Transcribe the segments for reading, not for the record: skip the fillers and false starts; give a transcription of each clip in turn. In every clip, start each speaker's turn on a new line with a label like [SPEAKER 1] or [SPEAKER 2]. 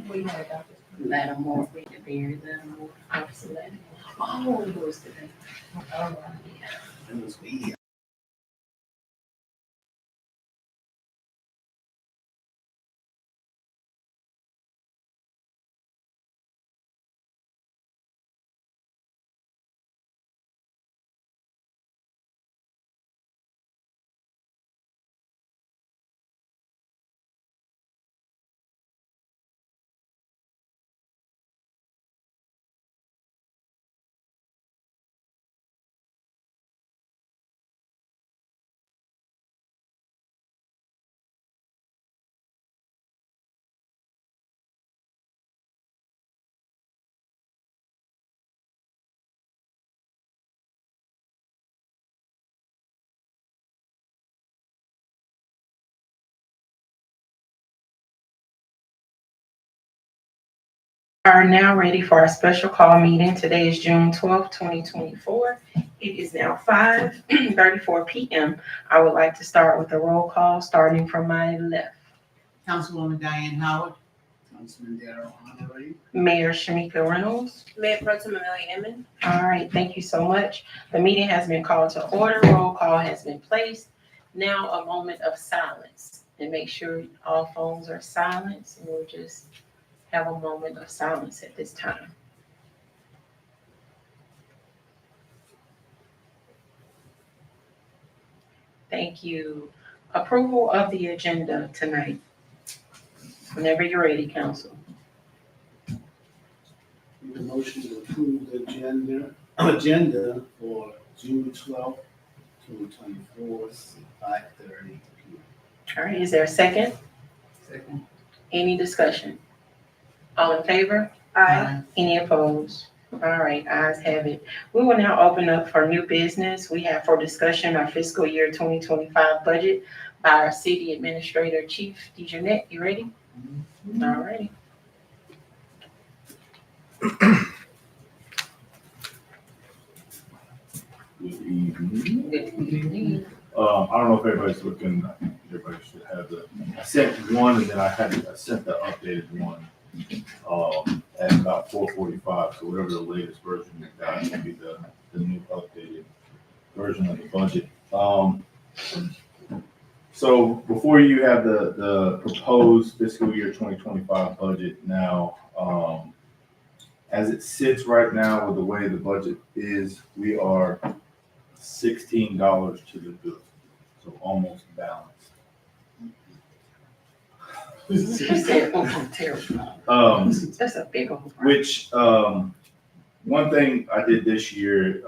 [SPEAKER 1] We had that.
[SPEAKER 2] Lattimore, we could bury Lattimore, Officer Lattimore. Oh, it was today.
[SPEAKER 1] Oh,
[SPEAKER 3] It was me.
[SPEAKER 2] Are now ready for our special call meeting. Today is June 12th, 2024. It is now 5:34 p.m. I would like to start with a roll call starting from my left.
[SPEAKER 1] Councilwoman Diane Howard.
[SPEAKER 3] Councilman Darrell Honorary.
[SPEAKER 2] Mayor Shamika Reynolds.
[SPEAKER 4] Mayor Pro Tem Amelia Emmons.
[SPEAKER 2] All right, thank you so much. The meeting has been called to order. Roll call has been placed. Now a moment of silence, and make sure all phones are silenced, and we'll just have a moment of silence at this time. Thank you. Approval of the agenda tonight. Whenever you're ready, council.
[SPEAKER 3] Make a motion to approve the agenda for June 12th, 2024, 5:30 p.m.
[SPEAKER 2] All right, is there a second?
[SPEAKER 1] Second.
[SPEAKER 2] Any discussion? All in favor?
[SPEAKER 1] Aye.
[SPEAKER 2] Any opposed? All right, ayes have it. We will now open up for new business. We have for discussion our fiscal year 2025 budget by our city administrator, Chief DeJohnette. You ready? All righty.
[SPEAKER 5] Good evening.
[SPEAKER 2] Good evening.
[SPEAKER 5] I don't know if everybody's looking, everybody should have I sent one and then I sent the updated one, at about 4:45, so whatever the latest version you got will be the new updated version of the budget. So before you have the proposed fiscal year 2025 budget now, as it sits right now with the way the budget is, we are $16 to the good, so almost balanced.
[SPEAKER 2] Terrible. That's a big old.
[SPEAKER 5] Which, one thing I did this year,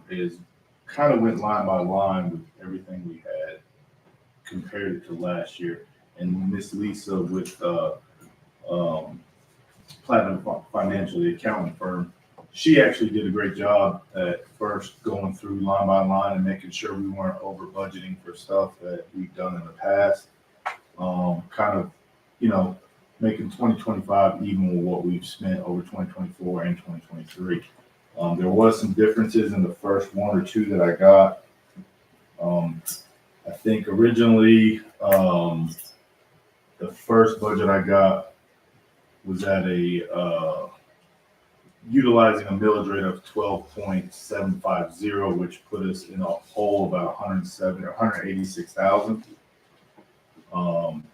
[SPEAKER 5] is kind of went line by line with everything we had, compared it to last year. And Miss Lisa with, Platinum Financial, the accounting firm, she actually did a great job at first going through line by line and making sure we weren't over budgeting for stuff that we've done in the past. Kind of, making 2025 even with what we've spent over 2024 and 2023. There was some differences in the first one or two that I got. I think originally, the first budget I got was at utilizing a millage rate of 12.750, which put us in a hole about 107 or 186,000.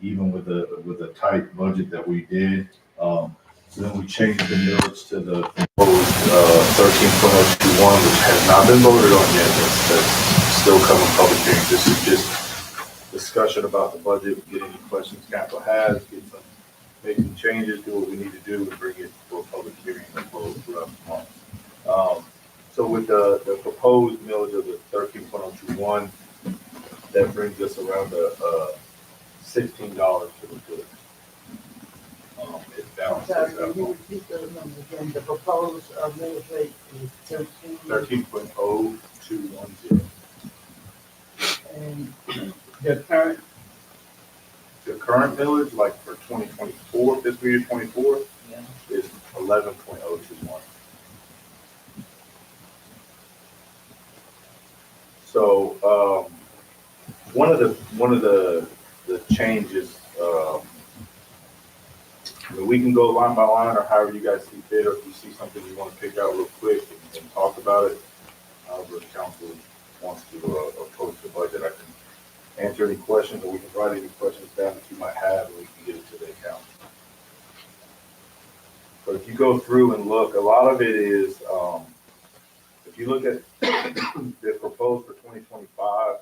[SPEAKER 5] Even with a tight budget that we did. So then we changed the millage to the proposed 13.021, which has not been voted on yet. That's still coming public hearing. This is just discussion about the budget, get any questions council has, make some changes, do what we need to do, and bring it for a public hearing and vote throughout the month. So with the proposed millage of the 13.021, that brings us around $16 to the good. It balances
[SPEAKER 1] Sorry,
[SPEAKER 5] out.
[SPEAKER 1] can you repeat those numbers again? The proposed millage rate is
[SPEAKER 5] 13.0210.
[SPEAKER 1] And the current,
[SPEAKER 5] The current millage, like for 2024, fiscal year 24,
[SPEAKER 1] yeah,
[SPEAKER 5] is 11.021. So one of the changes I mean, we can go line by line or however you guys see fit, or if you see something you want to pick out real quick and talk about it. However, the council wants to approach the budget, I can answer any questions, or we can write any questions down that you might have, and we can get it to the account. But if you go through and look, a lot of it is, if you look at the proposed for 2025,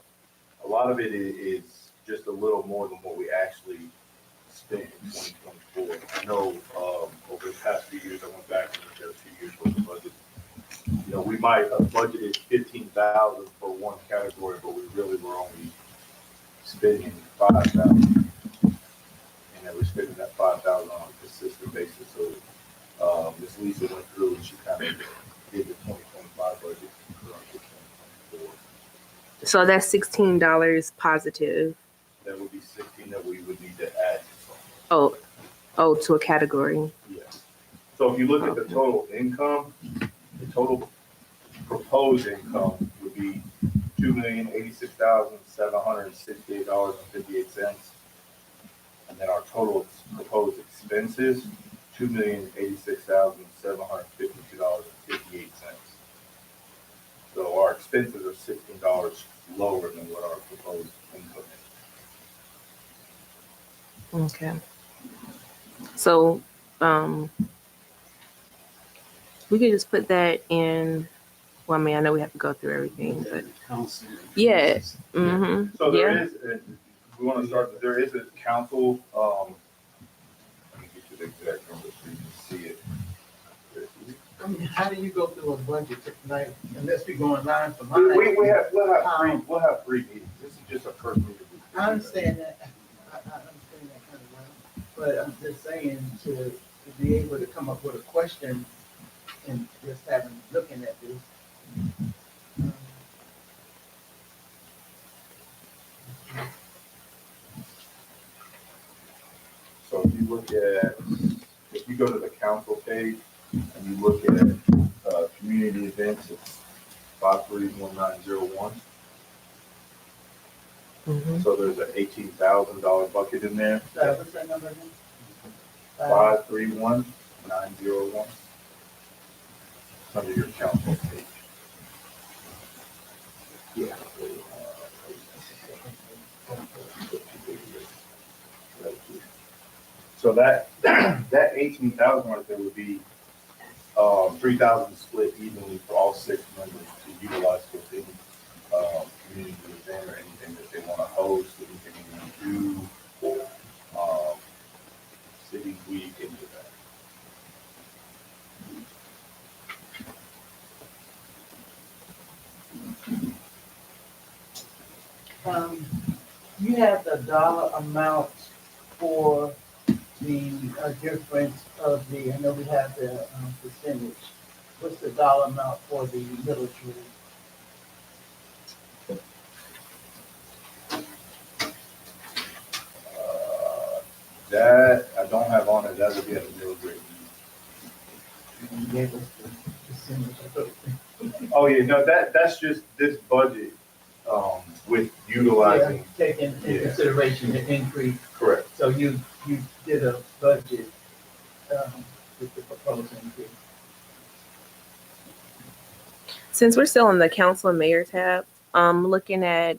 [SPEAKER 5] a lot of it is just a little more than what we actually spent in 2024. I know over the past few years, I went back and looked at a few years worth of budget. You know, we might have budgeted 15,000 for one category, but we really were only spending 5,000, and then we're spending that 5,000 on a consistent basis. So Ms. Lisa went through and she kind of did the 2025 budget for 2024.
[SPEAKER 4] So that's $16 positive.
[SPEAKER 5] That would be 16 that we would need to add.
[SPEAKER 4] Oh, to a category.
[SPEAKER 5] Yeah. So if you look at the total income, the total proposed income would be $2,086,768.58. And then our total proposed expenses, $2,086,752.58. So our expenses are $16 lower than what our proposed income is.
[SPEAKER 4] Okay. So, we could just put that in. Well, I mean, I know we have to go through everything, but
[SPEAKER 3] Council.
[SPEAKER 4] yeah. Mm-hmm.
[SPEAKER 5] So there
[SPEAKER 4] Yeah.
[SPEAKER 5] is, we want to start, there is a council, let me get you the exact number so you can see it.
[SPEAKER 1] I mean, how do you go through a budget tonight unless we go online for
[SPEAKER 5] We'll
[SPEAKER 1] mine?
[SPEAKER 5] have three meetings. This is just a first meeting.
[SPEAKER 1] I understand that, I understand that kind of way, but I'm just saying to be able to come up with a question and just having, looking at this.
[SPEAKER 5] So if you look at, if you go to the council page and you look at, community events, it's 531901.
[SPEAKER 4] Mm-hmm.
[SPEAKER 5] So there's an $18,000 bucket in there.
[SPEAKER 1] What's that number again?
[SPEAKER 5] 531901. It's under your council page. Yeah. So that 18,000 right there would be 3,000 split evenly for all 6 members to utilize for any community event or anything that they want to host, anything they want to do, city week, into that.
[SPEAKER 1] You have the dollar amount for the difference of the, I know we have the percentage. What's the dollar amount for the military?
[SPEAKER 5] That I don't have on it. That would be at the mill grade.
[SPEAKER 1] You gave us the percentage. I thought-
[SPEAKER 5] Oh yeah, no, that's just this budget with utilizing.
[SPEAKER 1] Yeah, taking in
[SPEAKER 5] Yeah.
[SPEAKER 1] consideration the increase.
[SPEAKER 5] Correct.
[SPEAKER 1] So you did a budget with the proposed increase.
[SPEAKER 4] Since we're still on the council and mayor tab, I'm looking at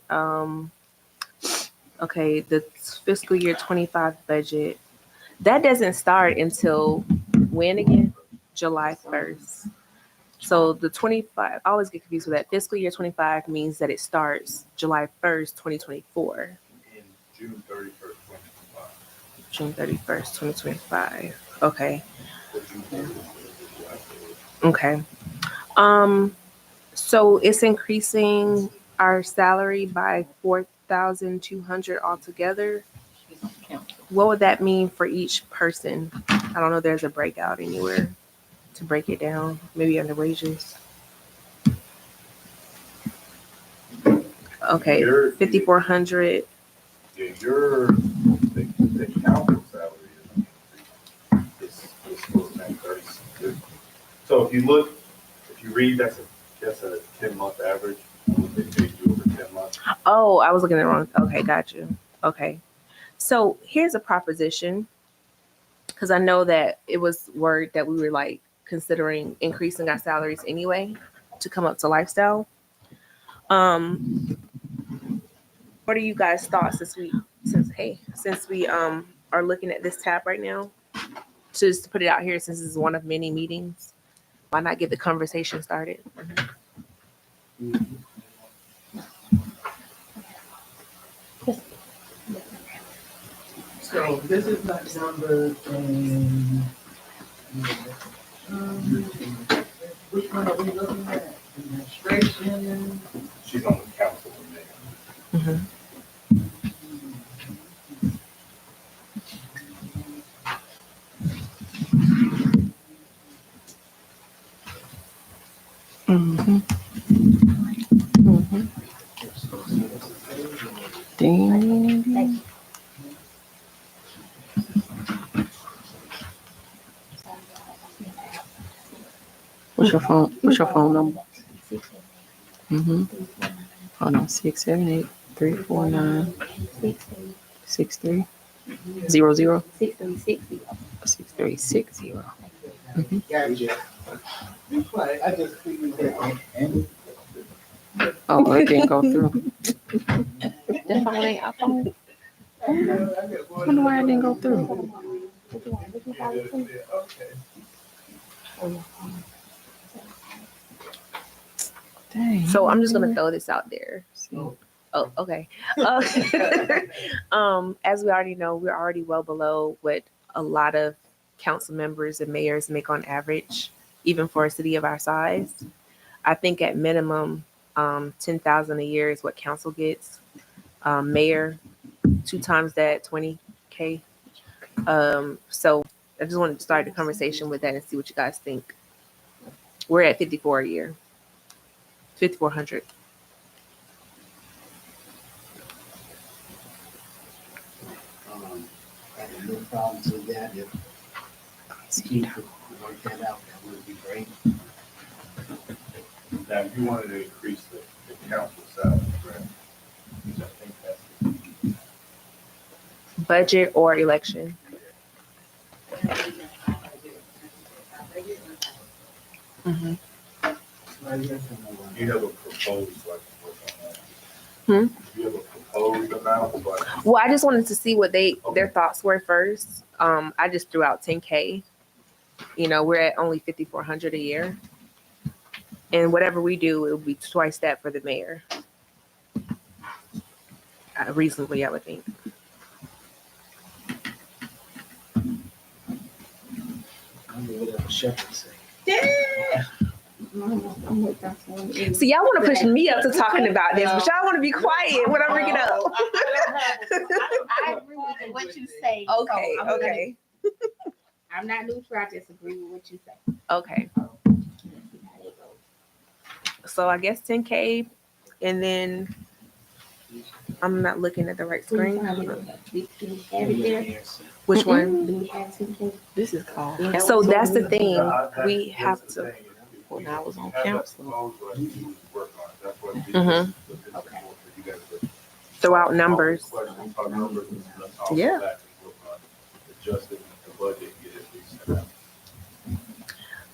[SPEAKER 4] okay, the fiscal year 25 budget. That doesn't start until when again? July 1st. So the 25, I always get confused with that. Fiscal year 25 means that it starts July 1st, 2024.
[SPEAKER 5] In June 31st, 2025.
[SPEAKER 4] June 31st, 2025. Okay.
[SPEAKER 5] Or June 30th,
[SPEAKER 4] Okay. So it's increasing our salary by 4,200 altogether. What would that mean for each person? I don't know. There's a breakout anywhere to break it down. Maybe under wages. Okay,
[SPEAKER 5] Your-
[SPEAKER 4] 5,400.
[SPEAKER 5] Yeah, the council salary is supposed to be 30. So if you read, that's a 10-month average. They paid you over 10 months.
[SPEAKER 4] Oh, I was looking at it wrong. Okay, got you. Okay. So here's a proposition, because because I know that it was word that we were like considering increasing our salaries anyway to come up to lifestyle. What are you guys' thoughts since we are looking at this tab right now? Just to put it out here since this is one of many meetings. Why not get the conversation started?
[SPEAKER 1] So this is not number in, which one are we looking at? Administration?
[SPEAKER 5] She's on the council with me.
[SPEAKER 2] Mm-hmm. Mm-hmm. Ding. What's your phone? What's your phone number? Mm-hmm. Hold on. 678-349-6300. 6360.
[SPEAKER 1] Gotcha. Be quiet, I just figured that. And
[SPEAKER 2] Oh, it didn't go through. That phone ain't iPhone. I wonder why it didn't go through.
[SPEAKER 1] Okay.
[SPEAKER 2] Dang.
[SPEAKER 4] So I'm just gonna throw this out there. Oh, okay. As we already know, we're already well below what a lot of council members and mayors make on average, even for a city of our size. I think at minimum, 10,000 a year is what council gets. Mayor, 2 times that, 20K. So I just wanted to start the conversation with that and see what you guys think. We're at 54 a year, 5,400.
[SPEAKER 3] I have no problems with that. If Steve could work that out, that would be great.
[SPEAKER 5] Now, if you wanted to increase the council salary, right? Which I think that's.
[SPEAKER 4] Budget or election? Mm-hmm.
[SPEAKER 5] You have a proposed, like, work on that?
[SPEAKER 4] Hmm?
[SPEAKER 5] You have a proposed amount, like.
[SPEAKER 4] Well, I just wanted to see what their thoughts were first. I just threw out 10K. You know, we're at only 5,400 a year. And whatever we do, it will be twice that for the mayor. Reasonably, I would think.
[SPEAKER 3] I'm whatever Shepherd say.
[SPEAKER 4] See, y'all want to push me up to talking about this, but y'all want to be quiet when I bring it up.
[SPEAKER 6] I agree with what you say.
[SPEAKER 4] Okay,
[SPEAKER 6] so
[SPEAKER 4] okay,
[SPEAKER 6] I'm not neutral. I just agree with what you say.
[SPEAKER 4] okay. So I guess 10K, and then I'm not looking at the right screen. Which one?
[SPEAKER 6] Do we have 10K?
[SPEAKER 2] This is called.
[SPEAKER 4] So that's the thing. We have to.
[SPEAKER 2] When I was on
[SPEAKER 5] Have that
[SPEAKER 2] council.
[SPEAKER 5] proposed, right, you would work on it. That's what.
[SPEAKER 4] Mhm.
[SPEAKER 6] Okay.
[SPEAKER 5] You guys would-
[SPEAKER 4] Throw out numbers.
[SPEAKER 5] Questions, talk numbers, and let's all go
[SPEAKER 4] Yeah.
[SPEAKER 5] back and work on adjusting the budget, get it reset out.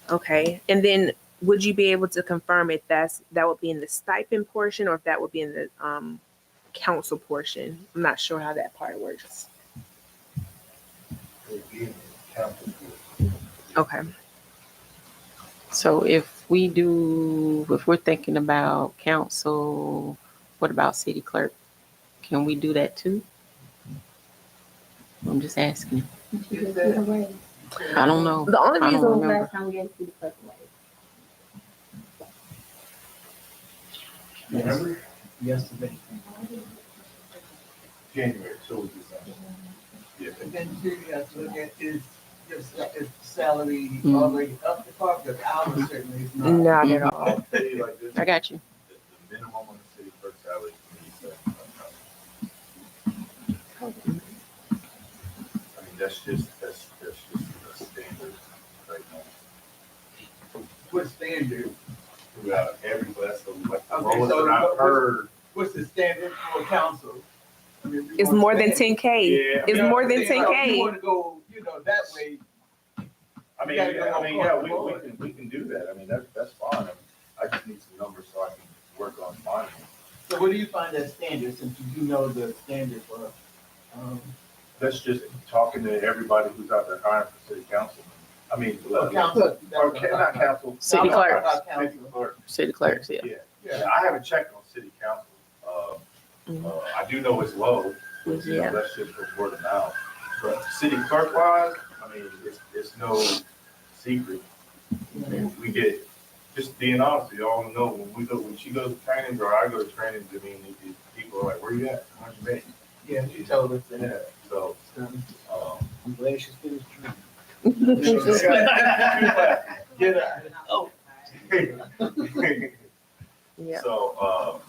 [SPEAKER 4] Okay, and then would you be able to confirm if that would be in the stipend portion or if that would be in the council portion? I'm not sure how that part works.
[SPEAKER 5] It would be in the council.
[SPEAKER 4] Okay.
[SPEAKER 2] So if we're thinking about council, what about city clerk? Can we do that too? I'm just asking. I don't know.
[SPEAKER 4] The only
[SPEAKER 2] I don't
[SPEAKER 4] reason
[SPEAKER 2] remember.
[SPEAKER 6] Last time we had to see the first way.
[SPEAKER 5] Remember?
[SPEAKER 3] Yesterday.
[SPEAKER 5] January, so we December. Yeah.
[SPEAKER 1] And then too, you have to look at is salary
[SPEAKER 2] Mm.
[SPEAKER 1] already up to par, because ours certainly is not.
[SPEAKER 4] not at all.
[SPEAKER 5] I'll tell you like this.
[SPEAKER 2] I got you.
[SPEAKER 5] The minimum on the city clerk salary for me is $7,500. I mean, that's just a standard right now.
[SPEAKER 1] What standard?
[SPEAKER 5] Throughout every class, so like the
[SPEAKER 1] Okay,
[SPEAKER 5] lowest
[SPEAKER 1] so
[SPEAKER 5] that I've heard.
[SPEAKER 1] What's the standard for council? I mean, we
[SPEAKER 4] It's
[SPEAKER 1] want
[SPEAKER 4] more than
[SPEAKER 1] standard.
[SPEAKER 4] 10K.
[SPEAKER 5] Yeah.
[SPEAKER 4] It's more than
[SPEAKER 1] You know what I'm saying? Like,
[SPEAKER 4] 10K.
[SPEAKER 1] You wanna go, you know, that way,
[SPEAKER 5] I mean,
[SPEAKER 1] Yeah,
[SPEAKER 5] yeah, I mean,
[SPEAKER 1] go
[SPEAKER 5] yeah,
[SPEAKER 1] across the
[SPEAKER 5] we can do that. I mean, that's fine. I just need some numbers so I can work on finding them.
[SPEAKER 1] so what do you find as standard, since you do know the standard for,
[SPEAKER 5] That's just talking to everybody who's out there hiring for city council. I mean,
[SPEAKER 1] council?
[SPEAKER 5] or not council.
[SPEAKER 4] City
[SPEAKER 5] No,
[SPEAKER 4] clerk.
[SPEAKER 1] About
[SPEAKER 5] City
[SPEAKER 1] council.
[SPEAKER 5] clerk.
[SPEAKER 4] City clerks, yeah.
[SPEAKER 5] Yeah, yeah, I haven't checked on city council. I do know it's low, but you know,
[SPEAKER 4] Yeah.
[SPEAKER 5] that's just from word of mouth. But city clerk wise, I mean, it's no secret. I mean, we get, just being honest, you all know, when she goes to trainings or I go to trainings, I mean, people are like, where you at? How'd you make?
[SPEAKER 1] Yeah, you told us that.
[SPEAKER 5] Yeah, so,
[SPEAKER 1] I'm glad she finished training. Get out. Oh.
[SPEAKER 4] Yeah.
[SPEAKER 5] So,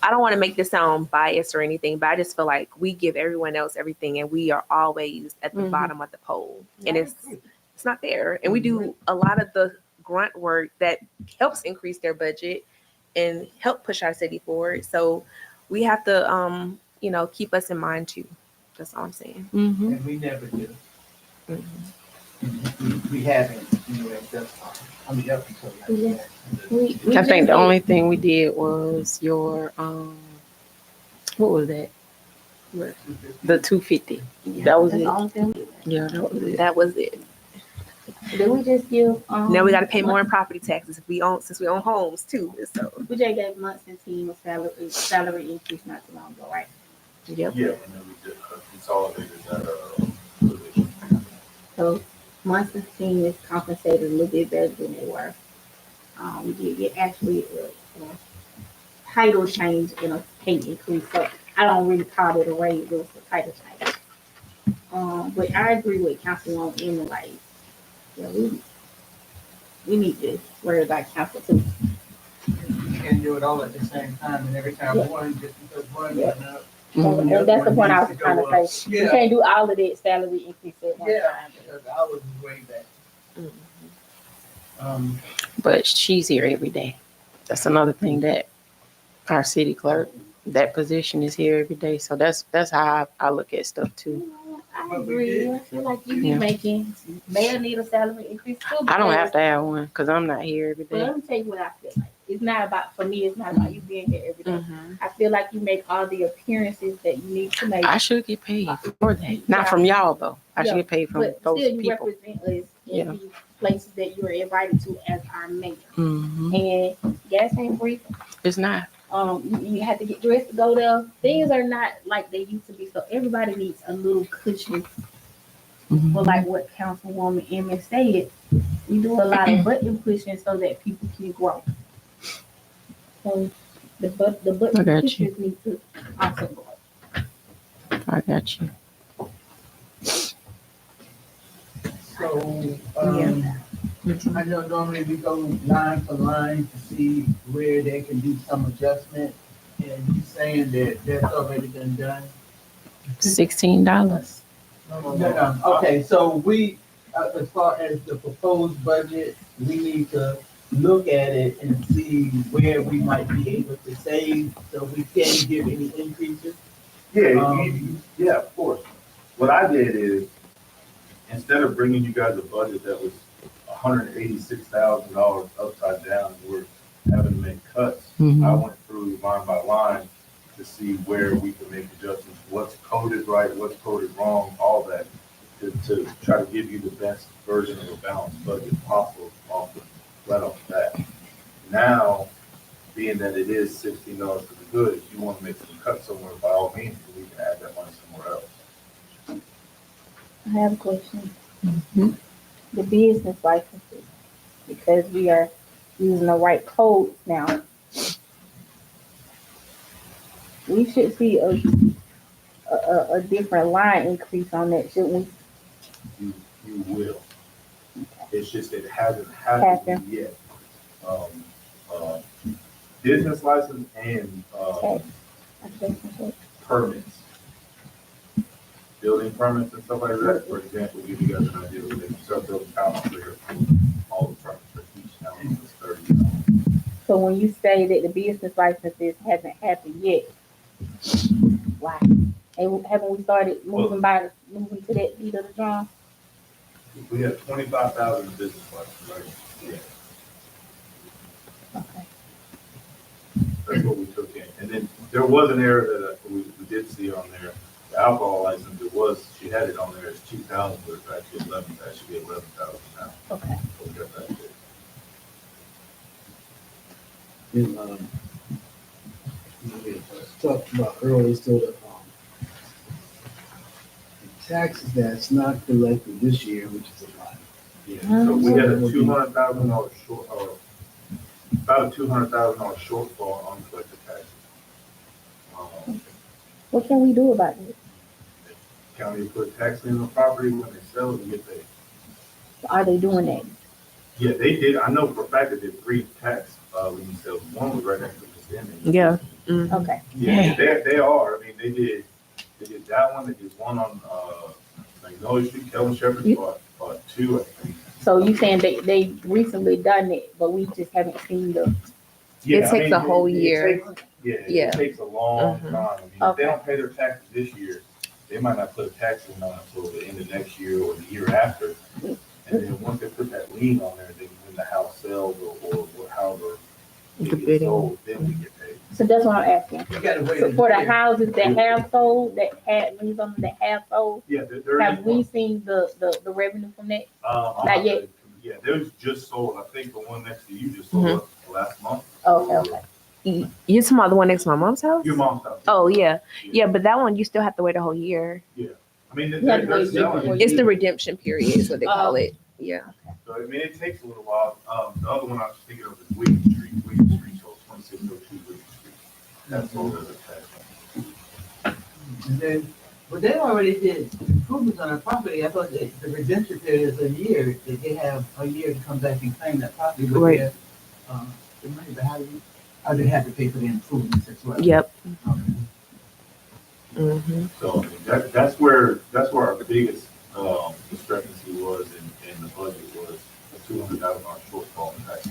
[SPEAKER 4] I don't want to make this sound biased or anything, but I just feel like we give everyone else everything and we are always at the
[SPEAKER 2] Mhm.
[SPEAKER 4] bottom of the pole. And it's not fair. And we do a lot of the grunt work that helps increase their budget and help push our city forward. So we have to keep us in mind too. That's all I'm saying.
[SPEAKER 2] Mm-hmm.
[SPEAKER 1] And we never do.
[SPEAKER 4] Mhm.
[SPEAKER 1] We haven't, anyway, that's all. I mean, up until like that.
[SPEAKER 2] I think the only thing we did was your, what was that? The 250. That was
[SPEAKER 6] That's
[SPEAKER 2] it.
[SPEAKER 6] the only thing we did.
[SPEAKER 2] Yeah, that was it.
[SPEAKER 4] That was it.
[SPEAKER 6] Did we just give,
[SPEAKER 4] Now we got to pay more in property taxes since we own homes too. So
[SPEAKER 6] we just gave months and team a salary increase not too long ago, right?
[SPEAKER 4] yep.
[SPEAKER 5] yeah, and then we just consolidated that, position.
[SPEAKER 6] So months and team is compensated a little bit better than they were. We did get actually a title change and a pay increase, so I don't really call it a raise, it was a title change. But I agree with Councilwoman Emma, like, yeah, we need to worry about council too.
[SPEAKER 1] You can't do it all at the same time, and every time
[SPEAKER 6] Yeah.
[SPEAKER 1] one, just because one
[SPEAKER 6] Yeah.
[SPEAKER 1] went up.
[SPEAKER 2] Mhm.
[SPEAKER 6] And that's the point I was trying to say. We
[SPEAKER 1] Yeah,
[SPEAKER 6] can't do all of that salary increase at one
[SPEAKER 1] yeah,
[SPEAKER 6] time.
[SPEAKER 1] because I was way back.
[SPEAKER 2] But she's here every day. That's another thing that our city clerk, that position is here every day. So that's how I look at stuff too.
[SPEAKER 6] I
[SPEAKER 1] But we
[SPEAKER 6] agree.
[SPEAKER 1] did.
[SPEAKER 6] I feel like you be
[SPEAKER 2] Yeah.
[SPEAKER 6] making, mayor need a salary increase too.
[SPEAKER 2] I don't
[SPEAKER 6] because-
[SPEAKER 2] have to have one because I'm not here every
[SPEAKER 6] But
[SPEAKER 2] day.
[SPEAKER 6] let me tell you what I feel like. It's not about, for me, it's not about you being here every day.
[SPEAKER 2] Mm-hmm.
[SPEAKER 6] I feel like you make all the appearances that you need to make.
[SPEAKER 2] I should get paid for that. Not from y'all though. I should
[SPEAKER 6] Yeah,
[SPEAKER 2] get paid from
[SPEAKER 6] But
[SPEAKER 2] those
[SPEAKER 6] still, you
[SPEAKER 2] people.
[SPEAKER 6] represent us
[SPEAKER 2] Yeah.
[SPEAKER 6] in the places that you are invited to as our mayor.
[SPEAKER 2] Mm-hmm.
[SPEAKER 6] And gas ain't free.
[SPEAKER 2] It's not.
[SPEAKER 6] You have to get dressed to go there. Things are not like they used to be. So everybody needs a little cushion. But like what Councilwoman Emma said, we do a lot of button pushing so that people can grow. So the
[SPEAKER 2] I
[SPEAKER 6] button
[SPEAKER 2] got
[SPEAKER 6] pushers need to also grow.
[SPEAKER 2] I got you.
[SPEAKER 1] So, I know normally we go line for line to see where they can do some adjustment, and you saying that that's already been done?
[SPEAKER 2] $16.
[SPEAKER 1] No. Okay, so we, as far as the proposed budget, we need to look at it and see where we might be able to save, so we can give any increases.
[SPEAKER 5] Yeah, yeah, of course. What I did is, instead of bringing you guys a budget that was $186,000 upside down, we're having to make cuts. I went through line by line to see where we can make adjustments, what's coded right, what's coded wrong, all that, to try to give you the best version of a balanced budget possible right off the bat. Now, being that it is $16 for the good, if you want to make some cuts somewhere, by all means, we can add that money somewhere else.
[SPEAKER 6] I have a question. The business licenses, because we are using the right codes now. We should see a different line increase on that, shouldn't we?
[SPEAKER 5] You will. It's just, it hasn't happened yet. Business license and,
[SPEAKER 6] Okay.
[SPEAKER 5] permits. Building permits and stuff like that, for example, give you guys an idea, if you start building houses there, all the permits for each house is $30.
[SPEAKER 6] So when you say that the business licenses hasn't happened yet, why? And haven't we started moving to that beat of the drum?
[SPEAKER 5] We have 25,000 in business license, right? Yeah.
[SPEAKER 6] Okay.
[SPEAKER 5] That's what we took in. And then there was an error that we did see on there. The alcohol license, she had it on there as 2,000, but it's actually 11, that should be 11,000 now.
[SPEAKER 6] Okay.
[SPEAKER 5] So we got that fixed.
[SPEAKER 3] And, we talked about earlier, so the taxes that's not collected this year, which is a lot.
[SPEAKER 5] Yeah, so we had a $200,000 short, or about a $200,000 shortfall on collected taxes.
[SPEAKER 6] What can we do about it?
[SPEAKER 5] County put tax lien on the property, when they sell it, you get paid.
[SPEAKER 6] Are they doing that?
[SPEAKER 5] Yeah, they did. I know for a fact that they did 3 tax lien sales. One was right next to the standing.
[SPEAKER 4] Yeah. Mhm.
[SPEAKER 6] Okay.
[SPEAKER 5] Yeah, they are. I mean, they did that one. They did one on Magnolia Street. Kevin Shepherd bought 2, I think.
[SPEAKER 6] So you saying they recently done it, but we just haven't seen the.
[SPEAKER 5] Yeah,
[SPEAKER 4] It takes a whole year.
[SPEAKER 5] It takes a long
[SPEAKER 4] Mhm.
[SPEAKER 5] time. I mean, if
[SPEAKER 6] Okay.
[SPEAKER 5] they don't pay their taxes this year, they might not put a tax lien on it until the end of next year or the year after. And then once they put that lien on there, then when the house sells or however
[SPEAKER 4] The
[SPEAKER 5] it gets
[SPEAKER 4] bidding.
[SPEAKER 5] sold, then we get paid.
[SPEAKER 6] So that's what I'm asking.
[SPEAKER 1] You gotta wait.
[SPEAKER 6] So for the houses that have sold, that had liens on them that have sold,
[SPEAKER 5] Yeah, there
[SPEAKER 6] have
[SPEAKER 5] is
[SPEAKER 6] we
[SPEAKER 5] one.
[SPEAKER 6] seen the revenue from that?
[SPEAKER 5] I'll
[SPEAKER 6] Not
[SPEAKER 5] have
[SPEAKER 6] yet.
[SPEAKER 5] to- Yeah, theirs just sold. I think the one next to you just sold last month.
[SPEAKER 6] Okay.
[SPEAKER 4] You talking about the one next to my mom's house?
[SPEAKER 5] Your mom's house.
[SPEAKER 4] Oh yeah, yeah, but that one you still have to wait a whole year.
[SPEAKER 5] I mean,
[SPEAKER 6] You have to
[SPEAKER 5] they're
[SPEAKER 6] wait
[SPEAKER 5] selling
[SPEAKER 6] before
[SPEAKER 5] it.
[SPEAKER 4] It's the redemption period, is what they call
[SPEAKER 6] Oh.
[SPEAKER 4] it. Yeah.
[SPEAKER 5] So, I mean, it takes a little while. The other one I was thinking of is William Street. William Street sold 2602 William Street. That's sold as a tax.
[SPEAKER 1] And then, but they already did improvements on the property. I thought that the redemption period is a year, that they have a year to come back and claim that property with
[SPEAKER 4] Right.
[SPEAKER 1] their, the money, but how they have to pay for the improvements as well.
[SPEAKER 4] Yep.
[SPEAKER 1] Okay.
[SPEAKER 4] Mm-hmm.
[SPEAKER 5] So I mean, that's where our biggest discrepancy was in the budget was a $200,000 shortfall in tax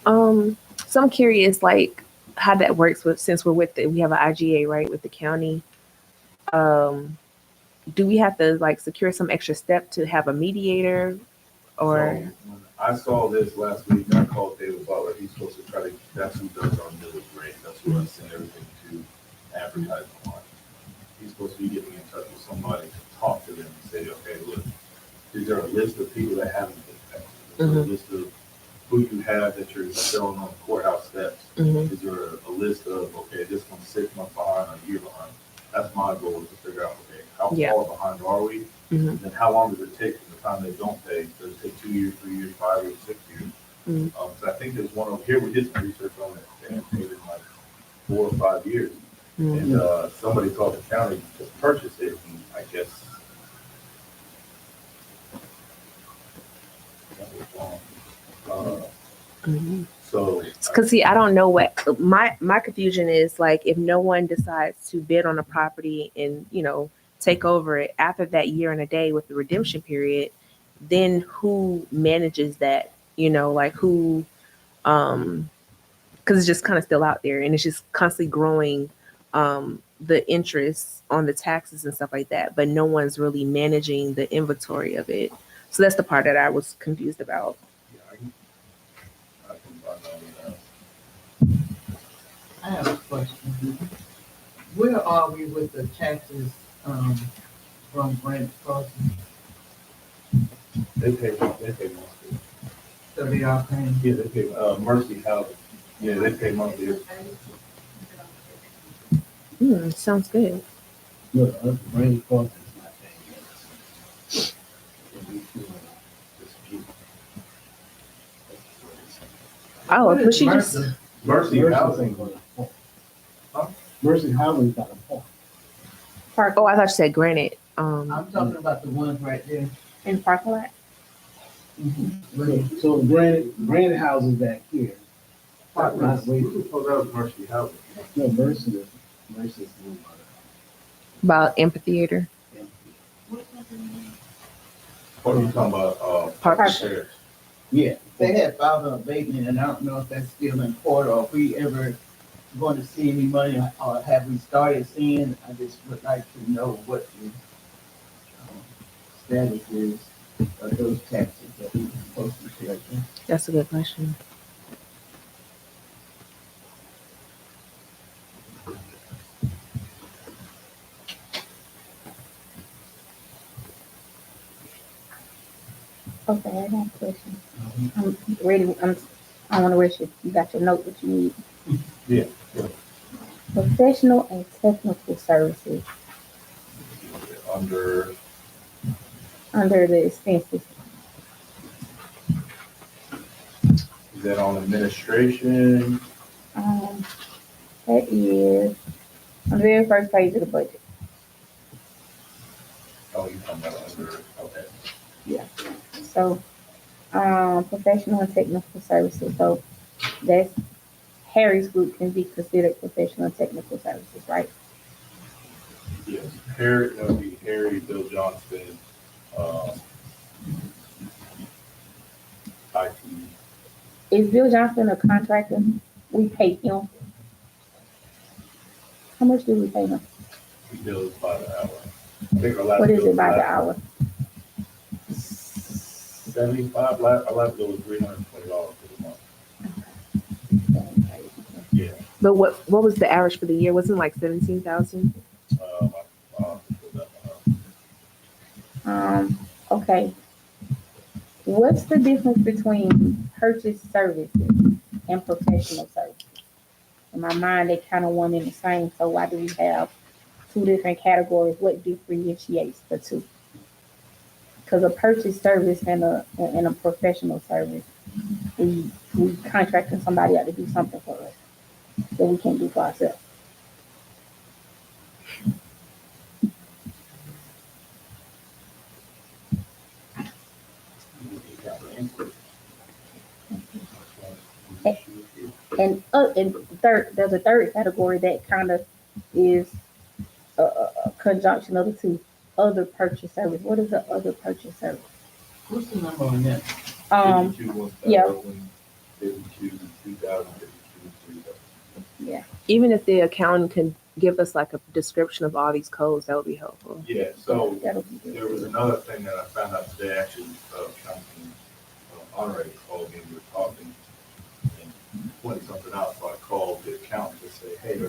[SPEAKER 5] collection.
[SPEAKER 4] So I'm curious, like how that works with since we have an IGA, right, with the county. Do we have to like secure some extra step to have a mediator, or?
[SPEAKER 5] So when I saw this last week, I called David Butler. He's supposed to try to. That's who does our millage rate. That's who I send everything to advertise on. He's supposed to be getting in touch with somebody to talk to them and say, okay, look, is there a list of people that haven't been taxed? Is there a list of who you have that you're selling on the courthouse steps?
[SPEAKER 4] Mhm.
[SPEAKER 5] Is there a list of, okay, this one's 6 months behind, a year behind? That's my goal, is to figure out, okay, how
[SPEAKER 4] Yeah.
[SPEAKER 5] far behind are we?
[SPEAKER 4] Mhm.
[SPEAKER 5] And then how long does it take from the time they don't pay? Does it take 2 years, 3 years, 5 years, 6 years?
[SPEAKER 4] Mhm.
[SPEAKER 5] So I think there's one over here, we did some research on it, they haven't paid in like 4 or 5 years.
[SPEAKER 4] Mhm.
[SPEAKER 5] And somebody called the county to purchase it, and I guess that was wrong.
[SPEAKER 4] Mhm.
[SPEAKER 5] So.
[SPEAKER 4] Because see, I don't know what my confusion is. Like, if no one decides to bid on a property and take over it after that year and a day with the redemption period, then who manages that? Like who? Because it's just kind of still out there, and it's just constantly growing. The interest on the taxes and stuff like that, but no one's really managing the inventory of it. So that's the part that I was confused about.
[SPEAKER 5] Yeah, I can find out that.
[SPEAKER 1] I have a question. Where are we with the taxes, from Grant Crossing?
[SPEAKER 5] They pay monthly.
[SPEAKER 1] So they are paying?
[SPEAKER 5] Yeah, they pay, Mercy Housing. Yeah, they pay monthly.
[SPEAKER 4] Sounds good.
[SPEAKER 3] Look, Randy Park is not paying us. And we feel dispute.
[SPEAKER 4] Oh,
[SPEAKER 1] What
[SPEAKER 4] but
[SPEAKER 1] is
[SPEAKER 4] she just.
[SPEAKER 1] Mercy?
[SPEAKER 5] Mercy Housing.
[SPEAKER 3] got a point.
[SPEAKER 5] Huh?
[SPEAKER 3] Mercy Housing got a point.
[SPEAKER 4] Oh, I thought you said granite.
[SPEAKER 1] I'm talking about the ones right there.
[SPEAKER 6] In the parking lot?
[SPEAKER 3] So granted houses back here. Not
[SPEAKER 5] We
[SPEAKER 3] waiting.
[SPEAKER 5] supposed that was Mercy Housing.
[SPEAKER 3] No, Mercy is moving on.
[SPEAKER 4] About amphitheater.
[SPEAKER 5] What are you talking about,
[SPEAKER 4] Park.
[SPEAKER 5] Sheriff?
[SPEAKER 3] Yeah.
[SPEAKER 1] They had filed an abatement, and I don't know if that's still in court or if we ever going to see any money, or have we started seeing? I just would like to know what the status is of those taxes that we were supposed to be collecting.
[SPEAKER 4] That's a good question.
[SPEAKER 6] Okay, I got a question. I'm ready, I wanna rush you. You got your note that you need.
[SPEAKER 5] Yeah.
[SPEAKER 6] Professional and technical services
[SPEAKER 5] Under,
[SPEAKER 6] under the expenses.
[SPEAKER 5] is that on administration?
[SPEAKER 6] That is on the very first page of the budget.
[SPEAKER 5] Oh, you talking about under, okay.
[SPEAKER 6] So, professional and technical services. So that's Harry's group can be considered professional and technical services, right?
[SPEAKER 5] Yes, Harry, that would be Harry, Bill Johnston, IT.
[SPEAKER 6] Is Bill Johnson a contractor? We pay him. How much do we pay him?
[SPEAKER 5] He bills by the hour. I think our last
[SPEAKER 6] What is
[SPEAKER 5] bill
[SPEAKER 6] it by
[SPEAKER 5] was
[SPEAKER 6] the hour?
[SPEAKER 5] 75, our last bill was $320 for the month. Yeah.
[SPEAKER 4] But what was the average for the year? Wasn't it like 17,000?
[SPEAKER 6] Okay. What's the difference between purchase services and professional services? In my mind, they kind of one and the same. So why do we have two different categories? What differentiates the two? Because a purchase service and a professional service, we contracting somebody out to do something for us that we can't do for ourselves. And there's a third category that kind of is a conjunction of the two. Other purchase service. What is the other purchase service?
[SPEAKER 1] What's the number on that?
[SPEAKER 5] 52, 1,000,
[SPEAKER 6] yeah.
[SPEAKER 5] 52, 2,000, 52, 3,000.
[SPEAKER 6] Yeah.
[SPEAKER 4] Even if the accountant can give us like a description of all these codes, that would be helpful.
[SPEAKER 5] Yeah, so
[SPEAKER 6] That'll be good.
[SPEAKER 5] there was another thing that I found out today, actually, Councilman Honorary called me, we were talking and pointed something out, so I called the accountant to say, hey,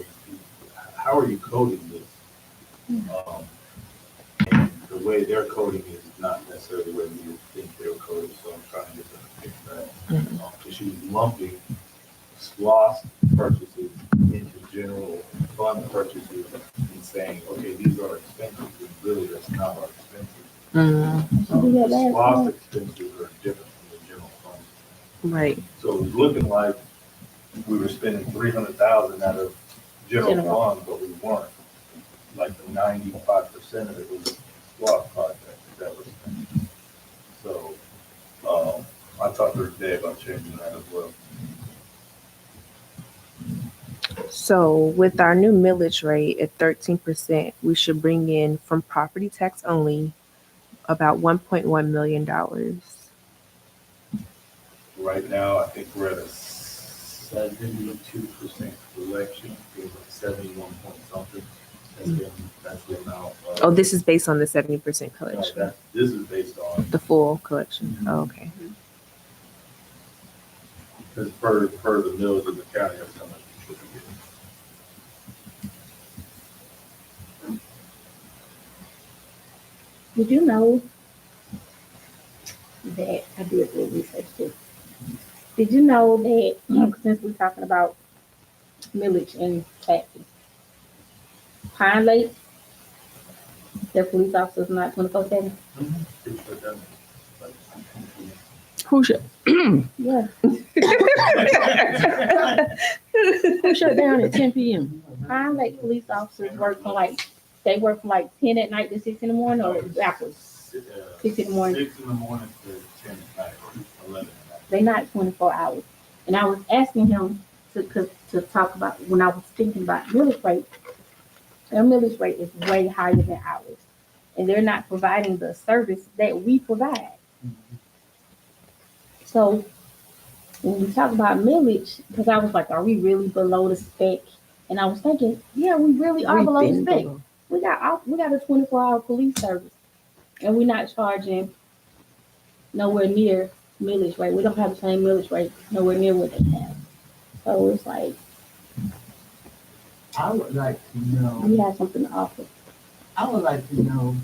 [SPEAKER 5] how are you coding this? And the way they're coding is not necessarily the way we would think they were coding, so I'm trying to get them to fix that. Because she was lumping SLOSS purchases into general fund purchases and saying, okay, these are expenses, and really that's not our expenses. SLOSS expenses are different from the general fund.
[SPEAKER 4] Right.
[SPEAKER 5] So it was looking like we were spending 300,000 out of general fund, but we weren't. Like 95% of it was SLOSS project that was spent. So I talked to her today about changing that as well.
[SPEAKER 4] So with our new millage rate at 13%, we should bring in from property tax only about $1.1 million.
[SPEAKER 5] Right now, I think we're at a 72% collection, it was like 71 point something. That's the amount.
[SPEAKER 4] Oh, this is based on the 70% collection.
[SPEAKER 5] This is based on,
[SPEAKER 4] The full collection. Oh, okay.
[SPEAKER 5] because per the mills in the county, that's how much we should be getting.
[SPEAKER 6] Did you know that I did a little research too? Did you know that since we're talking about millage and taxes, Pine Lake, their police officers not 24/7?
[SPEAKER 4] Who should?
[SPEAKER 6] Yeah. Who shut down at 10 p.m.? Pine Lake police officers work from like 10 at night to 6 in the morning, or backwards? 6 in the morning.
[SPEAKER 5] 6 in the morning to 10 at night, or 11 at night.
[SPEAKER 6] They're not 24 hours. And I was asking him to talk about when I was thinking about millage rate. Their millage rate is way higher than ours, and they're not providing the service that we provide. So when we talk about millage, because I was like, are we really below the spec? And I was thinking, yeah, we really are
[SPEAKER 4] We've
[SPEAKER 6] below
[SPEAKER 4] been
[SPEAKER 6] spec.
[SPEAKER 4] below.
[SPEAKER 6] We got a 24-hour police service, and we're not charging nowhere near millage rate. We don't have the same millage rate nowhere near what they have. So it's like
[SPEAKER 1] I would like to know,
[SPEAKER 6] we have something to offer.
[SPEAKER 1] I would like to know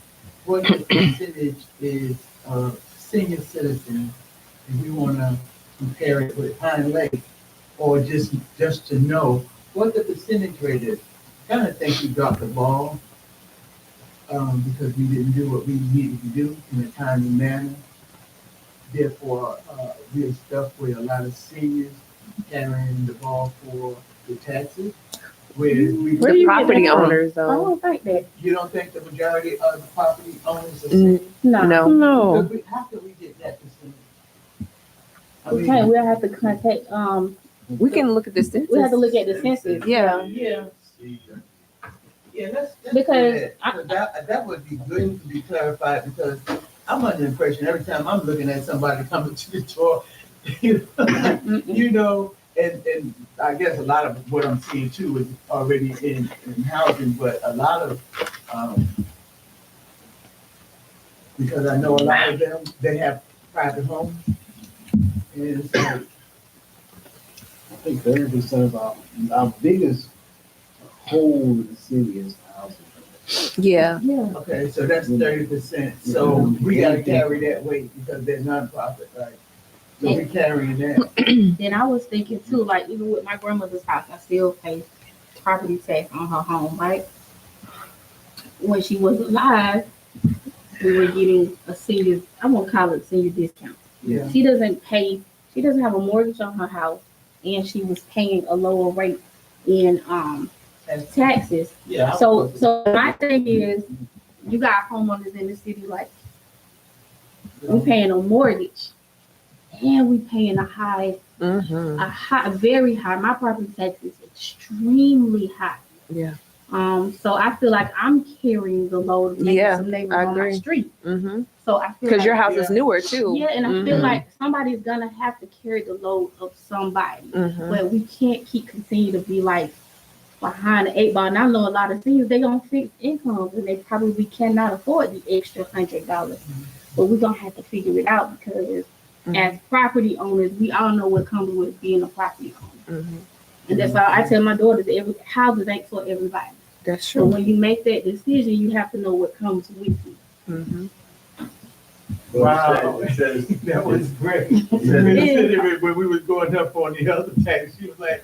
[SPEAKER 1] what the percentage is of senior citizens, if we wanna compare it with Pine Lake, or just to know what the percentage rate is. Kinda think we dropped the ball, because we didn't do what we needed to do in a timely manner. Therefore, we are stuck with a lot of seniors carrying the ball for the taxes. Whereas we,
[SPEAKER 6] Where do you
[SPEAKER 4] The
[SPEAKER 6] get
[SPEAKER 4] property
[SPEAKER 6] that from?
[SPEAKER 4] owners,
[SPEAKER 6] I
[SPEAKER 4] though.
[SPEAKER 6] don't think that.
[SPEAKER 1] you don't think the majority of the property owners are
[SPEAKER 4] Mm,
[SPEAKER 1] seniors?
[SPEAKER 6] No.
[SPEAKER 4] No.
[SPEAKER 1] Because how can we get that percentage? I
[SPEAKER 6] We
[SPEAKER 1] mean,
[SPEAKER 6] can't. We'll have to contact.
[SPEAKER 4] We can look at the census.
[SPEAKER 6] We have to look at the census.
[SPEAKER 4] Yeah.
[SPEAKER 1] Yeah, let's
[SPEAKER 6] Because
[SPEAKER 1] do that. 'Cause that would be good to be clarified, because I'm under the impression every time I'm looking at somebody coming to the door, you know, and I guess a lot of what I'm seeing too is already in housing, but a lot of, because I know a lot of them, they have private homes. And it's like,
[SPEAKER 3] I think 30% of our biggest hole in the city is housing.
[SPEAKER 4] Yeah.
[SPEAKER 6] Yeah.
[SPEAKER 1] okay, so that's 30%, so we gotta carry that weight because they're nonprofit, right? So we carrying that.
[SPEAKER 6] Then I was thinking too, like even with my grandmother's house, I still pay property tax on her home, right? When she was alive, we were getting a senior, I won't call it senior discount.
[SPEAKER 1] Yeah.
[SPEAKER 6] She doesn't have a mortgage on her house, and she was paying a lower rate in taxes.
[SPEAKER 1] Yeah.
[SPEAKER 6] So my thing is, you got homeowners in the city like we paying a mortgage, and we paying
[SPEAKER 4] Mm-hmm.
[SPEAKER 6] very high. My property tax is extremely high.
[SPEAKER 4] Yeah.
[SPEAKER 6] So I feel like I'm carrying the load of maybe
[SPEAKER 4] Yeah,
[SPEAKER 6] some neighbors
[SPEAKER 4] I
[SPEAKER 6] on my
[SPEAKER 4] agree.
[SPEAKER 6] street.
[SPEAKER 4] Mm-hmm.
[SPEAKER 6] So I feel
[SPEAKER 4] Because
[SPEAKER 6] like
[SPEAKER 4] your house is newer too.
[SPEAKER 6] yeah, and I feel
[SPEAKER 4] Mhm.
[SPEAKER 6] like somebody's gonna have to carry the load of somebody.
[SPEAKER 4] Mhm.
[SPEAKER 6] But we can't continue to be like behind the 8 ball. And I know a lot of seniors, they gonna fix incomes and they probably cannot afford the extra $100. But we're gonna have to figure it out because as property owners, we all know what comes with being a property owner.
[SPEAKER 4] Mhm.
[SPEAKER 6] And that's why I tell my daughters, houses ain't for everybody.
[SPEAKER 4] That's
[SPEAKER 6] So
[SPEAKER 4] true.
[SPEAKER 6] when you make that decision, you have to know what comes with you.
[SPEAKER 4] Mm-hmm.
[SPEAKER 1] Wow,
[SPEAKER 5] It says,
[SPEAKER 1] that was great. When we was going up on the other tax, she was like,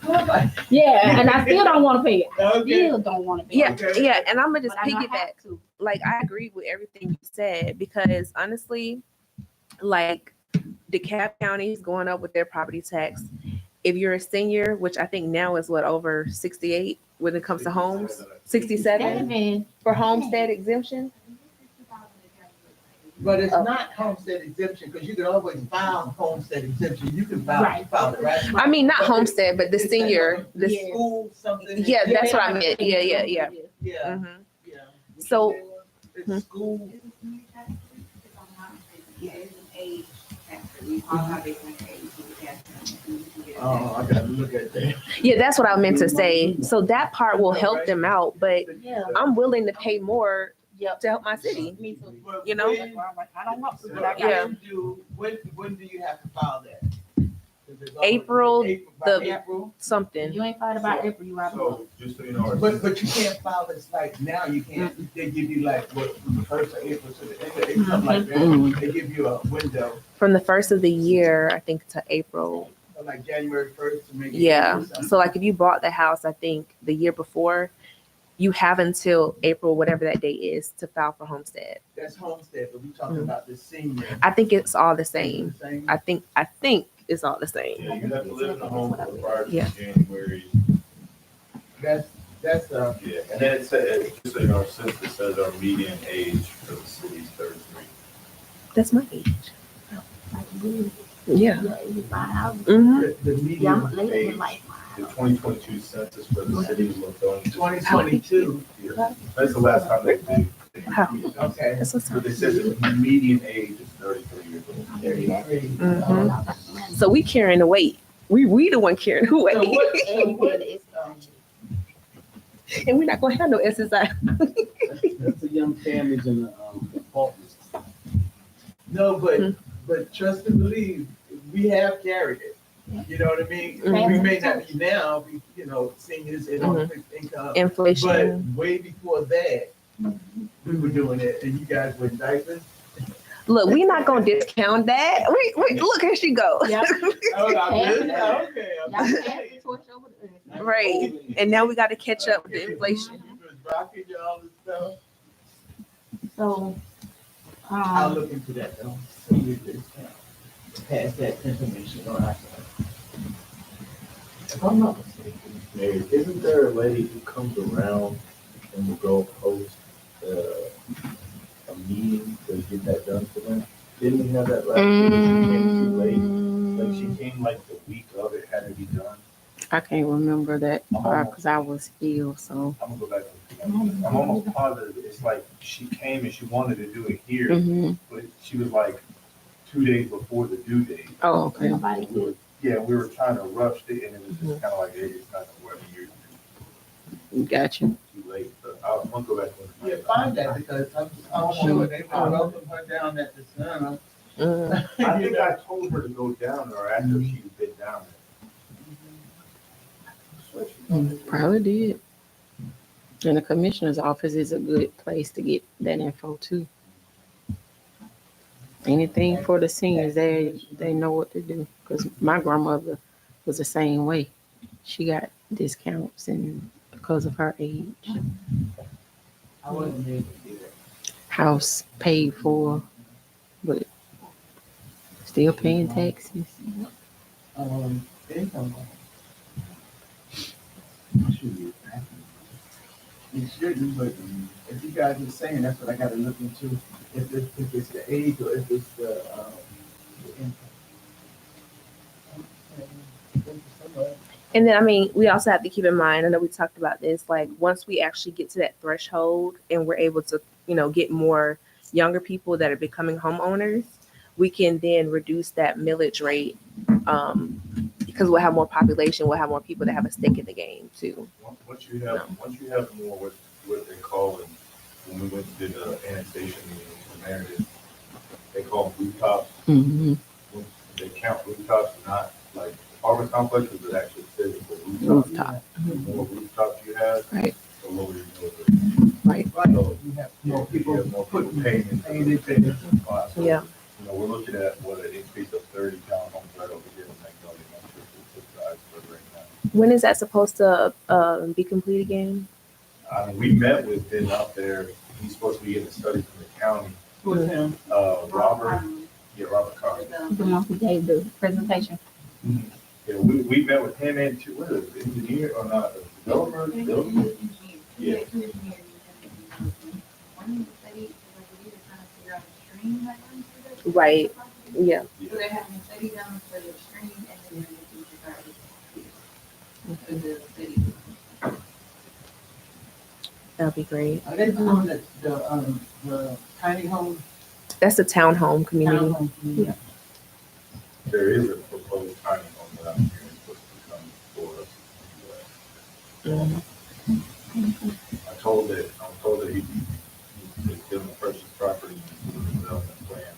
[SPEAKER 1] oh my.
[SPEAKER 6] Yeah, and I still don't want to pay it. I
[SPEAKER 1] Okay.
[SPEAKER 6] still don't want to pay
[SPEAKER 4] Yeah,
[SPEAKER 6] it.
[SPEAKER 1] Okay.
[SPEAKER 4] yeah, and I'm gonna just
[SPEAKER 6] But I know I
[SPEAKER 4] piggyback.
[SPEAKER 6] have to.
[SPEAKER 4] Like I agree with everything you said because honestly, like DeKalb County is going up with their property tax. If you're a senior, which I think now is what over 68 when it comes to homes, 67
[SPEAKER 6] Seven.
[SPEAKER 4] for homestead exemption.
[SPEAKER 1] But it's
[SPEAKER 4] Oh.
[SPEAKER 1] not homestead exemption, because you can always file homestead exemption, you can file
[SPEAKER 6] Right.
[SPEAKER 1] it, right?
[SPEAKER 4] I mean, not
[SPEAKER 1] But
[SPEAKER 4] homestead, but the
[SPEAKER 1] it's
[SPEAKER 4] senior.
[SPEAKER 1] like
[SPEAKER 4] The
[SPEAKER 6] Yeah.
[SPEAKER 1] School, something.
[SPEAKER 4] Yeah, that's what I
[SPEAKER 6] Yeah,
[SPEAKER 4] meant. Yeah.
[SPEAKER 1] Yeah,
[SPEAKER 4] Mm-hmm.
[SPEAKER 1] yeah.
[SPEAKER 4] So-
[SPEAKER 1] It's school, oh, I gotta look at that.
[SPEAKER 4] Yeah, that's what I meant to say. So that part will help them out, but
[SPEAKER 6] Yeah.
[SPEAKER 4] I'm willing to pay more
[SPEAKER 6] Yep.
[SPEAKER 4] to help my city.
[SPEAKER 6] Me too.
[SPEAKER 1] But
[SPEAKER 4] You know?
[SPEAKER 6] That's why I'm like, I don't want to, but I got
[SPEAKER 4] Yeah.
[SPEAKER 1] When do you have to file that? Is it
[SPEAKER 4] April,
[SPEAKER 1] by
[SPEAKER 4] the-
[SPEAKER 1] April?
[SPEAKER 4] Something.
[SPEAKER 6] You ain't fight about April, you out of luck.
[SPEAKER 5] so, just so you know,
[SPEAKER 1] But you can't file this like now, you can't, they give you like, what, from the first of April to the end of April, something like that. They give you a window,
[SPEAKER 4] From the first of the year, I think, to April.
[SPEAKER 1] like January 1st to make. it
[SPEAKER 4] Yeah.
[SPEAKER 1] April something.
[SPEAKER 4] So like if you bought the house, I think the year before, you have until April, whatever that date is, to file for homestead.
[SPEAKER 1] That's homestead, but we talking about the senior.
[SPEAKER 4] I think it's all the same.
[SPEAKER 1] Same?
[SPEAKER 4] I think it's all the same.
[SPEAKER 5] yeah, you have to live in a home prior to
[SPEAKER 4] Yeah.
[SPEAKER 5] January.
[SPEAKER 1] That's,
[SPEAKER 5] Yeah, and then it says, just so you know, our census says our median age for the city is 33.
[SPEAKER 4] That's my age.
[SPEAKER 6] Like, really,
[SPEAKER 4] Yeah.
[SPEAKER 6] yeah, you find out.
[SPEAKER 4] Mm-hmm.
[SPEAKER 1] the
[SPEAKER 6] Yeah,
[SPEAKER 1] median
[SPEAKER 6] I'm later
[SPEAKER 1] age,
[SPEAKER 6] in life.
[SPEAKER 5] The 2022 census for the city of Lithonia.
[SPEAKER 1] 2022,
[SPEAKER 5] That's the last time they did.
[SPEAKER 4] Wow.
[SPEAKER 1] okay.
[SPEAKER 4] That's what's
[SPEAKER 5] But
[SPEAKER 4] up.
[SPEAKER 5] they said the median age is 33 years old.
[SPEAKER 1] 33.
[SPEAKER 4] Mhm. So we carrying the weight. We the one carrying the weight.
[SPEAKER 1] So what is,
[SPEAKER 4] And we're not gonna have no SSI.
[SPEAKER 3] That's the young families in the apartments.
[SPEAKER 1] No,
[SPEAKER 4] Mm.
[SPEAKER 1] but trust and believe, we have carried it. You know what I mean?
[SPEAKER 4] Mhm.
[SPEAKER 1] We may not be now, you know, seniors and on fixed income, but
[SPEAKER 4] Inflation.
[SPEAKER 1] way before that, we were doing it, and you guys were in diapers.
[SPEAKER 4] Look, we're not gonna discount that. We look, here she goes.
[SPEAKER 6] Yep.
[SPEAKER 1] Oh, I really?
[SPEAKER 6] Yeah.
[SPEAKER 1] Okay.
[SPEAKER 6] Y'all can pass the torch over there.
[SPEAKER 4] Right. And now we got to catch up with the inflation.
[SPEAKER 1] You was rocking all this stuff.
[SPEAKER 6] So,
[SPEAKER 1] I'll look into that though. Senior discount. Pass that information on.
[SPEAKER 5] If I'm not mistaken, Mayor, isn't there a lady who comes around and will go host a meeting to get that done for them? Didn't we have that last year? She came too late. Like she came like the week of it had to be done.
[SPEAKER 2] I can't remember that part because I was ill, so.
[SPEAKER 5] I'm gonna go back. I'm almost positive. It's like she came and she wanted to do it here,
[SPEAKER 2] Mhm.
[SPEAKER 5] but she was like 2 days before the due date.
[SPEAKER 2] Oh, okay.
[SPEAKER 6] nobody could.
[SPEAKER 5] Yeah, we were trying to rush it, and it was just kind of like, hey, it's not gonna work. You're
[SPEAKER 2] Gotcha.
[SPEAKER 5] too late. But I'm gonna go back.
[SPEAKER 1] Yeah, find that because I'm sure they will welcome her down at the center.
[SPEAKER 4] Mm.
[SPEAKER 5] I think I told her to go down there after she'd been down there.
[SPEAKER 2] Probably did. And the commissioner's office is a good place to get that info too. Anything for the seniors, they know what to do. Because my grandmother was the same way. She got discounts and because of her age.
[SPEAKER 1] I wasn't able to do that.
[SPEAKER 2] House paid for, but still paying taxes.
[SPEAKER 1] Income. You shouldn't, but if you guys are saying, that's what I gotta look into, if it's the age or if it's the income.
[SPEAKER 4] And then, I mean, we also have to keep in mind, I know we talked about this, like once we actually get to that threshold and we're able to, get more younger people that are becoming homeowners, we can then reduce that millage rate because we'll have more population, we'll have more people that have a stake in the game too.
[SPEAKER 5] Once you have more what they call it, when we went and did the annexation meeting with the narrative, they call them rooftops.
[SPEAKER 2] Mm-hmm.
[SPEAKER 5] They count rooftops, not like apartment complexes, but actually physical rooftops.
[SPEAKER 2] Rooftop.
[SPEAKER 5] The more rooftops you have,
[SPEAKER 2] Right.
[SPEAKER 5] the lower your millage rate.
[SPEAKER 1] Right,
[SPEAKER 5] So,
[SPEAKER 1] you have
[SPEAKER 5] yeah,
[SPEAKER 1] more people
[SPEAKER 5] you have more people
[SPEAKER 1] putting,
[SPEAKER 5] paying into
[SPEAKER 1] paying
[SPEAKER 5] the
[SPEAKER 1] into it.
[SPEAKER 5] spot. So,
[SPEAKER 4] Yeah.
[SPEAKER 5] we're looking at what an increase of 30 townhomes right over here in Magnolia. I'm not sure if it's the size of it right now.
[SPEAKER 4] When is that supposed to be complete again?
[SPEAKER 5] I mean, we met with him out there. He's supposed to be getting a study from the county.
[SPEAKER 1] Who's him?
[SPEAKER 5] Robert Carr.
[SPEAKER 6] The one who gave the presentation.
[SPEAKER 5] Yeah, we met with him and two, what is it, engineer or not, a developer? Builder? Yeah.
[SPEAKER 4] Right. Yeah.
[SPEAKER 5] Yeah.
[SPEAKER 7] They're having a study done for the stream and then the future garbage. The city.
[SPEAKER 4] That'd be great.
[SPEAKER 1] Are they doing the tiny home,
[SPEAKER 4] That's a townhome community.
[SPEAKER 1] townhome community?
[SPEAKER 5] There is a proposed tiny home that I'm hearing supposed to come for us. I told that he's still in the purchase property and doing the development plan.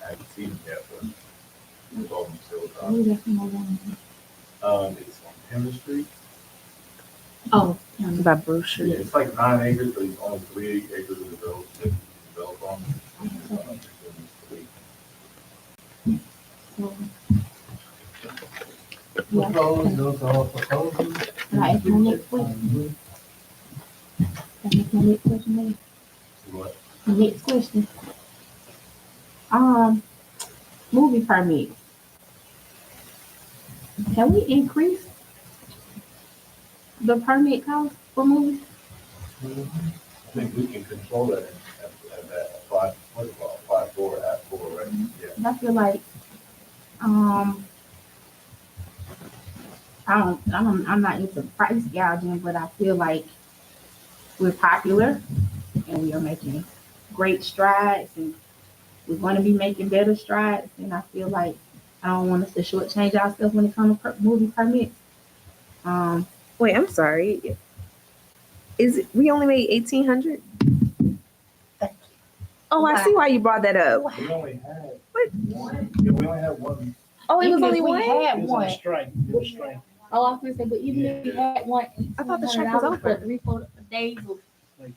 [SPEAKER 5] I haven't seen it yet, but he told me still it's on Henry Street.
[SPEAKER 6] Oh,
[SPEAKER 4] By Bruce Street.
[SPEAKER 5] Yeah, it's like 9 acres, but it's only 3 acres of developed on.
[SPEAKER 1] Proposed, those are all proposals.
[SPEAKER 6] Can I ask my next question? Can I ask my next question, Mayor?
[SPEAKER 5] What?
[SPEAKER 6] The next question. Movie permits. Can we increase the permit cost for movies?
[SPEAKER 5] I think we can control that at that apply for, act for, right? Yeah.
[SPEAKER 6] I feel like, I'm not into price gouging, but I feel like we're popular and we are making great strides and we're going to be making better strides. And I feel like I don't want us to shortchange ourselves when it comes to movie permits.
[SPEAKER 4] Wait, I'm sorry. Is it, we only made 1,800? Oh, I see why you brought that up.
[SPEAKER 5] We only had
[SPEAKER 4] What?
[SPEAKER 5] one. Yeah, we only had one.
[SPEAKER 4] Oh, it was
[SPEAKER 6] Even
[SPEAKER 4] only
[SPEAKER 6] if we
[SPEAKER 4] one?
[SPEAKER 6] had
[SPEAKER 3] It was on
[SPEAKER 6] one.
[SPEAKER 3] strike. It was strike.
[SPEAKER 6] Oh, I was gonna say, but even if we had one,
[SPEAKER 4] I thought the strike was
[SPEAKER 6] $1,800 for
[SPEAKER 4] over.
[SPEAKER 6] 3-4 days of
[SPEAKER 3] Like,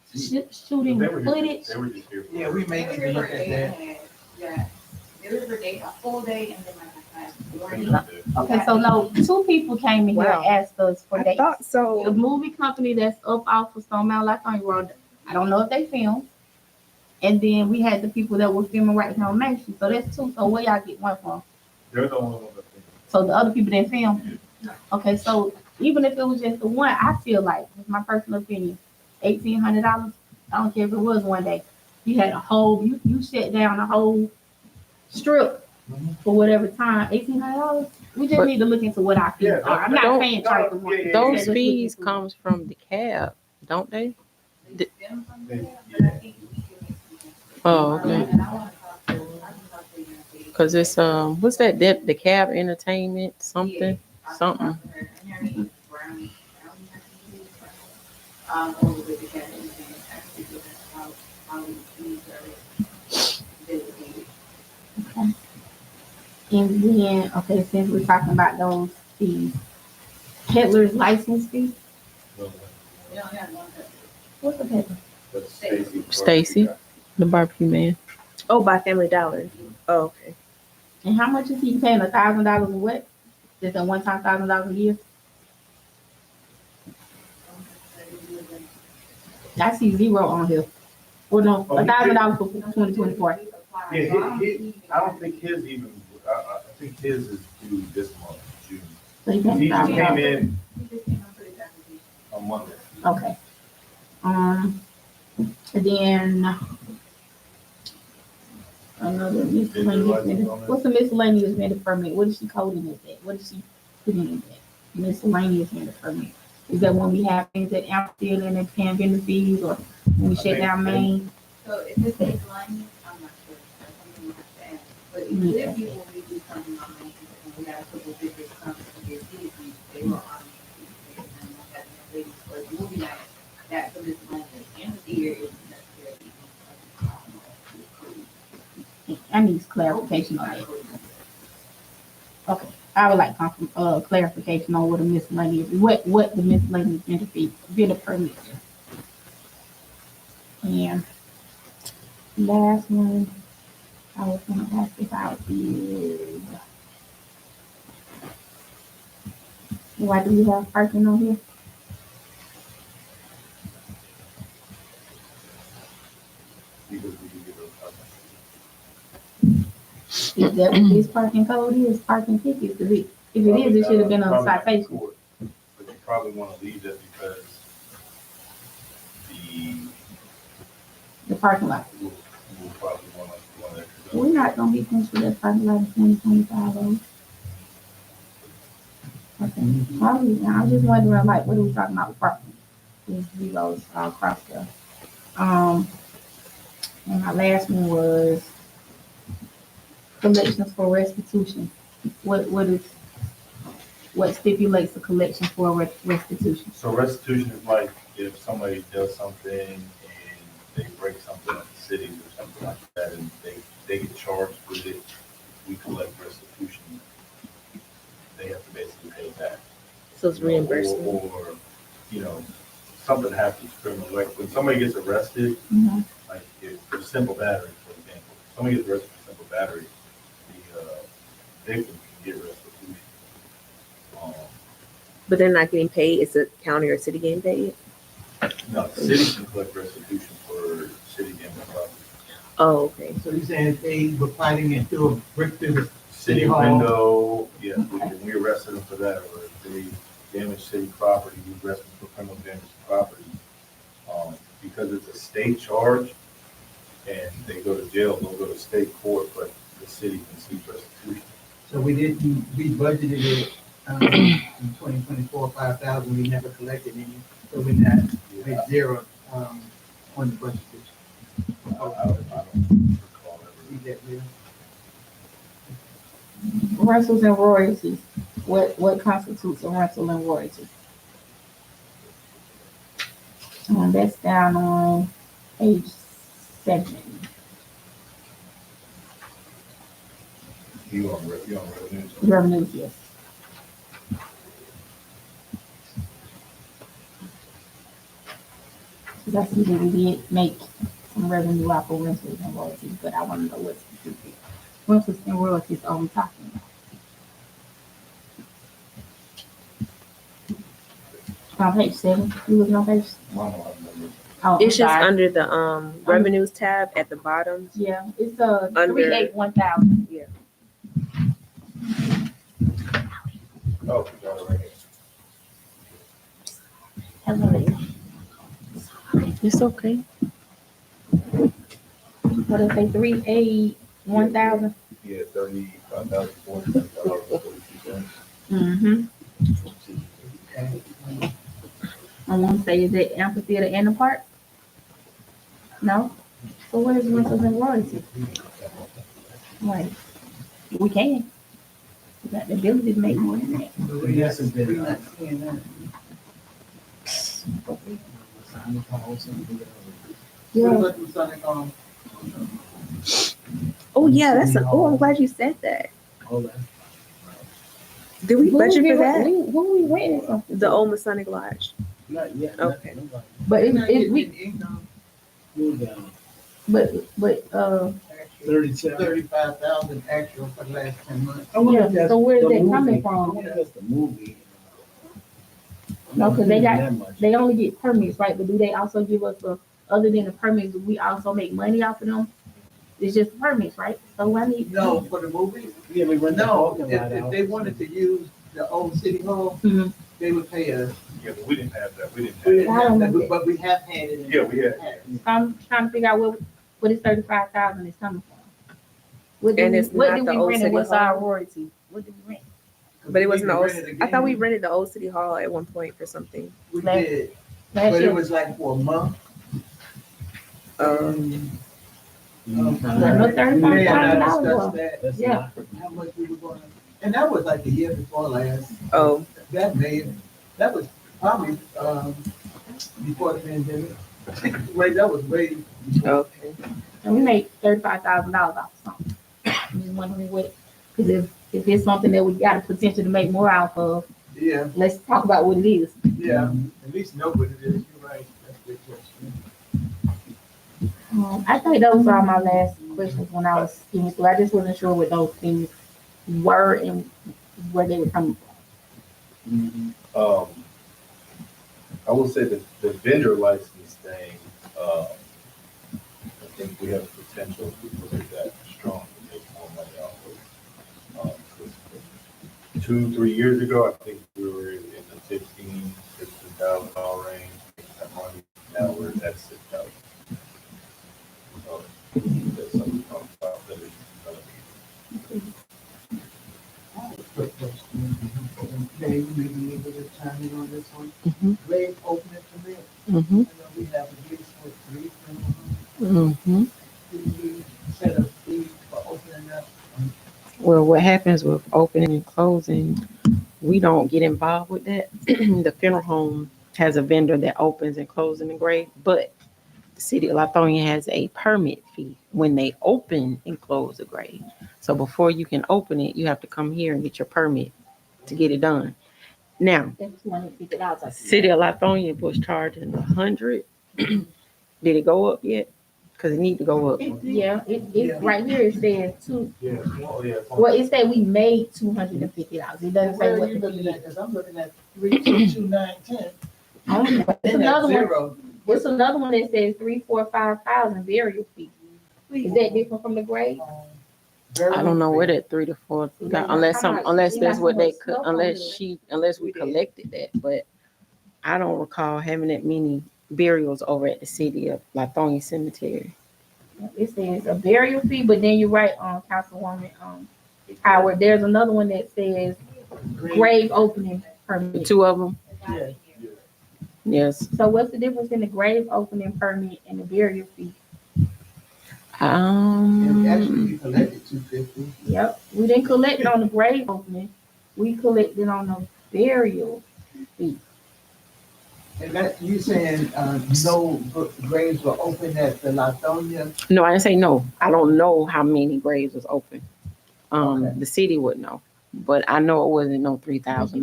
[SPEAKER 6] shooting
[SPEAKER 5] They were
[SPEAKER 6] footage.
[SPEAKER 5] They were just here. For
[SPEAKER 1] Yeah, we may need to
[SPEAKER 7] Deliver
[SPEAKER 1] look at
[SPEAKER 7] day
[SPEAKER 1] that.
[SPEAKER 7] and a half, yeah. Deliver day, a full day and then like a morning.
[SPEAKER 6] Okay, so no, 2 people came in here
[SPEAKER 4] Wow.
[SPEAKER 6] and asked us for
[SPEAKER 4] I
[SPEAKER 6] dates.
[SPEAKER 4] thought
[SPEAKER 6] The
[SPEAKER 4] so.
[SPEAKER 6] movie company that's up off of Stone Mountain Lithonia Road, I don't know if they filmed. And then we had the people that were filming right here on Main Street. So that's 2. So where y'all get one from?
[SPEAKER 5] They're the only ones that think.
[SPEAKER 6] So the other people didn't film? Okay, so even if it was just the one, I feel like, it's my personal opinion, $1,800. I don't care if it was one day. You had a whole, you shut down a whole strip for whatever time. $1,800. We just
[SPEAKER 4] But-
[SPEAKER 6] need to look into what our fees
[SPEAKER 5] Yeah,
[SPEAKER 6] are. I'm not
[SPEAKER 4] don't-
[SPEAKER 6] saying
[SPEAKER 5] no,
[SPEAKER 6] charge them.
[SPEAKER 5] yeah, yeah,
[SPEAKER 4] Those
[SPEAKER 6] Let's look
[SPEAKER 4] fees
[SPEAKER 6] into it.
[SPEAKER 4] comes from the cab, don't they?
[SPEAKER 7] They stem from
[SPEAKER 5] They-
[SPEAKER 7] that, but I think we can make some-
[SPEAKER 4] Oh, okay.
[SPEAKER 7] And I wanna talk to, I can talk to you and see.
[SPEAKER 4] Cause it's what's that? The cab entertainment something.
[SPEAKER 7] I can
[SPEAKER 4] something.
[SPEAKER 7] talk to her, and her name is Brownie. Brownie, I think it is Brownie. Over with the cat and actually give us how we fees are designated.
[SPEAKER 6] And then, okay, since we're talking about those fees, peddler's license fee,
[SPEAKER 7] We don't have one cut.
[SPEAKER 6] what's a peddler?
[SPEAKER 5] But Stacy.
[SPEAKER 4] Stacy. The barbecue man. Oh, by Family Dollar. Oh, okay.
[SPEAKER 6] And how much is he paying? $1,000 a what? Just a one-time $1,000 a year? I see 0 on here. Well, no,
[SPEAKER 5] Oh, he
[SPEAKER 6] $1,000 for 2024.
[SPEAKER 5] Yeah, I don't think his even, I think his is due this month, June.
[SPEAKER 6] So he
[SPEAKER 5] He
[SPEAKER 6] paying
[SPEAKER 5] just came
[SPEAKER 6] $1,000.
[SPEAKER 5] in
[SPEAKER 7] We just came up with this application.
[SPEAKER 5] on Monday.
[SPEAKER 6] Okay. And then another miscellaneous vendor. What's a miscellaneous vendor permit? What is she coding it at? What is she putting in that? Miscellaneous vendor permit. Is that when we have things at Amfield and at paying vendor fees, or when we shut down Main?
[SPEAKER 7] So if this is line, I'm not sure, that's something we have to ask, but if people, when we do something on Main, and we had a couple of visitors come to get fees, they were on Main, and we had no ladies, but moving that, that's a miscellaneous, and the year isn't necessarily.
[SPEAKER 6] I need clarification on that. Okay, I would like clarification on what a miscellaneous, what the miscellaneous vendor fee, vendor permit is. And last one, I was gonna ask about is, why do we have parking on here?
[SPEAKER 5] Because we do get those comments.
[SPEAKER 6] Is that what this parking code is, parking tickets? If it is, it should have been a
[SPEAKER 5] Probably not
[SPEAKER 6] citation.
[SPEAKER 5] court, but you probably wanna leave that because
[SPEAKER 6] The parking lot.
[SPEAKER 5] we'll probably wanna,
[SPEAKER 6] We're not gonna be finished with that parking lot in 2025, though. Okay, probably, I'm just wondering, like, what are we talking about with parking? These zeros all across there. And my last one was collections for restitution. What stipulates the collection for restitution?
[SPEAKER 5] So restitution is like if somebody does something and they break something at the city or something like that, and they get charged with it, we collect restitution. They have to basically pay back.
[SPEAKER 4] So it's reimbursement.
[SPEAKER 5] Or, something happens criminal, like when somebody gets arrested,
[SPEAKER 6] Mhm.
[SPEAKER 5] like if for simple battery, for example, somebody gets arrested for simple battery, the victim can get restitution.
[SPEAKER 4] But they're not getting paid. It's a county or city getting paid.
[SPEAKER 5] No, the city can collect restitution for city damage property.
[SPEAKER 4] Oh, okay.
[SPEAKER 1] So you're saying if they were fighting and threw a brick through the
[SPEAKER 5] City
[SPEAKER 1] Hall.
[SPEAKER 5] window, yeah, we arrested them for that, or if they damage city property, we arrest them for criminal damage to property. Because it's a state charge and they go to jail, they'll go to state court, but the city can seek restitution.
[SPEAKER 1] So we budgeted it, in 2024, 5,000, we never collected any, so we not, we zero, on the budget.
[SPEAKER 5] I don't recall
[SPEAKER 1] See
[SPEAKER 5] ever.
[SPEAKER 1] that, Bill?
[SPEAKER 6] Rentals and royalties. What constitutes a rental and royalty? That's down on page 7.
[SPEAKER 5] You on revenues?
[SPEAKER 6] Revenues, yes. Because I see that we did make some revenue off of rentals and royalties, but I want to know what specific rentals and royalties are we talking about? On page 7, you looking on page? Oh,
[SPEAKER 4] It's just
[SPEAKER 6] sorry.
[SPEAKER 4] under the revenues tab at the bottom.
[SPEAKER 6] Yeah, it's
[SPEAKER 4] Under-
[SPEAKER 6] 381,000.
[SPEAKER 4] Yeah.
[SPEAKER 5] Oh, we got it right here.
[SPEAKER 6] Hello.
[SPEAKER 4] It's okay.
[SPEAKER 6] What did I say? 381,000.
[SPEAKER 5] Yeah, $35,042.
[SPEAKER 6] Mm-hmm. I want to say, is it amphitheater and the park? No? So what is rentals and royalties? Like, we can. We got the ability to make more than that.
[SPEAKER 3] Yes, it's been.
[SPEAKER 1] We're not seeing that.
[SPEAKER 6] Yeah.
[SPEAKER 1] What was Sonic on?
[SPEAKER 4] Oh yeah, I'm glad you said that.
[SPEAKER 3] All that.
[SPEAKER 4] Did we budget for that?
[SPEAKER 6] Who we renting from?
[SPEAKER 4] The old Masonic Lodge.
[SPEAKER 3] Not yet.
[SPEAKER 4] Okay.
[SPEAKER 6] But
[SPEAKER 1] We're not
[SPEAKER 6] it
[SPEAKER 1] getting
[SPEAKER 6] we
[SPEAKER 1] any income.
[SPEAKER 3] Move down.
[SPEAKER 6] but
[SPEAKER 3] 37.
[SPEAKER 1] 35,000 actual for the last 10 months.
[SPEAKER 3] I wonder if
[SPEAKER 6] yeah.
[SPEAKER 3] that's
[SPEAKER 6] So where is
[SPEAKER 3] the
[SPEAKER 6] that
[SPEAKER 3] movie.
[SPEAKER 6] coming
[SPEAKER 3] I
[SPEAKER 6] from?
[SPEAKER 3] wonder if that's the movie.
[SPEAKER 6] No, 'cause they got-
[SPEAKER 3] that much.
[SPEAKER 6] They only get permits, right? But do they also give us other than the permits? Do we also make money off of them? It's just permits, right? So I need
[SPEAKER 1] No, for the movies?
[SPEAKER 3] Yeah, we rent the
[SPEAKER 1] No,
[SPEAKER 3] parking
[SPEAKER 1] if
[SPEAKER 3] lot out.
[SPEAKER 1] they wanted to use the old city hall,
[SPEAKER 6] Mhm.
[SPEAKER 1] they would pay us.
[SPEAKER 5] Yeah, but we didn't have that. We didn't
[SPEAKER 1] We
[SPEAKER 5] have
[SPEAKER 1] didn't
[SPEAKER 6] I
[SPEAKER 1] have
[SPEAKER 6] don't
[SPEAKER 1] that,
[SPEAKER 6] know.
[SPEAKER 1] but we have had it. in
[SPEAKER 5] Yeah, we
[SPEAKER 1] the
[SPEAKER 5] had.
[SPEAKER 1] past.
[SPEAKER 6] I'm trying to figure out what is 35,000 is coming from. What do
[SPEAKER 4] And
[SPEAKER 6] we,
[SPEAKER 4] it's
[SPEAKER 6] what
[SPEAKER 4] not
[SPEAKER 6] do
[SPEAKER 4] the
[SPEAKER 6] we
[SPEAKER 4] old
[SPEAKER 6] rent and
[SPEAKER 4] city
[SPEAKER 6] what's
[SPEAKER 4] hall?
[SPEAKER 6] our royalty? What do we rent?
[SPEAKER 4] But it wasn't the
[SPEAKER 1] We
[SPEAKER 4] old.
[SPEAKER 1] rented
[SPEAKER 4] I thought we
[SPEAKER 1] again.
[SPEAKER 4] rented the old City Hall at one point for something.
[SPEAKER 1] We
[SPEAKER 6] Last-
[SPEAKER 1] did,
[SPEAKER 6] Last
[SPEAKER 1] but
[SPEAKER 6] year,
[SPEAKER 1] it was like for a month.
[SPEAKER 6] no,
[SPEAKER 1] We had
[SPEAKER 6] $35,000
[SPEAKER 1] not
[SPEAKER 6] was.
[SPEAKER 1] discussed that,
[SPEAKER 3] That's
[SPEAKER 6] Yeah.
[SPEAKER 3] a lot.
[SPEAKER 1] how much we were gonna, and that was like the year before last.
[SPEAKER 4] Oh,
[SPEAKER 1] That was probably, before the pandemic. Wait, that was way. before.
[SPEAKER 4] okay.
[SPEAKER 6] And we made $35,000 off of something. I'm just wondering what, because if it's something that we got a potential to make more out of,
[SPEAKER 1] Yeah,
[SPEAKER 6] let's talk about what it is.
[SPEAKER 1] yeah, at least know what it is, you're right, that's a good question.
[SPEAKER 6] I think those are my last questions when I was skimming through. I just wasn't sure what those things were and where they were coming from.
[SPEAKER 5] I will say that the vendor license thing, I think we have potential because we're that strong to make more money off of. 2-3 years ago, I think we were in the $15,000 range, making that money. Now we're at $6,000. So that's something to talk about that is gonna
[SPEAKER 1] Quick question. Dave, you may be able to chime in on this one.
[SPEAKER 4] Mhm.
[SPEAKER 1] Grave opening permit,
[SPEAKER 4] Mm-hmm.
[SPEAKER 1] I know we have at least with 3 criminal.
[SPEAKER 4] Mm-hmm.
[SPEAKER 1] Did we set a fee for opening up?
[SPEAKER 2] Well, what happens with opening and closing, we don't get involved with that. The funeral home has a vendor that opens and closes the grave, but the city of Lithonia has a permit fee when they open and close the grave. So before you can open it, you have to come here and get your permit to get it done. Now,
[SPEAKER 6] That's $250.
[SPEAKER 2] city of Lithonia was charging 100. Did it go up yet? Because it need to go up.
[SPEAKER 6] Yeah, it right here it says two.
[SPEAKER 5] Yeah, oh, yeah.
[SPEAKER 6] Well, it said we made $250. It doesn't say
[SPEAKER 1] Where are
[SPEAKER 6] what
[SPEAKER 1] you
[SPEAKER 6] the
[SPEAKER 1] looking
[SPEAKER 6] fee
[SPEAKER 1] at?
[SPEAKER 6] is.
[SPEAKER 1] Cause I'm looking at 322,910.
[SPEAKER 6] It's
[SPEAKER 1] Then
[SPEAKER 6] another
[SPEAKER 1] that's
[SPEAKER 6] one.
[SPEAKER 1] zero.
[SPEAKER 6] There's another one that says 3,000-4,000 burial fee. Is that different from the grave?
[SPEAKER 2] I don't know where that 3 to 4 got, unless that's what they could, unless we collected that, but I don't recall having that many burials over at the city of Lithonia Cemetery.
[SPEAKER 6] It says a burial fee, but then you're right, Councilwoman, Howard, there's another one that says grave opening
[SPEAKER 2] The
[SPEAKER 6] permit.
[SPEAKER 2] two of them,
[SPEAKER 1] Yeah.
[SPEAKER 2] yes.
[SPEAKER 6] So what's the difference in the grave opening permit and the burial fee?
[SPEAKER 1] And actually, we collected 250.
[SPEAKER 6] Yep, we didn't collect it on the grave opening, we collected on the burial fee.
[SPEAKER 1] And that, you saying, no graves were open at the Lithonia?
[SPEAKER 2] No, I didn't say no. I don't know how many graves was open.
[SPEAKER 1] Okay.
[SPEAKER 2] The city would know, but I know it wasn't no $3,000.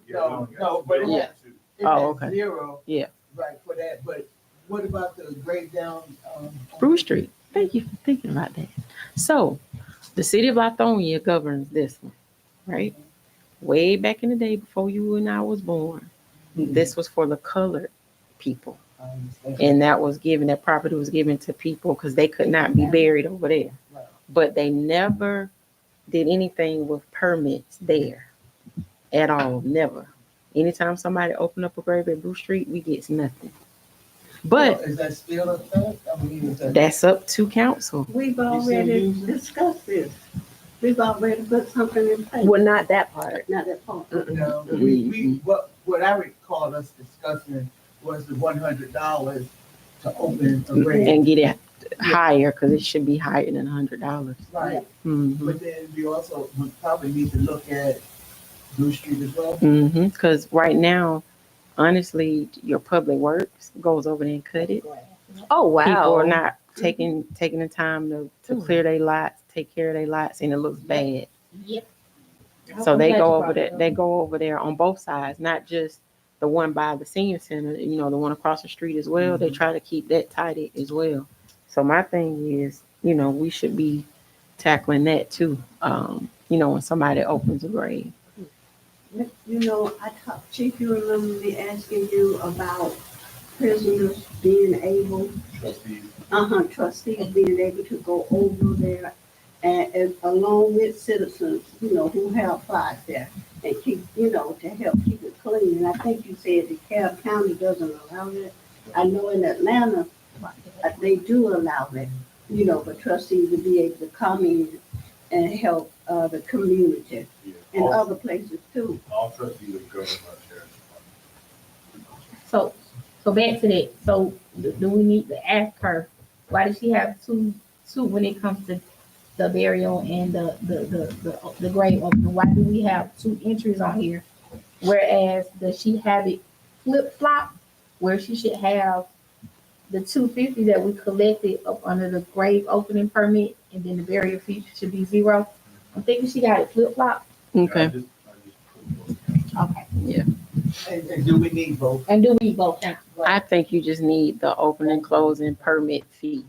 [SPEAKER 1] No, but it
[SPEAKER 2] Yeah.
[SPEAKER 1] has, it
[SPEAKER 2] Oh,
[SPEAKER 1] has
[SPEAKER 2] okay.
[SPEAKER 1] zero.
[SPEAKER 2] Yeah.
[SPEAKER 1] Right, for that, but what about the grave down,
[SPEAKER 2] Bruce Street. Thank you for thinking about that. So, the city of Lithonia governs this one, right? Way back in the day before you and I was born, this was for the colored people.
[SPEAKER 1] I understand.
[SPEAKER 2] And that property was given to people because they could not be buried over there.
[SPEAKER 1] Right.
[SPEAKER 2] But they never did anything with permits there at all. Never. Anytime somebody opened up a grave at Bruce Street, we get nothing. But
[SPEAKER 1] So is that still a fact? I mean, is that?
[SPEAKER 2] that's up to council.
[SPEAKER 8] We've
[SPEAKER 1] still
[SPEAKER 8] already
[SPEAKER 1] use it?
[SPEAKER 8] discussed this. We've already put something in place.
[SPEAKER 4] Well, not that part.
[SPEAKER 8] Not that part.
[SPEAKER 1] No, what I recall us discussing was the $100 to open a grave.
[SPEAKER 2] And get it higher because it should be higher than $100.
[SPEAKER 1] Right,
[SPEAKER 2] Mm-hmm.
[SPEAKER 1] but then we also would probably need to look at Blue Street as well.
[SPEAKER 2] Mm-hmm. Because right now, honestly, your public works goes over there and cut it.
[SPEAKER 4] Oh, wow.
[SPEAKER 2] People are not taking the time to clear their lots, take care of their lots, and it looks bad.
[SPEAKER 8] Yep.
[SPEAKER 2] So they go over there. They go over there on both sides, not just the one by the senior center. You know, the one across the street as well. They try to keep that tidy as well. So my thing is, you know, we should be tackling that too. You know, when somebody opens a grave.
[SPEAKER 8] You know, I talked, Chief, you remember me asking you about prisoners being able, trustees being able to go over there and along with citizens, you know, who have flies there and keep, you know, to help keep it clean. And I think you said the Cobb County doesn't allow it. I know in Atlanta, they do allow it, you know, for trustees to be able to come in and help the community and other places too.
[SPEAKER 5] All trustees are governed by sheriff's department.
[SPEAKER 9] So back to that. So do we need to ask her, why does she have two when it comes to the burial and the grave opening? Why do we have two entries on here? Whereas does she have it flip flop where she should have the $250 that we collected up under the grave opening permit and then the burial fee should be $0? I'm thinking she got it flip flop.
[SPEAKER 2] Okay.
[SPEAKER 5] I just put
[SPEAKER 9] Okay.
[SPEAKER 1] And do we need both?
[SPEAKER 9] And do we both now?
[SPEAKER 2] I think you just need the opening, closing permit fee.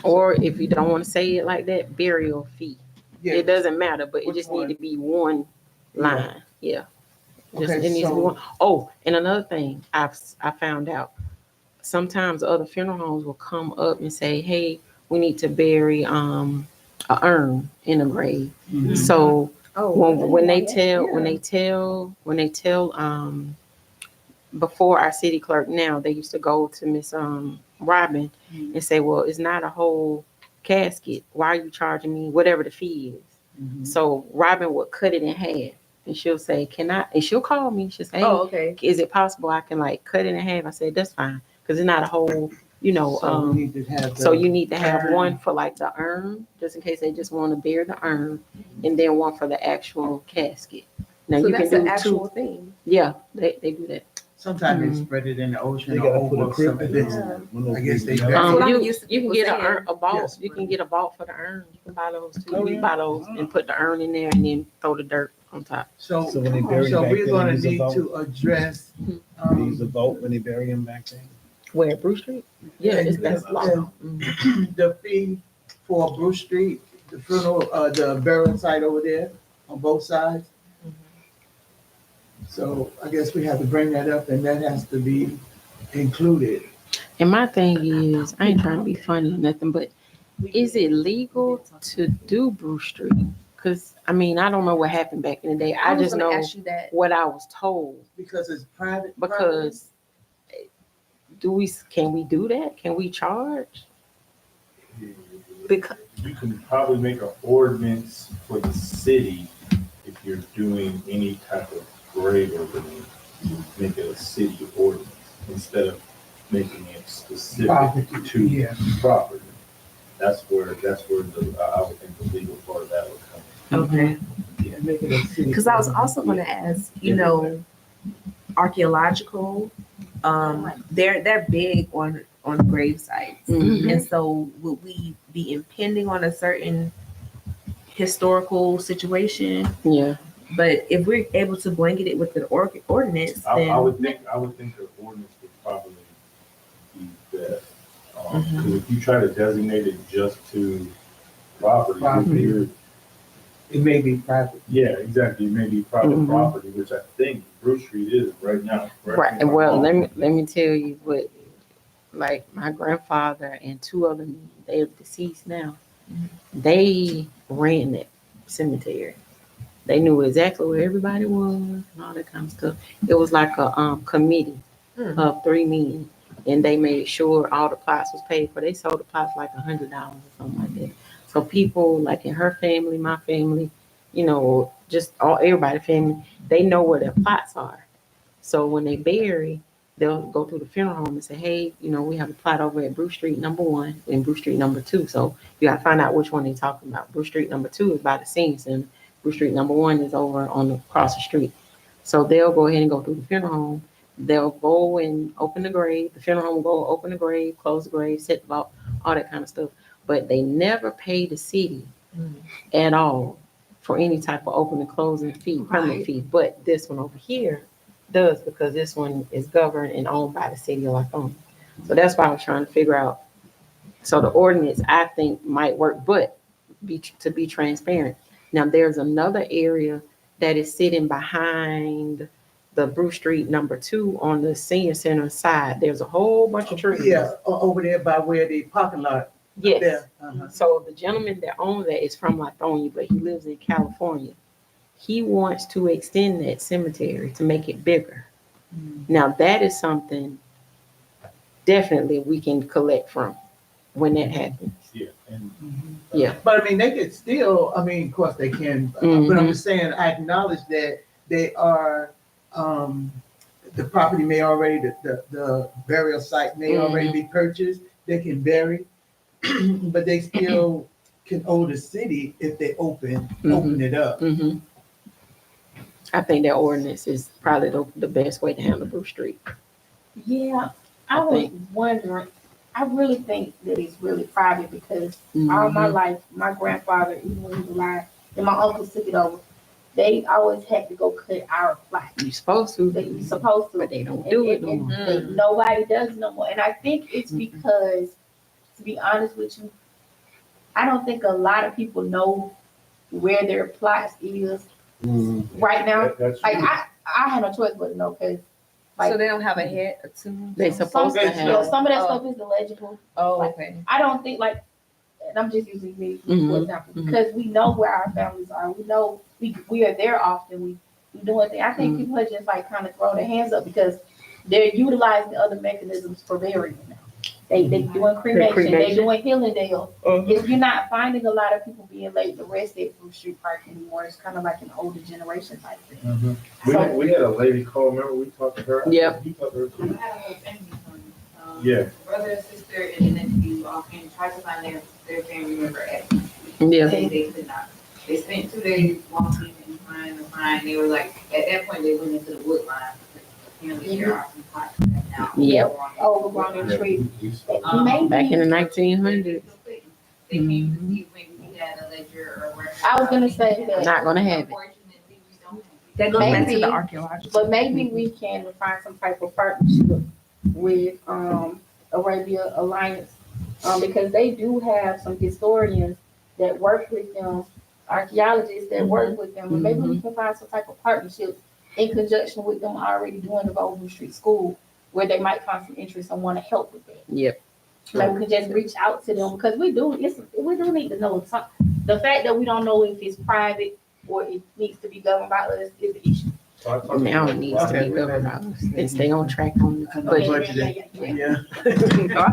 [SPEAKER 2] Or if you don't want to say it like that, burial fee.
[SPEAKER 1] Yeah.
[SPEAKER 2] It doesn't matter, but it
[SPEAKER 1] Which
[SPEAKER 2] just
[SPEAKER 1] one?
[SPEAKER 2] need to be one line. Yeah. Just,
[SPEAKER 1] Okay,
[SPEAKER 2] it needs to be
[SPEAKER 1] so-
[SPEAKER 2] one. Oh, and another thing I found out. Sometimes other funeral homes will come up and say, "Hey, we need to bury a urn in a grave."
[SPEAKER 1] Mhm.
[SPEAKER 2] So
[SPEAKER 4] Oh,
[SPEAKER 2] when they tell before our city clerk now, they used to go to Miss Robin and say, "Well, it's not a whole casket. Why are you charging me whatever the fee is?"
[SPEAKER 1] Mhm.
[SPEAKER 2] So Robin would cut it in half, and she'll say, "Can I?" And she'll call me. She'll say, "Hey,
[SPEAKER 4] Oh, okay.
[SPEAKER 2] is it possible I can like cut it in half?" I said, "That's fine, because it's not a whole, you know."
[SPEAKER 1] So we need to have.
[SPEAKER 2] So you need to have
[SPEAKER 1] urn.
[SPEAKER 2] one for like the urn, just in case they just want to bury the urn, and then one for the actual casket. Now
[SPEAKER 4] So
[SPEAKER 2] you can
[SPEAKER 4] that's an
[SPEAKER 2] do
[SPEAKER 4] actual
[SPEAKER 2] two.
[SPEAKER 4] thing.
[SPEAKER 2] Yeah, they do that.
[SPEAKER 1] Sometimes they spread it in the ocean.
[SPEAKER 3] They
[SPEAKER 1] or
[SPEAKER 3] gotta put a
[SPEAKER 1] over
[SPEAKER 3] crypt
[SPEAKER 1] something.
[SPEAKER 3] in
[SPEAKER 1] I
[SPEAKER 3] there.
[SPEAKER 1] guess they-
[SPEAKER 4] That's what I'm
[SPEAKER 2] You,
[SPEAKER 4] used to
[SPEAKER 2] you can
[SPEAKER 4] people
[SPEAKER 2] get
[SPEAKER 4] saying.
[SPEAKER 2] a vault.
[SPEAKER 1] Yes.
[SPEAKER 2] You can get a vault for the urn. You can buy those too.
[SPEAKER 1] Oh,
[SPEAKER 2] You can
[SPEAKER 1] yeah.
[SPEAKER 2] buy those and put the urn in there, and then throw the dirt on top.
[SPEAKER 1] So,
[SPEAKER 3] So when they bury
[SPEAKER 1] so
[SPEAKER 3] back
[SPEAKER 1] we're
[SPEAKER 3] then,
[SPEAKER 1] gonna
[SPEAKER 3] use a
[SPEAKER 1] need
[SPEAKER 3] vault?
[SPEAKER 1] to address,
[SPEAKER 3] They use a vault when they bury them back then.
[SPEAKER 2] Where Bruce Street? Yeah,
[SPEAKER 1] And-
[SPEAKER 2] that's
[SPEAKER 1] and-
[SPEAKER 2] law.
[SPEAKER 1] the fee for Bruce Street, the funeral, the burial site over there on both sides. So I guess we have to bring that up and that has to be included.
[SPEAKER 2] And my thing is, I ain't trying to be funny or nothing, but is it legal to do Bruce Street? Because I mean, I don't know what happened back in the day. I
[SPEAKER 4] was
[SPEAKER 2] just
[SPEAKER 4] gonna
[SPEAKER 2] know
[SPEAKER 4] ask you that.
[SPEAKER 2] what I was told.
[SPEAKER 1] Because it's private.
[SPEAKER 2] Because can we do that? Can we charge?
[SPEAKER 4] Because
[SPEAKER 5] You can probably make an ordinance for the city if you're doing any type of grave opening. Make it a city ordinance instead of making it specific
[SPEAKER 1] Property,
[SPEAKER 5] to
[SPEAKER 1] yeah.
[SPEAKER 5] property. That's where I would think the legal part of that would come.
[SPEAKER 4] okay.
[SPEAKER 1] Yeah, make it a city.
[SPEAKER 4] Because I was also going to ask, you know, archaeological they're big on grave sites.
[SPEAKER 2] Mhm.
[SPEAKER 4] And so would we be impending on a certain historical situation?
[SPEAKER 2] Yeah.
[SPEAKER 4] But if we're able to blanket it with the ordinance,
[SPEAKER 5] I
[SPEAKER 4] then
[SPEAKER 5] would think the ordinance would probably be best.
[SPEAKER 4] Mm-hmm.
[SPEAKER 5] Because if you try to designate it just to property,
[SPEAKER 1] Property.
[SPEAKER 5] you're-
[SPEAKER 1] It may be private.
[SPEAKER 5] yeah, exactly, it may be private
[SPEAKER 2] Mhm.
[SPEAKER 5] property, which I think Bruce Street is right now. correct me
[SPEAKER 2] Right.
[SPEAKER 5] if I'm
[SPEAKER 2] Well,
[SPEAKER 5] wrong.
[SPEAKER 2] let me tell you what, like my grandfather and two other men, they're deceased now. They ran that cemetery. They knew exactly where everybody was and all that kind of stuff. It was like a committee of 3 men, and they made sure all the plots was paid for. They sold the plots like $100 or something like that. So people like in her family, my family, you know, just all everybody family, they know where their plots are. So when they bury, they'll go through the funeral home and say, hey, you know, we have a plot over at Bruce Street #1 and Bruce Street #2. So you got to find out which one they're talking about. Bruce Street #2 is by the senior center. Bruce Street #1 is over on the across the street. So they'll go ahead and go through the funeral home. They'll go and open the grave. The funeral home will go open the grave, close the grave, set the vault, all that kind of stuff. But they never pay the city at all for any type of open and closing fee, permit fee. But this one over here does, because this one is governed and owned by the city of Lithonia. So that's why I was trying to figure out. So the ordinance, I think, might work, but to be transparent. Now, there's another area that is sitting behind the Bruce Street #2 on the senior center side. There's a whole bunch of trees.
[SPEAKER 1] Yeah, over there by where the parking lot.
[SPEAKER 2] Yes.
[SPEAKER 1] There. Uh-huh.
[SPEAKER 2] So the gentleman that owns that is from Lithonia, but he lives in California. He wants to extend that cemetery to make it bigger. Now, that is something definitely we can collect from when that happens.
[SPEAKER 5] Yeah, and
[SPEAKER 2] Yeah.
[SPEAKER 1] But I mean, they could still, I mean, of course they can, but I'm just saying, I acknowledge that they are, the property may already, the burial site may already be purchased, they can bury, but they still can owe the city if they open it up.
[SPEAKER 2] Mm-hmm. I think that ordinance is probably the best way to handle Bruce Street.
[SPEAKER 9] Yeah, I
[SPEAKER 2] I
[SPEAKER 9] was
[SPEAKER 2] think.
[SPEAKER 9] wondering, I really think that it's really private because all my life, my grandfather, even when he was alive, and my uncles took it over, they always had to go cut our flat.
[SPEAKER 2] You're supposed to,
[SPEAKER 9] They were supposed to.
[SPEAKER 2] but they don't do it no
[SPEAKER 9] And
[SPEAKER 2] more.
[SPEAKER 9] nobody does no more. And I think it's because, to be honest with you, I don't think a lot of people know where their plots is right now.
[SPEAKER 5] that's
[SPEAKER 9] Like
[SPEAKER 5] true.
[SPEAKER 9] I had no choice but to know because like
[SPEAKER 4] so they don't have a head or two.
[SPEAKER 2] They supposed to have.
[SPEAKER 9] some of that stuff is illegible.
[SPEAKER 4] Oh, okay.
[SPEAKER 9] I don't think like, and I'm just using me for
[SPEAKER 2] Mhm.
[SPEAKER 9] example, because we know where our families are. We know we are there often. We doing things. I think people are just like kind of throwing their hands up because they're utilizing other mechanisms for burial now. They doing cremation. They doing healing deals. If you're not finding a lot of people being laid to rest at Bruce Street Park anymore, it's kind of like an older generation type thing.
[SPEAKER 5] We had a lady call, remember we talked to her?
[SPEAKER 2] Yep.
[SPEAKER 5] You talked to her
[SPEAKER 7] We
[SPEAKER 5] too?
[SPEAKER 7] had a whole family from,
[SPEAKER 5] Yeah.
[SPEAKER 7] brother and sister, and then nephew, all came, tried to find their family member at.
[SPEAKER 2] Yeah.
[SPEAKER 7] They could not. They spent 2 days walking and trying to find, they were like, at that point, they went into the wood line. Apparently there are some pots now.
[SPEAKER 2] Yep.
[SPEAKER 9] Overgrown and trees.
[SPEAKER 7] Um,
[SPEAKER 2] Back in the 1900s.
[SPEAKER 7] They came to see when we had a ledger or where.
[SPEAKER 9] I was gonna say that.
[SPEAKER 2] Not gonna have it.
[SPEAKER 7] Unfortunately, we don't have it.
[SPEAKER 4] That goes back to
[SPEAKER 9] Maybe.
[SPEAKER 4] the archaeological.
[SPEAKER 9] But maybe we can find some type of partnership with Arabia Alliance, because they do have some historians that work with them, archaeologists that work with them. And maybe we can find some type of partnership in conjunction with them already doing the Golden Street School, where they might find some interest and want to help with that.
[SPEAKER 2] Yep.
[SPEAKER 9] Like we can just reach out to them because we do need to know some. The fact that we don't know if it's private or it needs to be governed by us is the issue.
[SPEAKER 2] Now it needs to be governed by us and stay on track on the
[SPEAKER 1] Okay.
[SPEAKER 2] budget.
[SPEAKER 1] Yeah.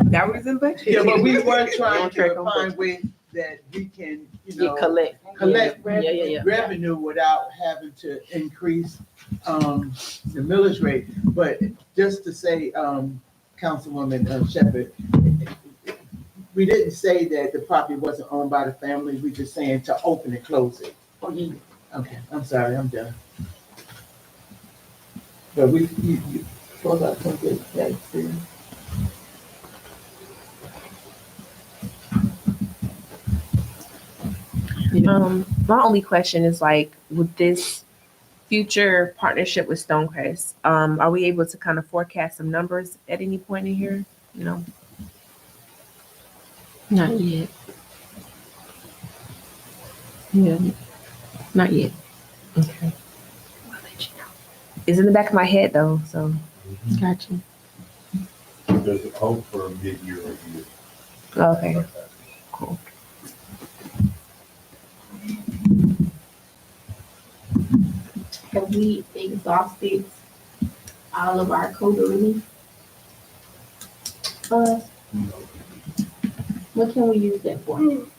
[SPEAKER 4] That was in budget.
[SPEAKER 1] Yeah, but we were
[SPEAKER 2] On
[SPEAKER 1] trying
[SPEAKER 2] track
[SPEAKER 1] to
[SPEAKER 2] on
[SPEAKER 1] find ways that we can,
[SPEAKER 2] You
[SPEAKER 1] know,
[SPEAKER 2] collect.
[SPEAKER 1] collect
[SPEAKER 2] Yeah.
[SPEAKER 1] revenue without having to increase the millage rate. But just to say, Councilwoman Shepherd, we didn't say that the property wasn't owned by the family. We just saying to open and close it. Okay, I'm sorry, I'm done. But Cause I think it's taxes.
[SPEAKER 4] My only question is like, with this future partnership with Stonecrest, are we able to kind of forecast some numbers at any point in here? You know,
[SPEAKER 2] Not yet. Yeah, not yet.
[SPEAKER 4] okay. I'll let you know. It's in the back of my head though, so
[SPEAKER 2] Gotcha.
[SPEAKER 5] There's a hope for a mid-year review.
[SPEAKER 4] okay, cool.
[SPEAKER 9] Have we exhausted all of our COVID relief funds? What can we use that for?
[SPEAKER 5] You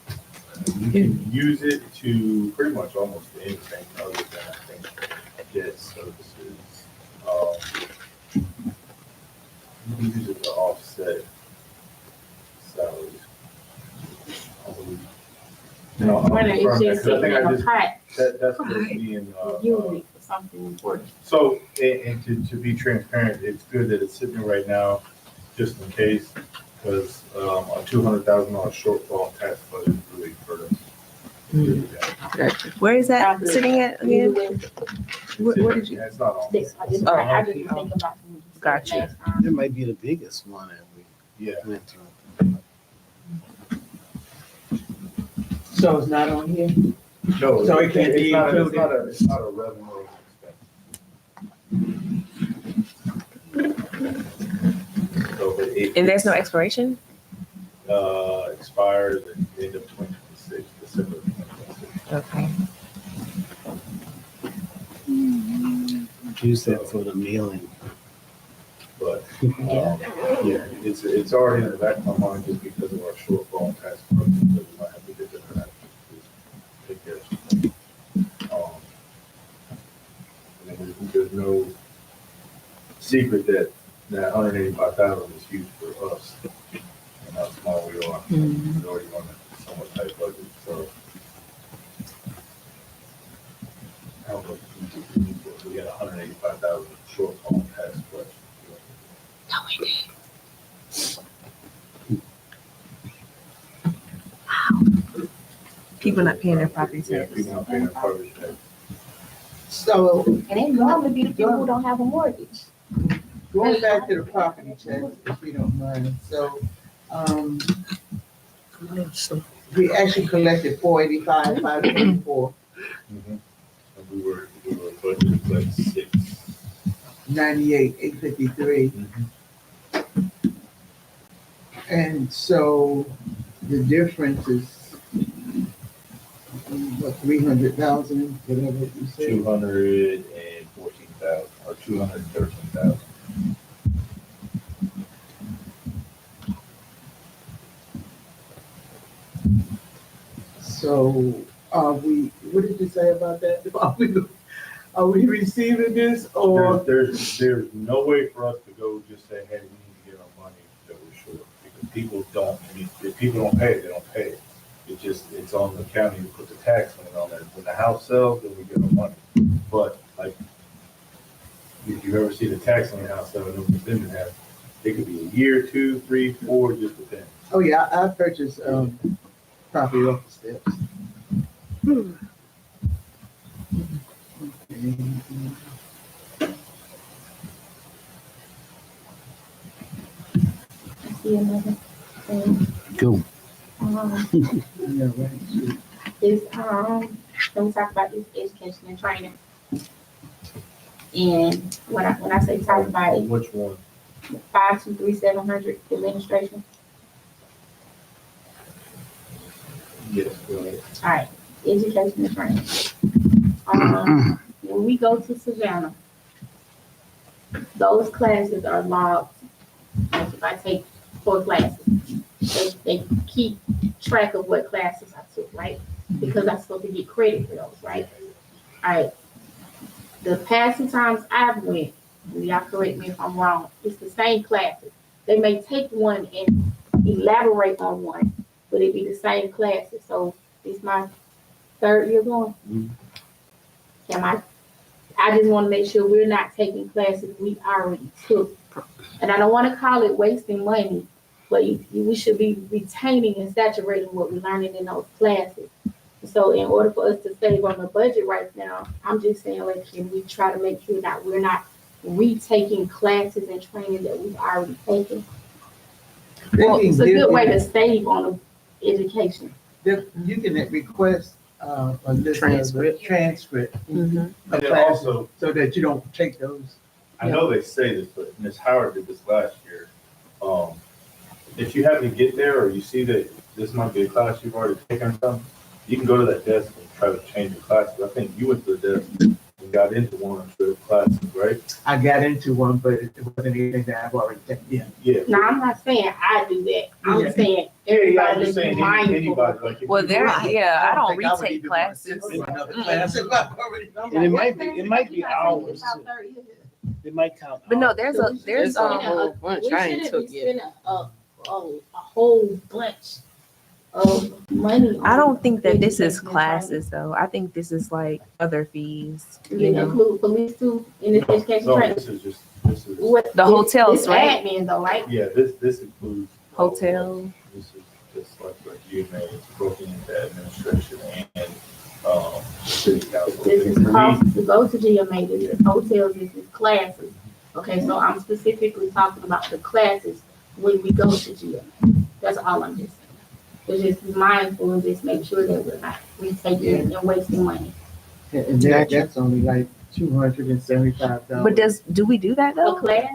[SPEAKER 5] can use it to pretty much almost anything other than, I think, debt services. You can use it to offset salaries. I believe. No,
[SPEAKER 9] When it's
[SPEAKER 5] I
[SPEAKER 9] just
[SPEAKER 5] think
[SPEAKER 9] sitting in
[SPEAKER 5] I
[SPEAKER 9] a
[SPEAKER 5] just,
[SPEAKER 9] pot,
[SPEAKER 5] that's supposed to be in,
[SPEAKER 9] using it for something important.
[SPEAKER 5] so, and to be transparent, it's good that it's sitting there right now, just in case, because, a $200,000 shortfall in tax budget really hurt us. Really bad.
[SPEAKER 4] Where is that sitting at again? Where did you?
[SPEAKER 5] Yeah, it's not on.
[SPEAKER 9] This, I just,
[SPEAKER 4] Oh.
[SPEAKER 9] I didn't think about when you said it
[SPEAKER 4] Gotcha.
[SPEAKER 9] last time.
[SPEAKER 3] It might be the biggest one that we
[SPEAKER 5] Yeah.
[SPEAKER 3] went through.
[SPEAKER 1] So it's not on here?
[SPEAKER 5] No,
[SPEAKER 1] So it can't be included?
[SPEAKER 5] It's not a revenue expense. So, but it.
[SPEAKER 4] And there's no expiration?
[SPEAKER 5] Expires at the end of 2026, December 2026.
[SPEAKER 4] Okay.
[SPEAKER 3] Use that for the mailing.
[SPEAKER 5] But, yeah, it's already in the back of my mind just because of our shortfall in tax budget, so we might have to get that back. Take care of it. And there's no secret that 185,000 is huge for us and how small we are. We're already on a somewhat tight budget, so. How much we got 185,000 shortfall in tax budget.
[SPEAKER 4] No, we did. People not paying their property
[SPEAKER 5] Yeah,
[SPEAKER 4] taxes.
[SPEAKER 5] people not paying their property tax.
[SPEAKER 1] So
[SPEAKER 9] And they normally be the people who don't have a mortgage.
[SPEAKER 1] going back to the property tax, if you don't mind, so, we actually collected 485, 524,
[SPEAKER 5] And we were budgeted like 6.
[SPEAKER 1] 98, 853. And so the difference is, what, 300,000, whatever you said?
[SPEAKER 5] 214,000 or 213,000.
[SPEAKER 1] So are we, what did you say about that? Are we receiving this or?
[SPEAKER 5] There's no way for us to go just say, hey, we need to get our money that we're short. Because people don't, if people don't pay it, they don't pay it. It's on the county to put the tax limit on that. When the house sells, then we get our money. But like, if you ever see the tax on the house sell, no defendant has, it could be a year, 2, 3, 4, just depends.
[SPEAKER 1] Oh, yeah, I purchased, property off the steps.
[SPEAKER 9] I see another thing.
[SPEAKER 3] Go.
[SPEAKER 1] Yeah, right.
[SPEAKER 9] Is, when we talk about this education and training. And when I say talk about it,
[SPEAKER 5] Which one?
[SPEAKER 9] 523,700 administration.
[SPEAKER 5] Yes, go ahead.
[SPEAKER 9] All right, education and training. When we go to Savannah, those classes are logged. Like if I take 4 classes, they keep track of what classes I took, right? Because I'm supposed to get credit for those, right? All right. The past 2 times I've went, and y'all correct me if I'm wrong, it's the same classes. They may take one and elaborate on one, but it be the same classes. So it's my 3rd year going. Can I I just want to make sure we're not taking classes we already took. And I don't want to call it wasting money, but we should be retaining and saturating what we're learning in those classes. So in order for us to save on the budget right now, I'm just saying, like, can we try to make sure that we're not retaking classes and training that we've already taken? Well, it's a good way to save on education.
[SPEAKER 1] You can request a list
[SPEAKER 4] Transcript.
[SPEAKER 1] of the transcript
[SPEAKER 4] Mhm.
[SPEAKER 1] of
[SPEAKER 5] And then
[SPEAKER 1] classes
[SPEAKER 5] also,
[SPEAKER 1] so that you don't take those.
[SPEAKER 5] I know they say this, but Ms. Howard did this last year. If you happen to get there or you see that this might be a class you've already taken or something, you can go to that desk and try to change your classes. I think you went to the desk and got into one of the classes, right?
[SPEAKER 1] I got into one, but it wasn't anything that I've already taken. Yeah.
[SPEAKER 5] Yeah.
[SPEAKER 9] Now, I'm not saying I do that. I'm
[SPEAKER 1] Yeah.
[SPEAKER 9] saying
[SPEAKER 5] I'm
[SPEAKER 9] everybody
[SPEAKER 5] just
[SPEAKER 9] is
[SPEAKER 5] saying
[SPEAKER 9] mindful.
[SPEAKER 5] anybody, like. if
[SPEAKER 4] Well,
[SPEAKER 5] you-
[SPEAKER 4] there, yeah, I don't
[SPEAKER 1] think would
[SPEAKER 4] retake
[SPEAKER 1] even wanna
[SPEAKER 4] classes.
[SPEAKER 1] sit through another class if I've already done
[SPEAKER 8] And it
[SPEAKER 1] one.
[SPEAKER 8] might be hours too. It might count.
[SPEAKER 4] But no,
[SPEAKER 8] hours.
[SPEAKER 4] there's
[SPEAKER 9] So
[SPEAKER 4] a,
[SPEAKER 9] we should
[SPEAKER 4] there's,
[SPEAKER 9] be spending
[SPEAKER 8] whole
[SPEAKER 9] a-
[SPEAKER 8] bunch.
[SPEAKER 9] we
[SPEAKER 8] I ain't
[SPEAKER 9] shouldn't be
[SPEAKER 8] took yet.
[SPEAKER 9] spending a whole bunch of money.
[SPEAKER 4] I
[SPEAKER 9] on
[SPEAKER 4] don't think that this is
[SPEAKER 9] education and
[SPEAKER 4] classes though. I think this is like other fees,
[SPEAKER 9] training.
[SPEAKER 4] you
[SPEAKER 9] Does it
[SPEAKER 4] know.
[SPEAKER 9] include police too in this education
[SPEAKER 5] No,
[SPEAKER 9] training?
[SPEAKER 5] this is,
[SPEAKER 9] What
[SPEAKER 4] The hotels,
[SPEAKER 9] this
[SPEAKER 4] right?
[SPEAKER 9] admin though, right?
[SPEAKER 5] yeah, this includes.
[SPEAKER 4] Hotel.
[SPEAKER 5] This is just like GMA, it's broken into administration and, city council.
[SPEAKER 9] This is cost to go to GMA, this is hotels, this is classes. Okay, so I'm specifically talking about the classes when we go to GMA. That's all I'm just saying. So just be mindful and just make sure that we're not retaking and wasting money.
[SPEAKER 1] And that's only like $275.
[SPEAKER 4] But do we do that
[SPEAKER 9] A
[SPEAKER 4] though?
[SPEAKER 9] class,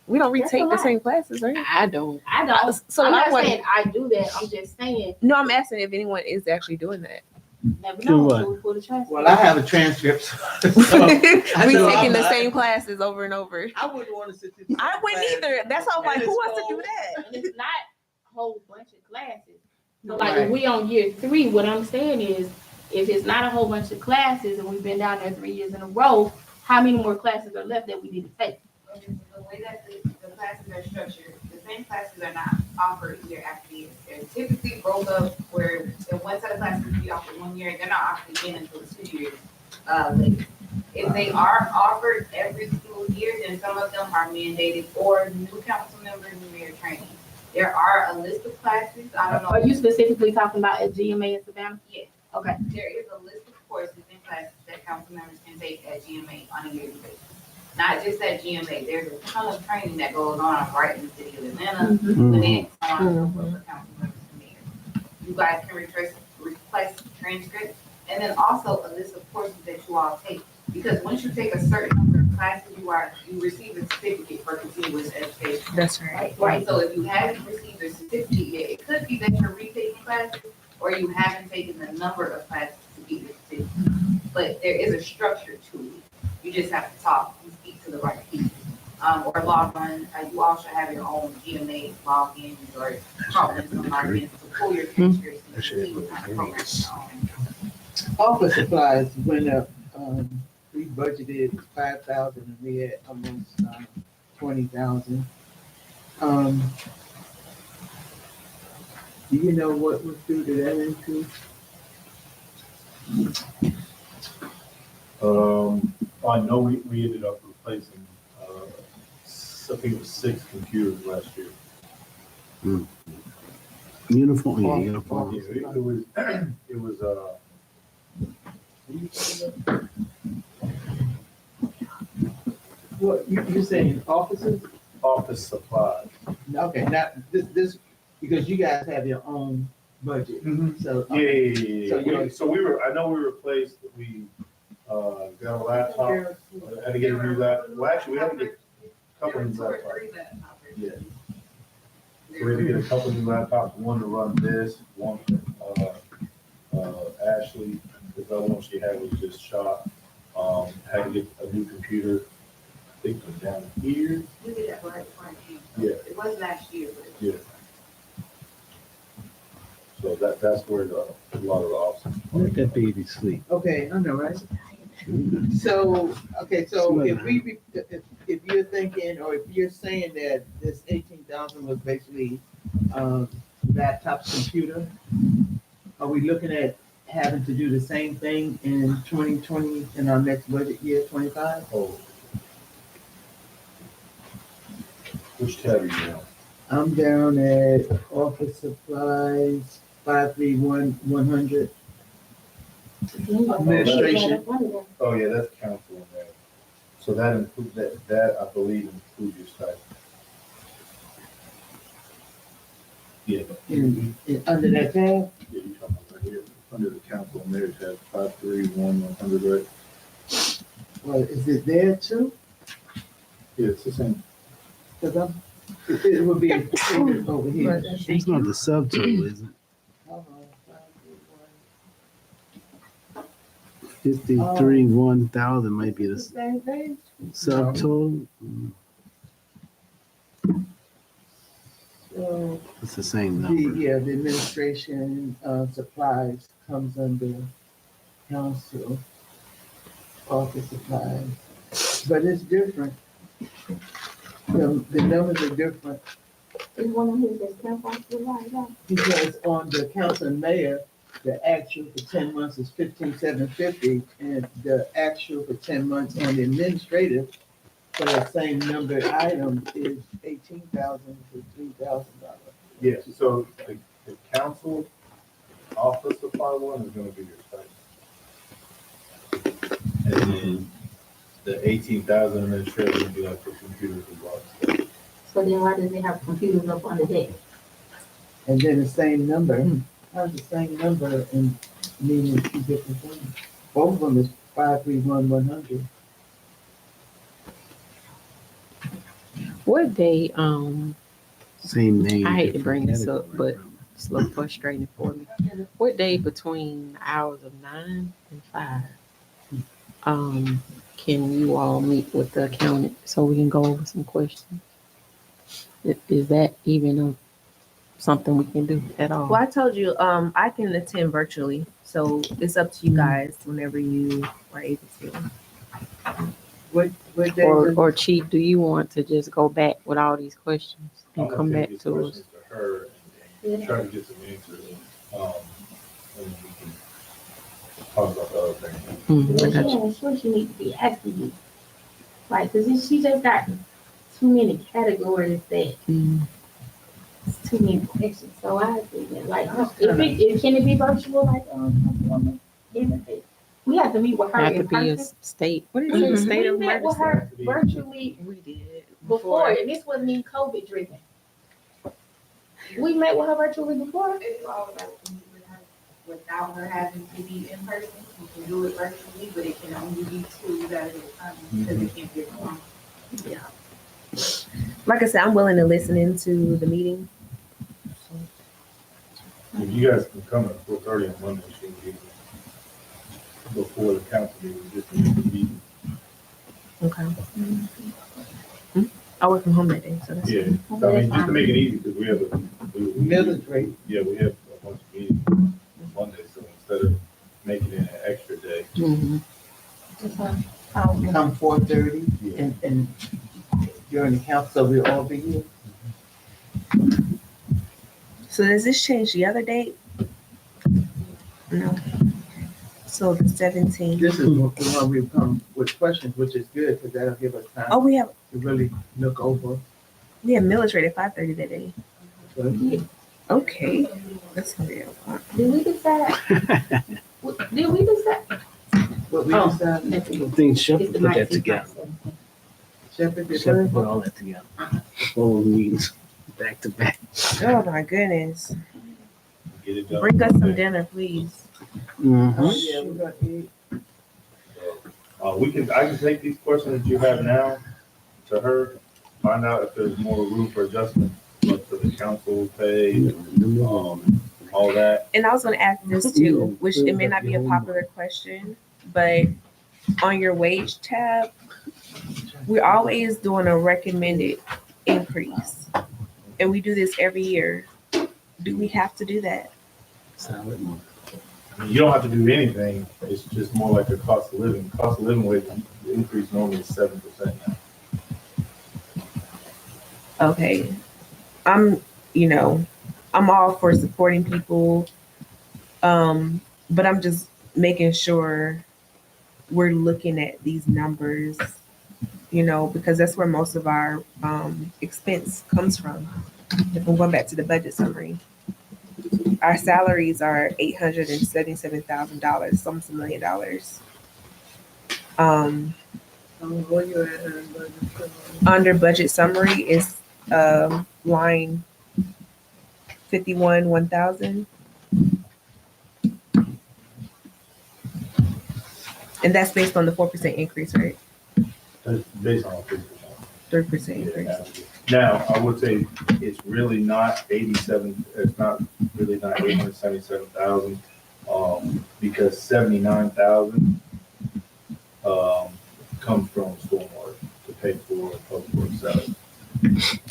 [SPEAKER 4] We don't
[SPEAKER 9] That's a
[SPEAKER 4] retake the
[SPEAKER 9] lot.
[SPEAKER 4] same classes, right?
[SPEAKER 8] I don't.
[SPEAKER 9] I don't,
[SPEAKER 4] So
[SPEAKER 9] I'm
[SPEAKER 4] I
[SPEAKER 9] not
[SPEAKER 4] wouldn't-
[SPEAKER 9] saying I do that, I'm just saying,
[SPEAKER 4] No, I'm asking if anyone is actually doing that.
[SPEAKER 9] never
[SPEAKER 8] Do
[SPEAKER 9] know,
[SPEAKER 8] what?
[SPEAKER 9] so we pull the transfer.
[SPEAKER 1] Well, I have a transcript. So I
[SPEAKER 4] We
[SPEAKER 1] know
[SPEAKER 4] taking
[SPEAKER 1] I'm
[SPEAKER 4] the
[SPEAKER 1] not-
[SPEAKER 4] same classes over and over.
[SPEAKER 1] I wouldn't want to sit through.
[SPEAKER 4] I wouldn't either. That's why I'm like, who wants to do that?
[SPEAKER 9] And it's not a whole bunch of classes. So like if
[SPEAKER 1] Right.
[SPEAKER 9] we on year 3, what I'm saying is, if it's not a whole bunch of classes and we've been down there 3 years in a row, how many more classes are left that we need to take?
[SPEAKER 7] The way that the classes are structured, the same classes are not offered year after year. They're typically broke up where the one set of classes be offered 1 year, they're not offered again until 2 years later. If they are offered every single year, then some of them are mandated or new council members, new mayor training. There are a list of classes, I don't know.
[SPEAKER 9] Are you specifically talking about at GMA in Savannah?
[SPEAKER 7] Yes.
[SPEAKER 9] Okay.
[SPEAKER 7] There is a list of courses and classes that council members can take at GMA on a yearly basis. Not just at GMA, there's a ton of training that goes on right in the city of Atlanta, Gwinnett, so on and so forth for council members and mayors. You guys can request transcripts, and then also a list of courses that you all take. Because once you take a certain number of classes, you receive a certificate for continuous education.
[SPEAKER 4] That's right.
[SPEAKER 9] Right.
[SPEAKER 7] So if you haven't received a certificate yet, it could be that you're retaking classes, or you haven't taken the number of classes to get your certificate. But there is a structure to it. You just have to talk and speak to the right people. Or log on, you all should have your own GMA logins or problems on logins to pull your transcripts and see what kind of programs you're on.
[SPEAKER 1] Office supplies went up. We budgeted 5,000 and we had almost 20,000. Do you know what was due to that increase?
[SPEAKER 5] I know we ended up replacing, I think it was 6 computers last year.
[SPEAKER 8] Uniform, yeah,
[SPEAKER 1] Oh,
[SPEAKER 8] uniform.
[SPEAKER 5] Yeah, it was,
[SPEAKER 1] What, you're saying offices?
[SPEAKER 5] office supplies.
[SPEAKER 1] Okay, not this, because you guys have your own budget, so.
[SPEAKER 5] So I know we replaced, we, got a laptop, had to get a new laptop. Well, actually, we had to get a couple new
[SPEAKER 7] There were 2
[SPEAKER 5] laptops.
[SPEAKER 7] or 3 laptops.
[SPEAKER 5] Yeah. So we had to get a couple new laptops, one to run this, one, Ashley, the other one she had was just shot. Had to get a new computer, I think it was down here.
[SPEAKER 7] We did that right front end.
[SPEAKER 5] Yeah.
[SPEAKER 7] It was last year, but it was.
[SPEAKER 5] Yeah. So that's where a lot of the officers.
[SPEAKER 8] Let that baby sleep.
[SPEAKER 1] Okay, I know, right? So, okay, so if you're thinking, or if you're saying that this 18,000 was basically, laptop computer, are we looking at having to do the same thing in 2020, in our next budget year, 25?
[SPEAKER 5] Oh. Which tab are you on?
[SPEAKER 1] I'm down at office supplies, 531-100. Administration.
[SPEAKER 5] Oh, yeah, that's council in there. So that includes, that I believe includes your stipend. Yeah.
[SPEAKER 1] Under that tab?
[SPEAKER 5] Yeah, you talking about right here, under the council and there, it has 531-100, right?
[SPEAKER 1] Well, is it there too?
[SPEAKER 5] Yeah, it's the same.
[SPEAKER 1] Cause it would be included over here.
[SPEAKER 3] It's not the subtotal, is it?
[SPEAKER 1] Hold on, 531.
[SPEAKER 3] 53,100 might be the
[SPEAKER 1] Same thing?
[SPEAKER 3] subtotal.
[SPEAKER 1] So,
[SPEAKER 3] It's the same
[SPEAKER 1] the,
[SPEAKER 3] number.
[SPEAKER 1] yeah, the administration, supplies comes under council, office supplies, but it's different. The numbers are different
[SPEAKER 6] It's one of his that count off the right, right?
[SPEAKER 1] because on the council mayor, the actual for 10 months is 15,750, and the actual for 10 months on the administrative for that same number item is 18,000 to $3,000.
[SPEAKER 5] Yeah, so the council office supply one is gonna be your stipend. And then the 18,000 administrative would be like for computers and blocks.
[SPEAKER 6] So then why does it have computers up on the deck?
[SPEAKER 1] And then the same number, how's the same number and meaning two different things? Both of them is 531-100.
[SPEAKER 2] What day,
[SPEAKER 3] Same name.
[SPEAKER 2] I hate to
[SPEAKER 3] different
[SPEAKER 2] bring this up,
[SPEAKER 3] category.
[SPEAKER 2] but it's a little frustrating for me. What day between the hours of 9 and 5, can you all meet with the accountant so we can go over some questions? Is that even something we can do at all?
[SPEAKER 4] Well, I told you, I can attend virtually, so it's up to you guys whenever you are able to.
[SPEAKER 1] What day?
[SPEAKER 2] Or Chief, do you want to just go back with all these questions and
[SPEAKER 5] I'm gonna
[SPEAKER 2] come
[SPEAKER 5] take
[SPEAKER 2] back
[SPEAKER 5] these
[SPEAKER 2] to us?
[SPEAKER 5] questions to her and try to get some answers. And we can talk about the other things.
[SPEAKER 2] I got you.
[SPEAKER 6] That's what she needs to be asking you. Like, cause she just got too many categories that it's too many questions. So I think that like, can it be virtual like we have to meet with her
[SPEAKER 2] Have to
[SPEAKER 6] in
[SPEAKER 2] be a
[SPEAKER 6] person.
[SPEAKER 2] state. What is it?
[SPEAKER 4] Mhm.
[SPEAKER 2] State
[SPEAKER 6] We
[SPEAKER 2] of
[SPEAKER 6] met with
[SPEAKER 2] emergency.
[SPEAKER 6] her virtually
[SPEAKER 4] We did
[SPEAKER 6] before, and this wasn't even COVID driven. We met with her virtually before.
[SPEAKER 7] It's all about to meet with her without her having to be in person. You can do it virtually, but it can only be two at a time because it can't be one.
[SPEAKER 4] Like I said, I'm willing to listen into the meeting.
[SPEAKER 5] If you guys can come at 4:30 on Monday, she'll be before the council meeting, just to meeting.
[SPEAKER 4] Okay. I work from home that day, so that's
[SPEAKER 5] Yeah, I mean, just to make it easy, because we have
[SPEAKER 1] Millage rate.
[SPEAKER 5] yeah, we have a bunch of meetings on Monday, so instead of making it an extra day.
[SPEAKER 1] Come 4:30 and during the council, we'll all be here.
[SPEAKER 4] So does this change the other date? No. So the 17th.
[SPEAKER 1] This is the one we come with questions, which is good, because that'll give us time
[SPEAKER 4] Oh, we have
[SPEAKER 1] to really look over.
[SPEAKER 4] millage rate at 5:30 that day. Okay. That's gonna be a lot.
[SPEAKER 6] Did we decide? Did we decide?
[SPEAKER 1] What we
[SPEAKER 6] Oh.
[SPEAKER 1] decided,
[SPEAKER 3] I think Shepherd put that together.
[SPEAKER 1] Shepherd, did
[SPEAKER 3] Shepherd
[SPEAKER 1] that?
[SPEAKER 3] put all that together. All the meetings, back to back.
[SPEAKER 4] Oh my goodness.
[SPEAKER 5] Get it done.
[SPEAKER 4] Bring us some dinner, please.
[SPEAKER 3] Mhm.
[SPEAKER 1] Oh, yeah, we're gonna eat.
[SPEAKER 5] I can take these questions that you have now to her, find out if there's more room for adjustment, but for the council pay, all that.
[SPEAKER 4] And I was gonna ask this too, which it may not be a popular question, but on your wage tab, we're always doing a recommended increase. And we do this every year. Do we have to do that?
[SPEAKER 3] Solid.
[SPEAKER 5] I mean, you don't have to do anything, it's just more like a cost of living. Cost of living wage, the increase normally is 7% now.
[SPEAKER 4] Okay. I'm all for supporting people. but I'm just making sure we're looking at these numbers, because that's where most of our expense comes from. If I'm going back to the budget summary, our salaries are $877,000, almost $1 million.
[SPEAKER 1] Where you at, budget?
[SPEAKER 4] Under budget summary is line 51 1000, and that's based on the 4% increase, right?
[SPEAKER 5] That's based on 3%.
[SPEAKER 4] 3% increase.
[SPEAKER 5] Now, I would say it's really not 87, it's not really not 877,000, because 79,000, comes from stormwater to pay for public works salary.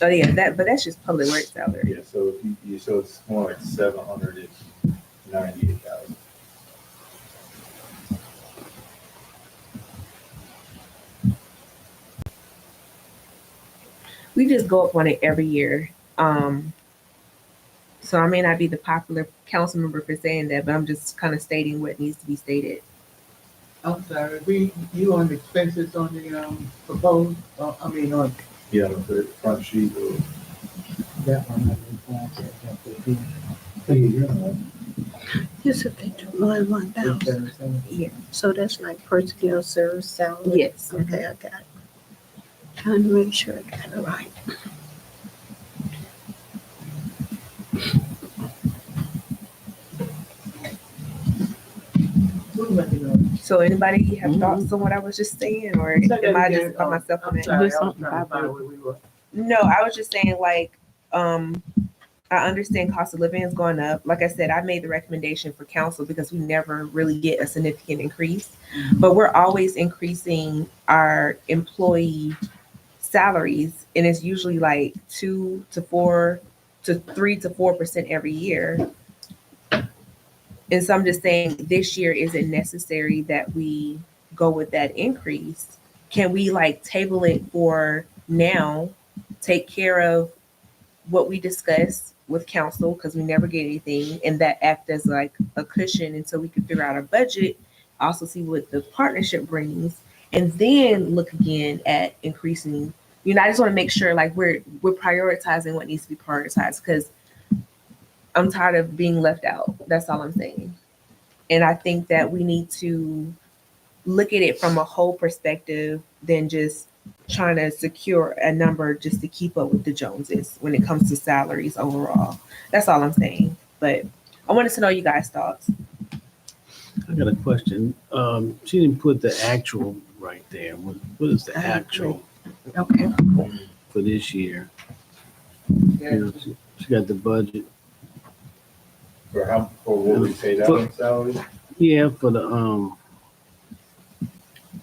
[SPEAKER 4] Oh yeah, but that's just public works salary.
[SPEAKER 5] Yeah, so if so it's more like 798,000.
[SPEAKER 4] We just go up on it every year. So I may not be the popular council member for saying that, but I'm just kind of stating what needs to be stated.
[SPEAKER 1] I'm sorry, you on the expenses on the, proposed, on
[SPEAKER 5] Yeah, the front sheet of
[SPEAKER 1] that one.
[SPEAKER 8] It's a $1,000.
[SPEAKER 4] Yeah.
[SPEAKER 8] So that's like personnel service salary?
[SPEAKER 4] Yes.
[SPEAKER 8] Okay, I got it. Trying to make sure I got it right.
[SPEAKER 4] So anybody have thoughts on what I was just saying, or am I just by myself on it?
[SPEAKER 1] Sorry, I was trying to find where we were.
[SPEAKER 4] No, I was just saying I understand cost of living is going up. Like I said, I made the recommendation for council because we never really get a significant increase, but we're always increasing our employee salaries, and it's usually like 2 to 4 to 3 to 4% every year. And so I'm just saying this year isn't necessary that we go with that increase. Can we table it for now, take care of what we discussed with council, because we never get anything, and that act as a cushion until we can figure out our budget, also see what the partnership brings, and then look again at increasing. I just want to make sure we're prioritizing what needs to be prioritized, because I'm tired of being left out. That's all I'm saying. And I think that we need to look at it from a whole perspective than just trying to secure a number just to keep up with the Joneses when it comes to salaries overall. That's all I'm saying. But I wanted to know you guys' thoughts.
[SPEAKER 3] I got a question. She didn't put the actual right there. What is the actual
[SPEAKER 8] Okay.
[SPEAKER 3] for this year? She got the budget.
[SPEAKER 5] for what we paid out in salary.
[SPEAKER 3] Yeah, for the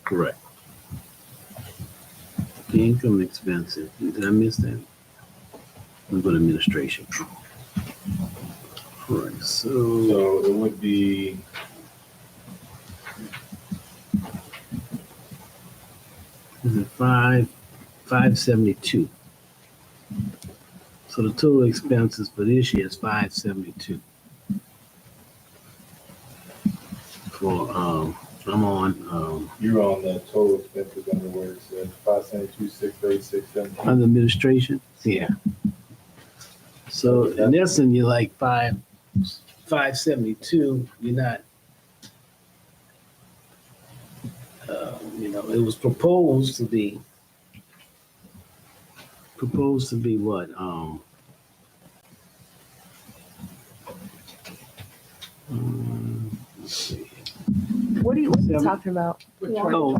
[SPEAKER 3] correct. The income expenses. Did I miss that? I'm going to administration. Correct.
[SPEAKER 5] So it would be
[SPEAKER 3] is it 572. So the total expenses for this year is 572. For I'm on
[SPEAKER 5] you're on the total expenses under where it says 572, 636, 17.
[SPEAKER 3] under administration. Yeah. So in essence, you're like 572. You're not. It was proposed to be what? Let's see.
[SPEAKER 4] What are you talking about?
[SPEAKER 3] Oh,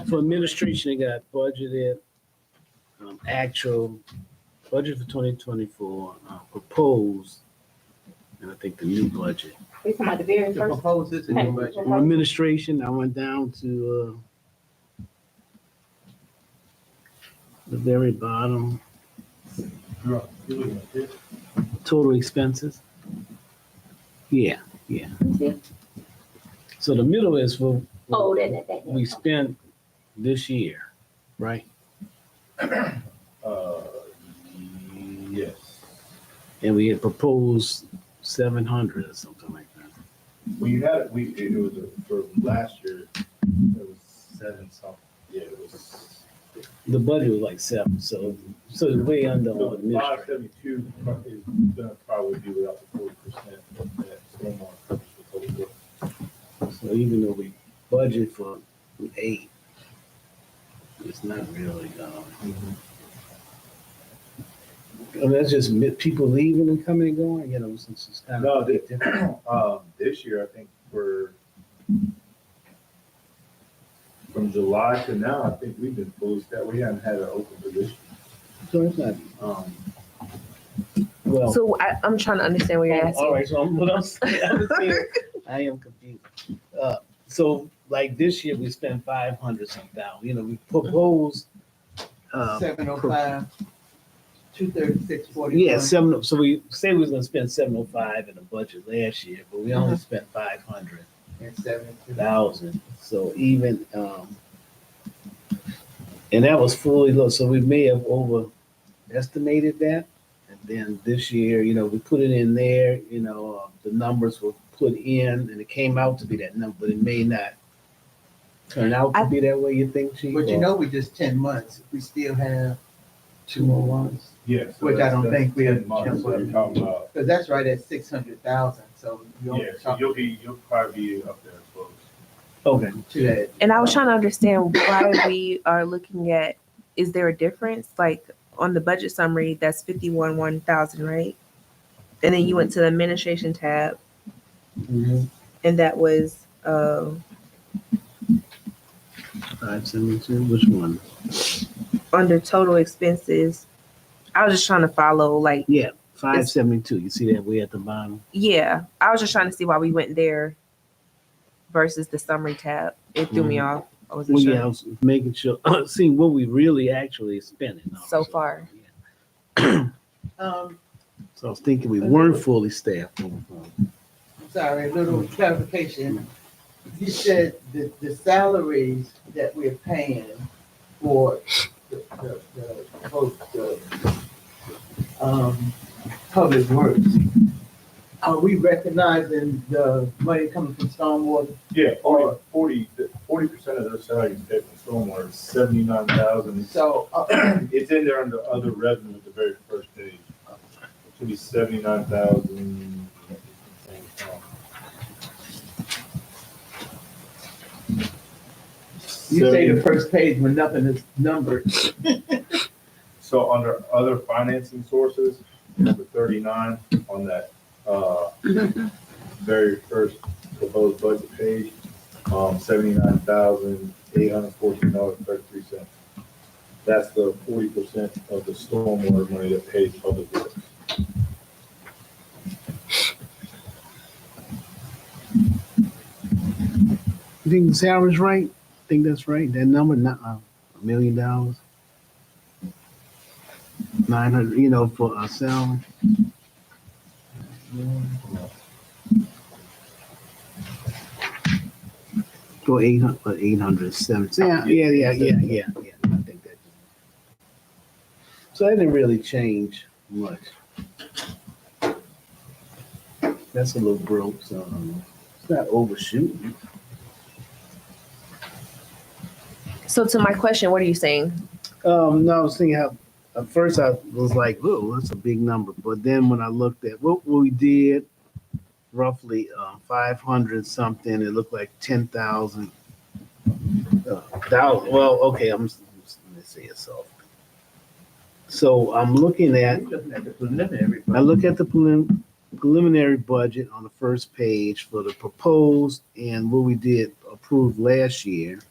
[SPEAKER 3] for administration, they got budgeted, actual budget for 2024, proposed, and I think the new budget.
[SPEAKER 9] We talking about the very
[SPEAKER 1] The
[SPEAKER 9] first.
[SPEAKER 1] proposed is a new budget.
[SPEAKER 3] For administration, I went down to the very bottom,
[SPEAKER 5] You're looking at this.
[SPEAKER 3] total expenses. Yeah. So the middle is for
[SPEAKER 9] Oh, that.
[SPEAKER 3] we spent this year, right?
[SPEAKER 5] Yes.
[SPEAKER 3] And we had proposed 700 or something like that.
[SPEAKER 5] We had, it was, for last year, it was 7 something, yeah, it was.
[SPEAKER 3] The budget was like 7, so it's way under
[SPEAKER 5] So
[SPEAKER 3] on administrative.
[SPEAKER 5] 572 is gonna probably be without the 40% that stormwater coverage for total work.
[SPEAKER 3] So even though we budget for 8, it's not really, I mean, that's just people leaving and coming and going, you know, since it's kind
[SPEAKER 5] No,
[SPEAKER 3] of.
[SPEAKER 5] this year, I think from July to now, I think we've been fully staffed. We haven't had an open position.
[SPEAKER 3] So it's not, well.
[SPEAKER 4] So I'm trying to understand what you're asking.
[SPEAKER 3] All right, so what I'm saying, I am confused. So like this year, we spent 500 some thousand, you know, we proposed.
[SPEAKER 1] 705, 236.41.
[SPEAKER 3] Yeah, so we say we was gonna spend 705 in the budget last year, but we only spent 500,000.
[SPEAKER 1] And 72.
[SPEAKER 3] So even, and that was fully low, so we may have overestimated that. And then this year, you know, we put it in there, you know, the numbers were put in and it came out to be that number, but it may not turn out to be that way, you think, Chief?
[SPEAKER 1] But you know, we just 10 months. We still have 2 more months.
[SPEAKER 5] Yeah. So
[SPEAKER 1] Which I don't
[SPEAKER 5] that's
[SPEAKER 1] think we have
[SPEAKER 5] 10 months that we're talking about.
[SPEAKER 1] Because that's right at 600,000. So you
[SPEAKER 5] Yeah, so you'll probably be up there close.
[SPEAKER 3] Okay.
[SPEAKER 1] to that.
[SPEAKER 4] And I was trying to understand why we are looking at, is there a difference? Like on the budget summary, that's 51,000, right? And then you went to the administration tab
[SPEAKER 3] Mhm.
[SPEAKER 4] and that was,
[SPEAKER 3] 572, which one?
[SPEAKER 4] under total expenses. I was just trying to follow, like,
[SPEAKER 3] Yeah, 572, you see that way at the bottom?
[SPEAKER 4] yeah, I was just trying to see why we went there versus the summary tab. It threw me off. I wasn't
[SPEAKER 3] Well,
[SPEAKER 4] sure.
[SPEAKER 3] yeah, I was making sure, seeing what we really actually spending.
[SPEAKER 4] So far.
[SPEAKER 1] Um,
[SPEAKER 3] So I was thinking we weren't fully staffed.
[SPEAKER 1] Sorry, a little clarification. You said the salaries that we're paying for the public works, are we recognizing the money coming from stormwater?
[SPEAKER 5] Yeah, 40% of their salary is paid from stormwater, 79,000.
[SPEAKER 1] So,
[SPEAKER 5] It's in there under other revenue at the very first page. It should be 79,000.
[SPEAKER 1] you say the first page when nothing is numbered.
[SPEAKER 5] So under other financing sources, number 39 on that very first proposed budget page, $79,814.33. That's the 40% of the stormwater money that pays public works.
[SPEAKER 3] You think the salary's right? Think that's right? That number, not $1 million? 900, you know, for a salary? Go 870. Yeah. I think that. So that didn't really change much. That's a little broke, so it's not overshooting.
[SPEAKER 4] So to my question, what are you saying?
[SPEAKER 3] No, I was thinking how, at first I was like, oh, that's a big number. But then when I looked at what we did, roughly 500 something, it looked like 10,000. Well, okay, let me see it softly. So I'm looking at,
[SPEAKER 1] Looking at the preliminary.
[SPEAKER 3] I look at the preliminary budget on the first page for the proposed and what we did approve last year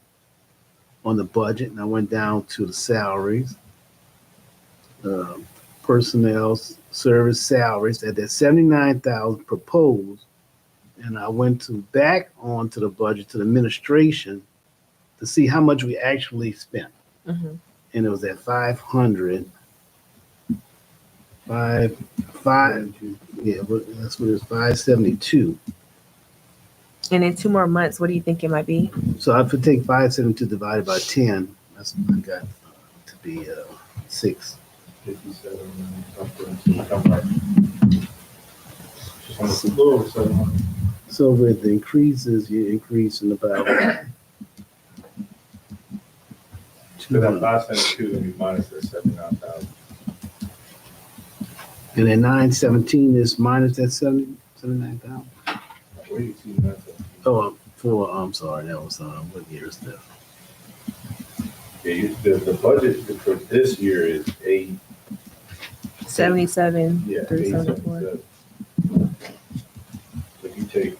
[SPEAKER 3] on the budget, and I went down to the salaries, personnel service salaries at that 79,000 proposed, and I went back onto the budget to the administration to see how much we actually spent,
[SPEAKER 4] Mhm.
[SPEAKER 3] and it was at 500. Yeah, but that's what it was, 572.
[SPEAKER 4] And in 2 more months, what do you think it might be?
[SPEAKER 3] So if I take 572 divided by 10, that's what I got to be 6.
[SPEAKER 5] 57 something. Just almost a little over 700.
[SPEAKER 3] So with the increases, you're increasing about
[SPEAKER 5] So that 572, then we minus that 79,000.
[SPEAKER 3] and then 917 is minus that 79,000.
[SPEAKER 5] Where do you see that?
[SPEAKER 3] Oh, I'm sorry, that was what year is that?
[SPEAKER 5] Yeah, the budget for this year is
[SPEAKER 4] 77,
[SPEAKER 5] Yeah,
[SPEAKER 4] 374.
[SPEAKER 5] 877. If you take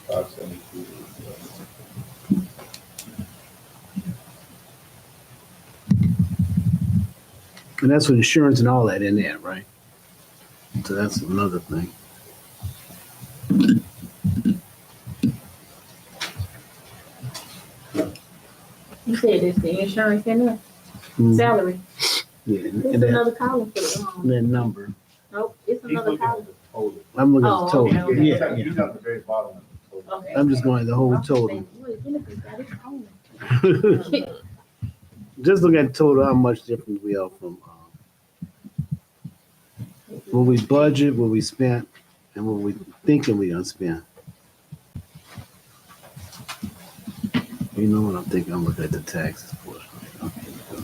[SPEAKER 5] $572,
[SPEAKER 3] And that's with insurance and all that in there, right? So that's another thing.
[SPEAKER 9] You said it's the insurance in there,
[SPEAKER 3] Mhm.
[SPEAKER 9] salary.
[SPEAKER 3] Yeah,
[SPEAKER 9] It's
[SPEAKER 3] and that,
[SPEAKER 9] another column for the,
[SPEAKER 3] that number.
[SPEAKER 9] nope, it's
[SPEAKER 5] he's
[SPEAKER 9] another
[SPEAKER 5] looking
[SPEAKER 9] column.
[SPEAKER 5] at the total.
[SPEAKER 3] I'm looking at
[SPEAKER 9] Oh,
[SPEAKER 3] the total.
[SPEAKER 9] okay, okay.
[SPEAKER 3] Yeah,
[SPEAKER 5] He's
[SPEAKER 3] yeah.
[SPEAKER 5] at the very bottom of the total.
[SPEAKER 9] Okay.
[SPEAKER 3] I'm just going at the whole total. Just look at the total, how much difference we are from what we budget, what we spent, and what we thinking we gonna spend. You know what I'm thinking? I'm looking at the taxes portion. Okay, go.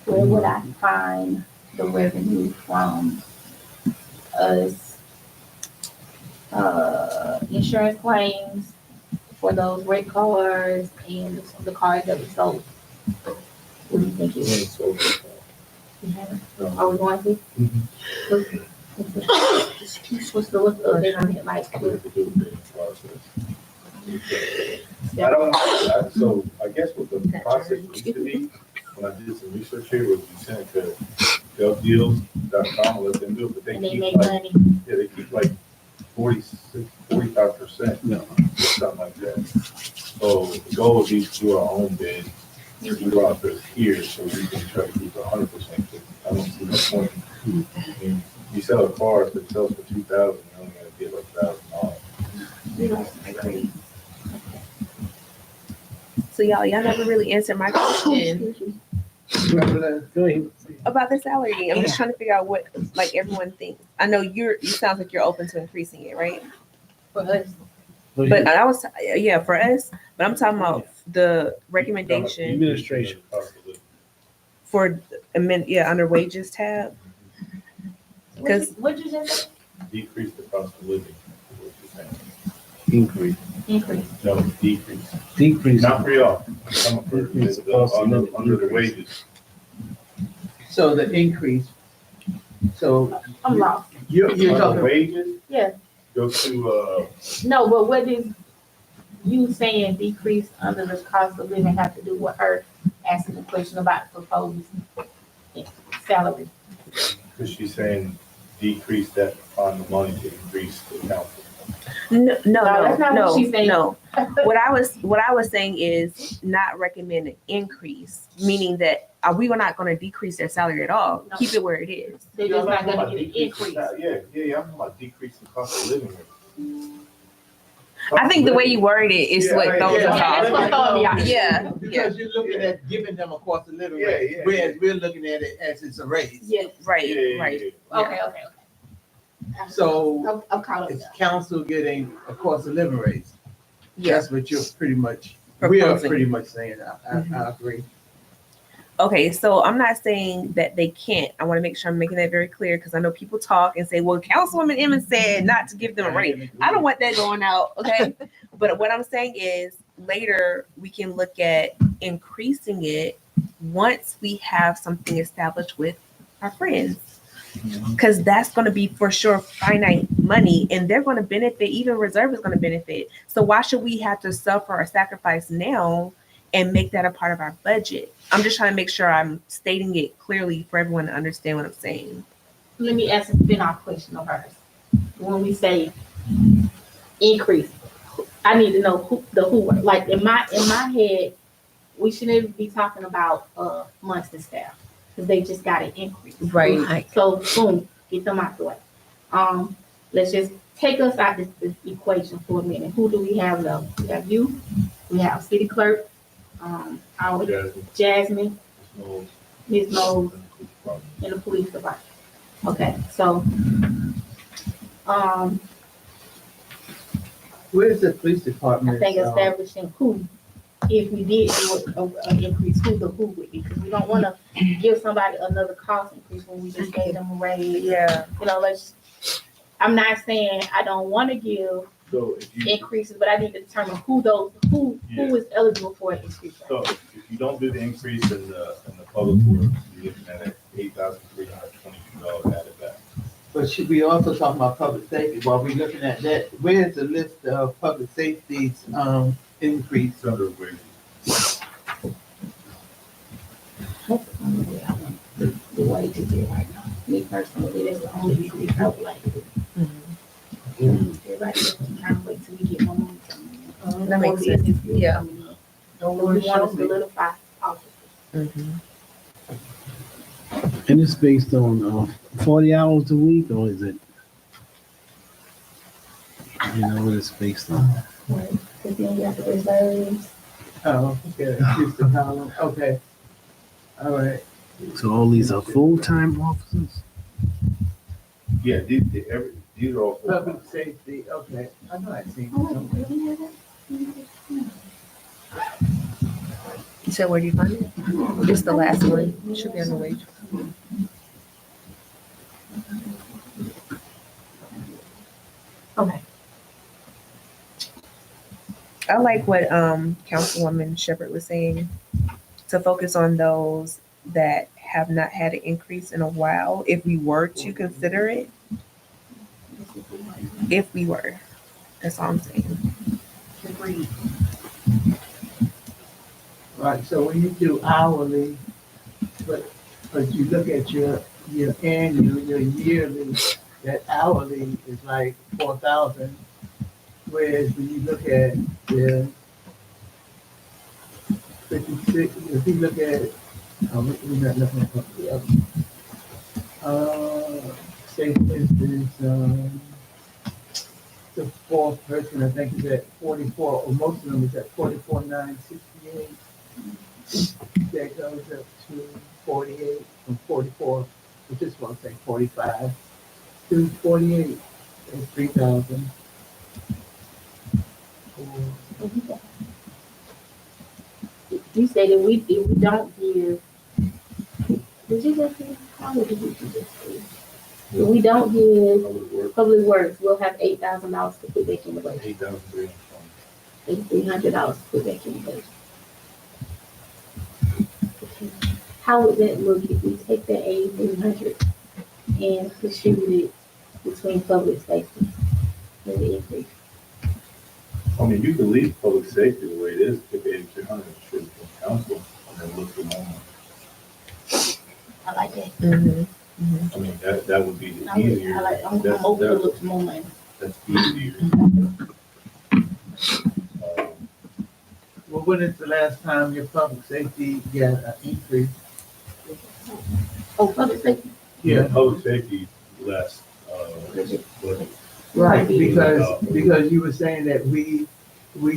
[SPEAKER 9] Where would I find the revenue from us? Insurance claims for those rate cars and the cars that we sold. What do you think it is?
[SPEAKER 5] So,
[SPEAKER 9] Are we going to? What's the update on it like?
[SPEAKER 5] I don't, so I guess what the process used to be, when I did some research here, was you send it to govdeals.com and let them do it, but they
[SPEAKER 9] And they
[SPEAKER 5] keep
[SPEAKER 9] make
[SPEAKER 5] like,
[SPEAKER 9] money.
[SPEAKER 5] yeah, they keep like 45%,
[SPEAKER 3] No.
[SPEAKER 5] something like that. So the goal would be to do our own bid, we go out there here, so we can try to keep 100%. I don't see no point. I mean, you sell a car, if it sells for 2,000, you're only gonna get like $1,000.
[SPEAKER 4] So y'all never really answered my question
[SPEAKER 3] Go ahead.
[SPEAKER 4] about the salary. I'm just trying to figure out what like everyone thinks. I know you sounds like you're open to increasing it, right?
[SPEAKER 9] For us.
[SPEAKER 4] But I was for us, but I'm talking about the recommendation
[SPEAKER 3] Administration.
[SPEAKER 4] for under wages tab.
[SPEAKER 9] What'd you just say?
[SPEAKER 5] Decrease the cost of living, is what you're saying.
[SPEAKER 3] Increase.
[SPEAKER 9] Increase.
[SPEAKER 5] No, decrease.
[SPEAKER 3] Decrease.
[SPEAKER 5] Not for y'all. I'm for
[SPEAKER 3] Decrease the cost of living.
[SPEAKER 5] under the
[SPEAKER 3] Increase.
[SPEAKER 5] wages.
[SPEAKER 1] So the increase, so
[SPEAKER 9] I'm lost.
[SPEAKER 1] you're
[SPEAKER 5] Under
[SPEAKER 1] talking,
[SPEAKER 5] wages?
[SPEAKER 9] Yeah.
[SPEAKER 5] Go to,
[SPEAKER 9] No, but what is you saying decrease under the cost of living have to do with her asking the question about proposed salary?
[SPEAKER 5] because she's saying decrease that on the money to increase the council.
[SPEAKER 4] No,
[SPEAKER 9] that's not what she's saying.
[SPEAKER 4] no. What I was saying is not recommend an increase, meaning that we were not going to decrease their salary at all.
[SPEAKER 9] No.
[SPEAKER 4] Keep it where it is.
[SPEAKER 9] They're just not gonna get an increase.
[SPEAKER 5] Yeah, I'm talking about decreasing cost of living rate.
[SPEAKER 4] I think the way you word it is
[SPEAKER 5] Yeah,
[SPEAKER 4] what
[SPEAKER 5] yeah,
[SPEAKER 4] throws
[SPEAKER 5] yeah.
[SPEAKER 4] us
[SPEAKER 9] Yeah, that's
[SPEAKER 4] off.
[SPEAKER 9] what throwing me off.
[SPEAKER 4] Yeah.
[SPEAKER 1] because you're looking at giving them a cost of living
[SPEAKER 5] Yeah,
[SPEAKER 1] rate,
[SPEAKER 5] yeah,
[SPEAKER 1] whereas we're looking at it as it's a raise.
[SPEAKER 9] Yeah.
[SPEAKER 4] Right,
[SPEAKER 5] Yeah,
[SPEAKER 4] right.
[SPEAKER 5] yeah.
[SPEAKER 9] Okay.
[SPEAKER 1] So
[SPEAKER 9] I'm caught up
[SPEAKER 1] it's
[SPEAKER 9] now.
[SPEAKER 1] council getting a cost of living raise.
[SPEAKER 4] Yeah.
[SPEAKER 1] That's what you're pretty much, we are
[SPEAKER 4] Proposing.
[SPEAKER 1] pretty much saying, I agree.
[SPEAKER 4] Okay, so I'm not saying that they can't. I want to make sure I'm making that very clear because I know people talk and say, well, Councilwoman Emmons said not to give them a raise. I don't want that going out, okay? But what I'm saying is later we can look at increasing it once we have something established with our friends. Because that's going to be for sure finite money and they're going to benefit, even reserve is going to benefit. So why should we have to suffer or sacrifice now and make that a part of our budget? I'm just trying to make sure I'm stating it clearly for everyone to understand what I'm saying.
[SPEAKER 9] Let me ask a spin-off question of hers. When we say increase, I need to know who. Like in my head, we shouldn't be talking about Munson staff because they just got an increase.
[SPEAKER 4] Right.
[SPEAKER 9] So boom, get them out the way. Let's just take us out this equation for a minute. Who do we have though? We have you. We have city clerk.
[SPEAKER 6] our
[SPEAKER 5] Jasmine,
[SPEAKER 6] Jasmine,
[SPEAKER 5] no,
[SPEAKER 6] Ms. Knowles, in the police department. Okay, so,
[SPEAKER 1] Where's the police
[SPEAKER 6] I
[SPEAKER 1] department?
[SPEAKER 6] think establishing who, if we did do an increase, who the who would be, because we don't wanna give somebody another cost increase when we just gave them a raise.
[SPEAKER 2] Yeah.
[SPEAKER 6] You know, I'm not saying I don't wanna give
[SPEAKER 5] so if you,
[SPEAKER 6] increases, but I need to determine who is eligible for an increase.
[SPEAKER 5] so if you don't do the increase in the public works, you're looking at $8,322 added back.
[SPEAKER 1] But should we also talk about public safety while we're looking at that? Where's the list of public safety's, increase?
[SPEAKER 5] It's under wages.
[SPEAKER 6] The wages there right now. Me personally, that's the only increase I would like. Everybody else can kind of wait till we get more money coming in.
[SPEAKER 2] That makes
[SPEAKER 6] More business
[SPEAKER 2] sense. Yeah.
[SPEAKER 6] coming in. Don't we want to solidify officers?
[SPEAKER 3] And it's based on 40 hours a week, or is it? You know what it's based on?
[SPEAKER 6] Right, because then you have the reserves.
[SPEAKER 1] Oh, okay, Houston Column, okay. All right,
[SPEAKER 3] So all these are full-time officers?
[SPEAKER 5] Yeah, these are all.
[SPEAKER 1] public safety, okay, I know I've seen
[SPEAKER 6] Oh,
[SPEAKER 1] some.
[SPEAKER 6] really have that?
[SPEAKER 4] You said, where do you find it? Just the last one. It should be on the wage.
[SPEAKER 6] Okay.
[SPEAKER 4] I like what Councilwoman Shepherd was saying, to focus on those that have not had an increase in a while, if we were to consider it. If we were, that's all I'm saying.
[SPEAKER 6] Agreed.
[SPEAKER 1] Right, so when you do hourly, but you look at your annual, your yearly, that hourly is like 4,000. Whereas when you look at the 56, if you look at, we're not looking at the other. Say for instance, the fourth person, I think is at 44, or most of them is at 44,968. That goes up to 48 from 44, I just want to say 45 to 48 is 3,000.
[SPEAKER 6] You said if we don't give, did you just say, how did you just say? If we don't give public works, we'll have $8,000 to put back in the budget.
[SPEAKER 5] $8,320.
[SPEAKER 6] $8,300 to put back in the budget. How would that look if we take that 8,300 and distribute it between public safety and the increase?
[SPEAKER 5] I mean, you can leave public safety the way it is, pick 8,300, distribute from council, and then look for more.
[SPEAKER 6] I like that.
[SPEAKER 5] I mean, that would be the easier.
[SPEAKER 6] I'm open to look for more money.
[SPEAKER 5] That's easier.
[SPEAKER 1] Well, when is the last time your public safety got an increase?
[SPEAKER 6] Oh, public safety?
[SPEAKER 5] Public safety less, but
[SPEAKER 1] Right, because you were saying that we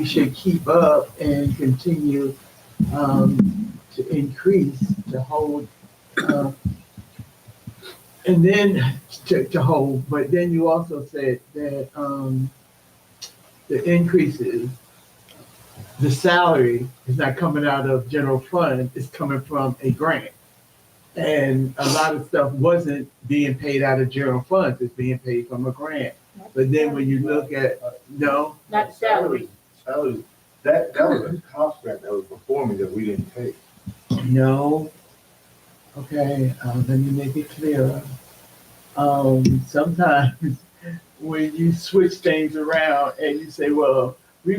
[SPEAKER 1] should keep up and continue to increase, to hold, and then to hold, but then you also said that the increases, the salary is not coming out of general fund, it's coming from a grant. And a lot of stuff wasn't being paid out of general funds, it's being paid from a grant. But then when you look at, no,
[SPEAKER 6] Not salary.
[SPEAKER 5] salaries, that was a cost grant that was before me that we didn't pay.
[SPEAKER 1] no. Okay, let me make it clearer. Sometimes when you switch things around and you say, well, we're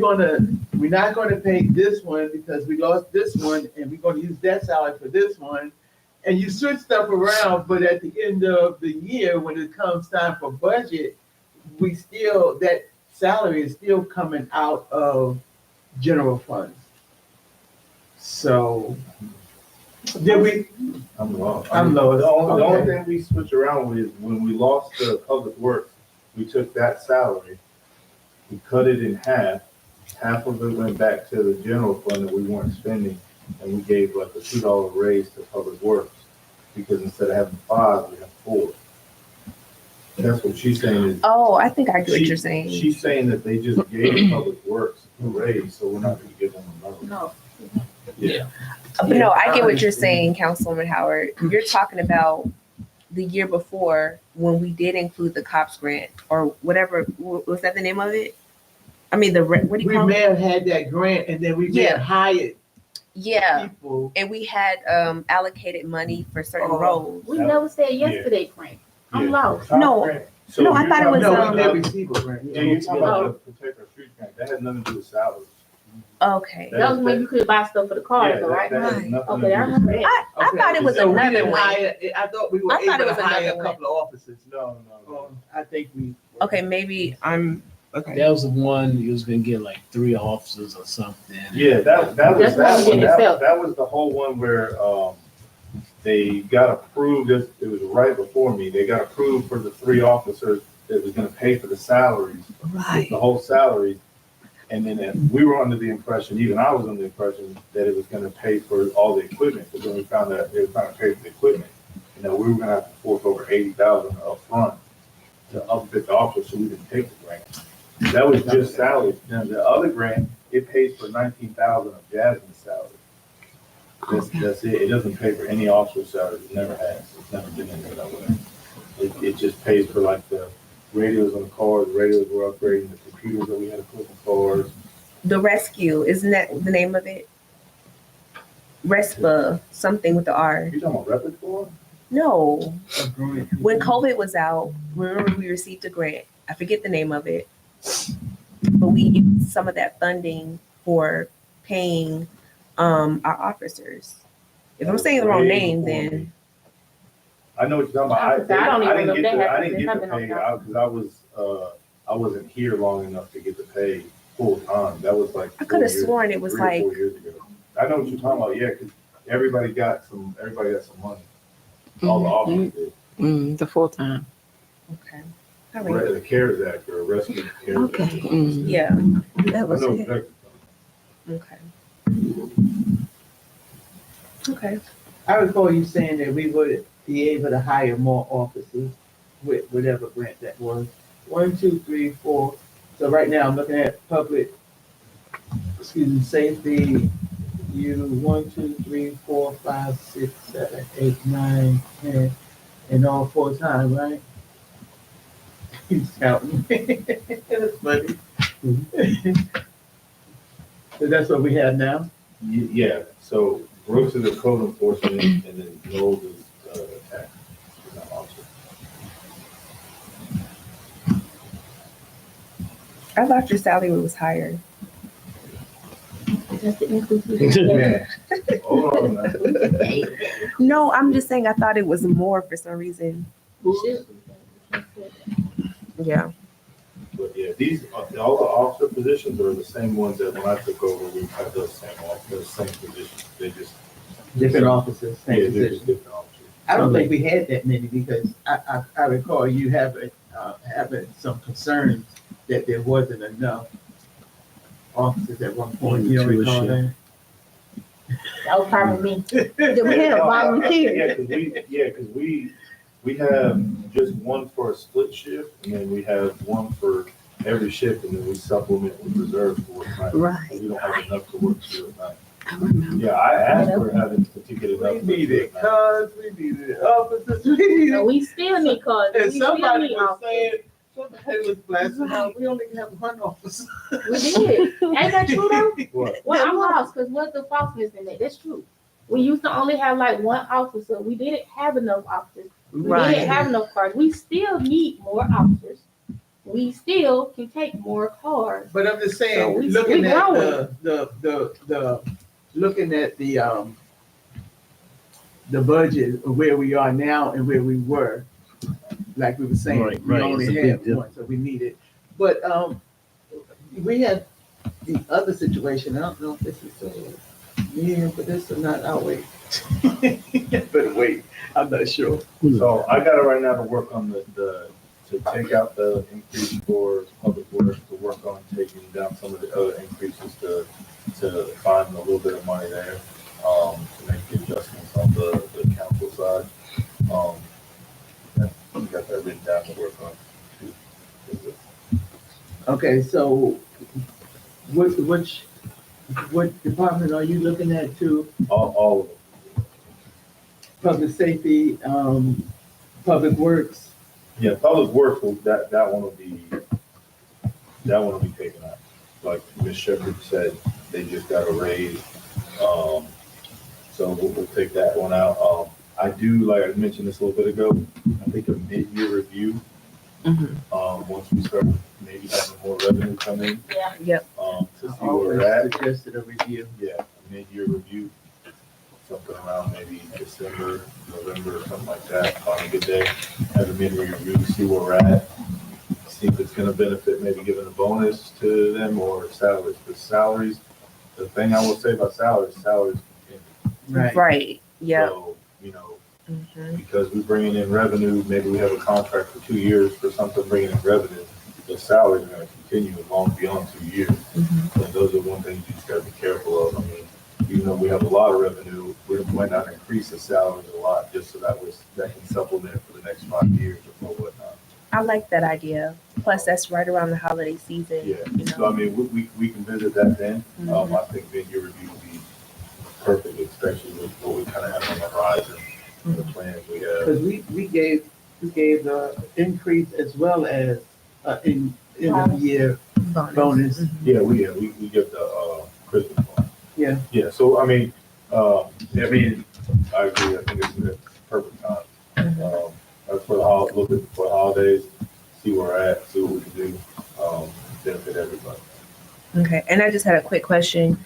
[SPEAKER 1] not gonna pay this one because we lost this one and we're gonna use that salary for this one. And you switch stuff around, but at the end of the year, when it comes time for budget, that salary is still coming out of general funds. So, did we?
[SPEAKER 5] I'm lost.
[SPEAKER 1] I'm lost.
[SPEAKER 5] The only
[SPEAKER 1] Okay.
[SPEAKER 5] thing we switch around with is when we lost the public works, we took that salary, we cut it in half, half of it went back to the general fund that we weren't spending, and we gave like a $2 raise to public works, because instead of having 5, we have 4. That's what she's saying is.
[SPEAKER 4] Oh, I think I get what
[SPEAKER 5] She-
[SPEAKER 4] you're saying.
[SPEAKER 5] She's saying that they just gave public works a raise, so we're not gonna give them another.
[SPEAKER 6] No.
[SPEAKER 5] Yeah.
[SPEAKER 4] But no, I get what you're saying, Councilwoman Howard. You're talking about the year before when we did include the COPS grant or whatever. Was that the name of it? I mean, what do you
[SPEAKER 1] We
[SPEAKER 4] call
[SPEAKER 1] may
[SPEAKER 4] it?
[SPEAKER 1] have had that grant and then we may have hired
[SPEAKER 4] Yeah.
[SPEAKER 1] people.
[SPEAKER 4] And we had allocated money for certain
[SPEAKER 1] Oh.
[SPEAKER 4] roles.
[SPEAKER 6] We never said yesterday, Frank. I'm lost.
[SPEAKER 4] No.
[SPEAKER 5] So
[SPEAKER 4] No, I
[SPEAKER 5] you're
[SPEAKER 4] thought it
[SPEAKER 5] talking
[SPEAKER 4] was,
[SPEAKER 1] No,
[SPEAKER 5] about-
[SPEAKER 1] we did receive a grant.
[SPEAKER 5] Yeah, you're talking about the Protect Our Streets grant, that has nothing to do with salaries.
[SPEAKER 4] Okay.
[SPEAKER 6] That was when you could buy stuff for the cars,
[SPEAKER 5] Yeah,
[SPEAKER 6] though, right?
[SPEAKER 5] that has
[SPEAKER 4] Right.
[SPEAKER 5] nothing to
[SPEAKER 6] Okay,
[SPEAKER 5] do
[SPEAKER 6] I
[SPEAKER 5] with
[SPEAKER 6] remember
[SPEAKER 5] salaries.
[SPEAKER 6] that.
[SPEAKER 4] I thought it was
[SPEAKER 1] So we
[SPEAKER 4] another
[SPEAKER 1] didn't
[SPEAKER 4] one.
[SPEAKER 1] hire, I thought we were
[SPEAKER 4] I thought
[SPEAKER 1] able
[SPEAKER 4] it
[SPEAKER 1] to
[SPEAKER 4] was
[SPEAKER 1] hire
[SPEAKER 4] another
[SPEAKER 1] a
[SPEAKER 4] one.
[SPEAKER 1] couple of officers.
[SPEAKER 5] No.
[SPEAKER 1] I think we.
[SPEAKER 4] Okay, maybe I'm okay.
[SPEAKER 3] That was the one you was gonna get like 3 officers or something.
[SPEAKER 5] Yeah, that was
[SPEAKER 6] That's
[SPEAKER 5] that
[SPEAKER 6] what we
[SPEAKER 5] one,
[SPEAKER 6] didn't sell.
[SPEAKER 5] that was the whole one where, they got approved, it was right before me, they got approved for the 3 officers that was gonna pay for the salaries,
[SPEAKER 4] Right.
[SPEAKER 5] the whole salary. And then we were under the impression, even I was under the impression, that it was gonna pay for all the equipment, but then we found out they were trying to pay for the equipment. You know, we were gonna have to fork over 80,000 upfront to upfit the officer, so we didn't take the grant. That was just salaries. Now, the other grant, it pays for 19,000 of Jasmine's salary. That's it. It doesn't pay for any officer salary. It never has. It's never been in there that way. It just pays for like the radios on the cars, the radios we're upgrading, the computers that we had to put in the cars.
[SPEAKER 4] The rescue, isn't that the name of it? RESPA, something with the R.
[SPEAKER 5] You talking about repertoire?
[SPEAKER 4] No. When COVID was out, remember we received a grant. I forget the name of it. But we used some of that funding for paying our officers. If I'm saying the wrong name, then
[SPEAKER 5] I know what you're talking about.
[SPEAKER 6] I don't even know if
[SPEAKER 5] didn't
[SPEAKER 6] that
[SPEAKER 5] get the
[SPEAKER 6] happened.
[SPEAKER 5] pay
[SPEAKER 6] It happened on
[SPEAKER 5] because I wasn't here long enough to get the pay full time. That was like
[SPEAKER 4] I could have
[SPEAKER 5] 4 years,
[SPEAKER 4] sworn it was
[SPEAKER 5] 3 or
[SPEAKER 4] like
[SPEAKER 5] 4 years ago. I know what you're talking about. Yeah, because everybody got some money. All the officers did.
[SPEAKER 2] The full time.
[SPEAKER 4] okay. All right.
[SPEAKER 5] The CARES Act or Rescue CARES
[SPEAKER 2] Okay.
[SPEAKER 5] Act.
[SPEAKER 4] Yeah.
[SPEAKER 2] That
[SPEAKER 5] I
[SPEAKER 2] was
[SPEAKER 5] know
[SPEAKER 2] it.
[SPEAKER 5] exactly.
[SPEAKER 4] Okay. Okay.
[SPEAKER 1] I recall you saying that we would be able to hire more officers with whatever grant that was. 1, 2, 3, 4. So right now I'm looking at safety. You 1, 2, 3, 4, 5, 6, 7, 8, 9, 10, and all full time, right? He's counting. That's funny. So that's what we have now.
[SPEAKER 5] Yeah, so Brooks is a code enforcement and then Knowles is attack. He's not officer.
[SPEAKER 4] I thought your salary was higher.
[SPEAKER 6] Just the inclusive.
[SPEAKER 5] Man, hold on now.
[SPEAKER 4] No, I'm just saying I thought it was more for some reason. Yeah.
[SPEAKER 5] But yeah, all the officer positions are the same ones that when I took over, we had those same positions. They just.
[SPEAKER 1] Different officers,
[SPEAKER 5] Yeah,
[SPEAKER 1] same
[SPEAKER 5] they're
[SPEAKER 1] position.
[SPEAKER 5] just different officers.
[SPEAKER 1] I don't think we had that many because I recall you having some concerns that there wasn't enough officers at one point. You don't recall that?
[SPEAKER 6] That was probably me.
[SPEAKER 8] We had a volunteer.
[SPEAKER 5] Yeah, because we have just one for a split shift, and then we have one for every shift, and then we supplement with reserve for at night.
[SPEAKER 2] Right.
[SPEAKER 5] We don't have enough to work through at night.
[SPEAKER 2] I remember.
[SPEAKER 5] Yeah, I asked for having to get
[SPEAKER 1] We
[SPEAKER 5] enough.
[SPEAKER 1] needed cars, we needed officers, we needed.
[SPEAKER 6] So we still need cars. We
[SPEAKER 1] And
[SPEAKER 6] still
[SPEAKER 1] somebody
[SPEAKER 6] need
[SPEAKER 1] was
[SPEAKER 6] officers.
[SPEAKER 1] saying, somebody was blasting out, we only have one officer.
[SPEAKER 6] We did. Ain't that true though?
[SPEAKER 5] What?
[SPEAKER 6] Well, I'm lost because what's the falseness in that? That's true. We used to only have like one officer. We didn't have enough officers. We didn't have enough cars. We still need more officers. We still can take more cars.
[SPEAKER 1] But I'm just
[SPEAKER 6] So
[SPEAKER 1] saying,
[SPEAKER 6] we
[SPEAKER 1] looking at
[SPEAKER 6] growing.
[SPEAKER 1] looking at the budget of where we are now and where we were, like we were saying,
[SPEAKER 3] Right,
[SPEAKER 1] we
[SPEAKER 3] right.
[SPEAKER 1] only
[SPEAKER 3] It's a big
[SPEAKER 1] had one, so we needed. But we had the other situation. I don't know if this is but this is not our way. Better wait. I'm not sure.
[SPEAKER 5] So I got it right now to work on the to take out the increase for public works, to work on taking down some of the other increases to find a little bit of money there, to make the adjustments on the council side. Yeah, we got that written down to work on too.
[SPEAKER 1] Okay, so what department are you looking at to?
[SPEAKER 5] All of them.
[SPEAKER 1] Public safety, public works?
[SPEAKER 5] Yeah, public works that one will be taken out. Like Ms. Shepherd said, they just got a raise. So we'll take that one out. I do, like I mentioned this a little bit ago, I think a mid-year review. Once we start maybe having more revenue come in.
[SPEAKER 4] Yep.
[SPEAKER 5] To see where we're at.
[SPEAKER 1] Suggested a review.
[SPEAKER 5] Yeah, a mid-year review. Something around maybe December, November, or something like that, on a good day. Have a mid-year review, see where we're at. See if it's gonna benefit, maybe giving a bonus to them or salaries. Because salaries, the thing I will say about salaries.
[SPEAKER 1] Right.
[SPEAKER 4] Yeah.
[SPEAKER 5] So, because we're bringing in revenue, maybe we have a contract for 2 years for something bringing in revenue, the salaries are gonna continue long beyond 2 years. And those are one thing you just gotta be careful of. I mean, even though we have a lot of revenue, we might not increase the salaries a lot, just so that can supplement for the next 5 years or whatnot.
[SPEAKER 4] I like that idea. Plus, that's right around the holiday season.
[SPEAKER 5] Yeah,
[SPEAKER 4] You know?
[SPEAKER 5] so I mean, we can visit that then. I think mid-year review would be perfect, especially with what we kind of have on the horizon, the plans we have.
[SPEAKER 1] Because we gave the increase as well as in end of year bonus.
[SPEAKER 5] Yeah, we get the Christmas one.
[SPEAKER 1] Yeah.
[SPEAKER 5] Yeah, so I mean, I agree. I think it's a perfect time. That's for look at for holidays, see where we're at, see what we can do, benefit everybody.
[SPEAKER 4] Okay, and I just had a quick question.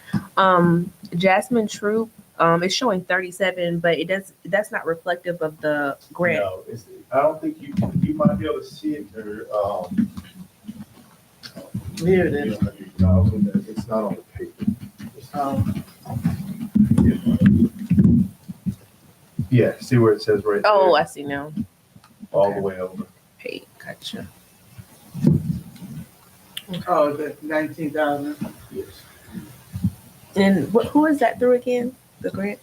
[SPEAKER 4] Jasmine Troop, it's showing 37, but that's not reflective of the grant.
[SPEAKER 5] No, I don't think you might be able to see it there.
[SPEAKER 1] Here it is.
[SPEAKER 5] No, it's not on the paper. Yeah, see where it says right there?
[SPEAKER 4] Oh, I see now.
[SPEAKER 5] All the way over.
[SPEAKER 4] Hey, gotcha.
[SPEAKER 1] Oh, the 19,000.
[SPEAKER 5] Yes.
[SPEAKER 4] And who is that through again? The grant?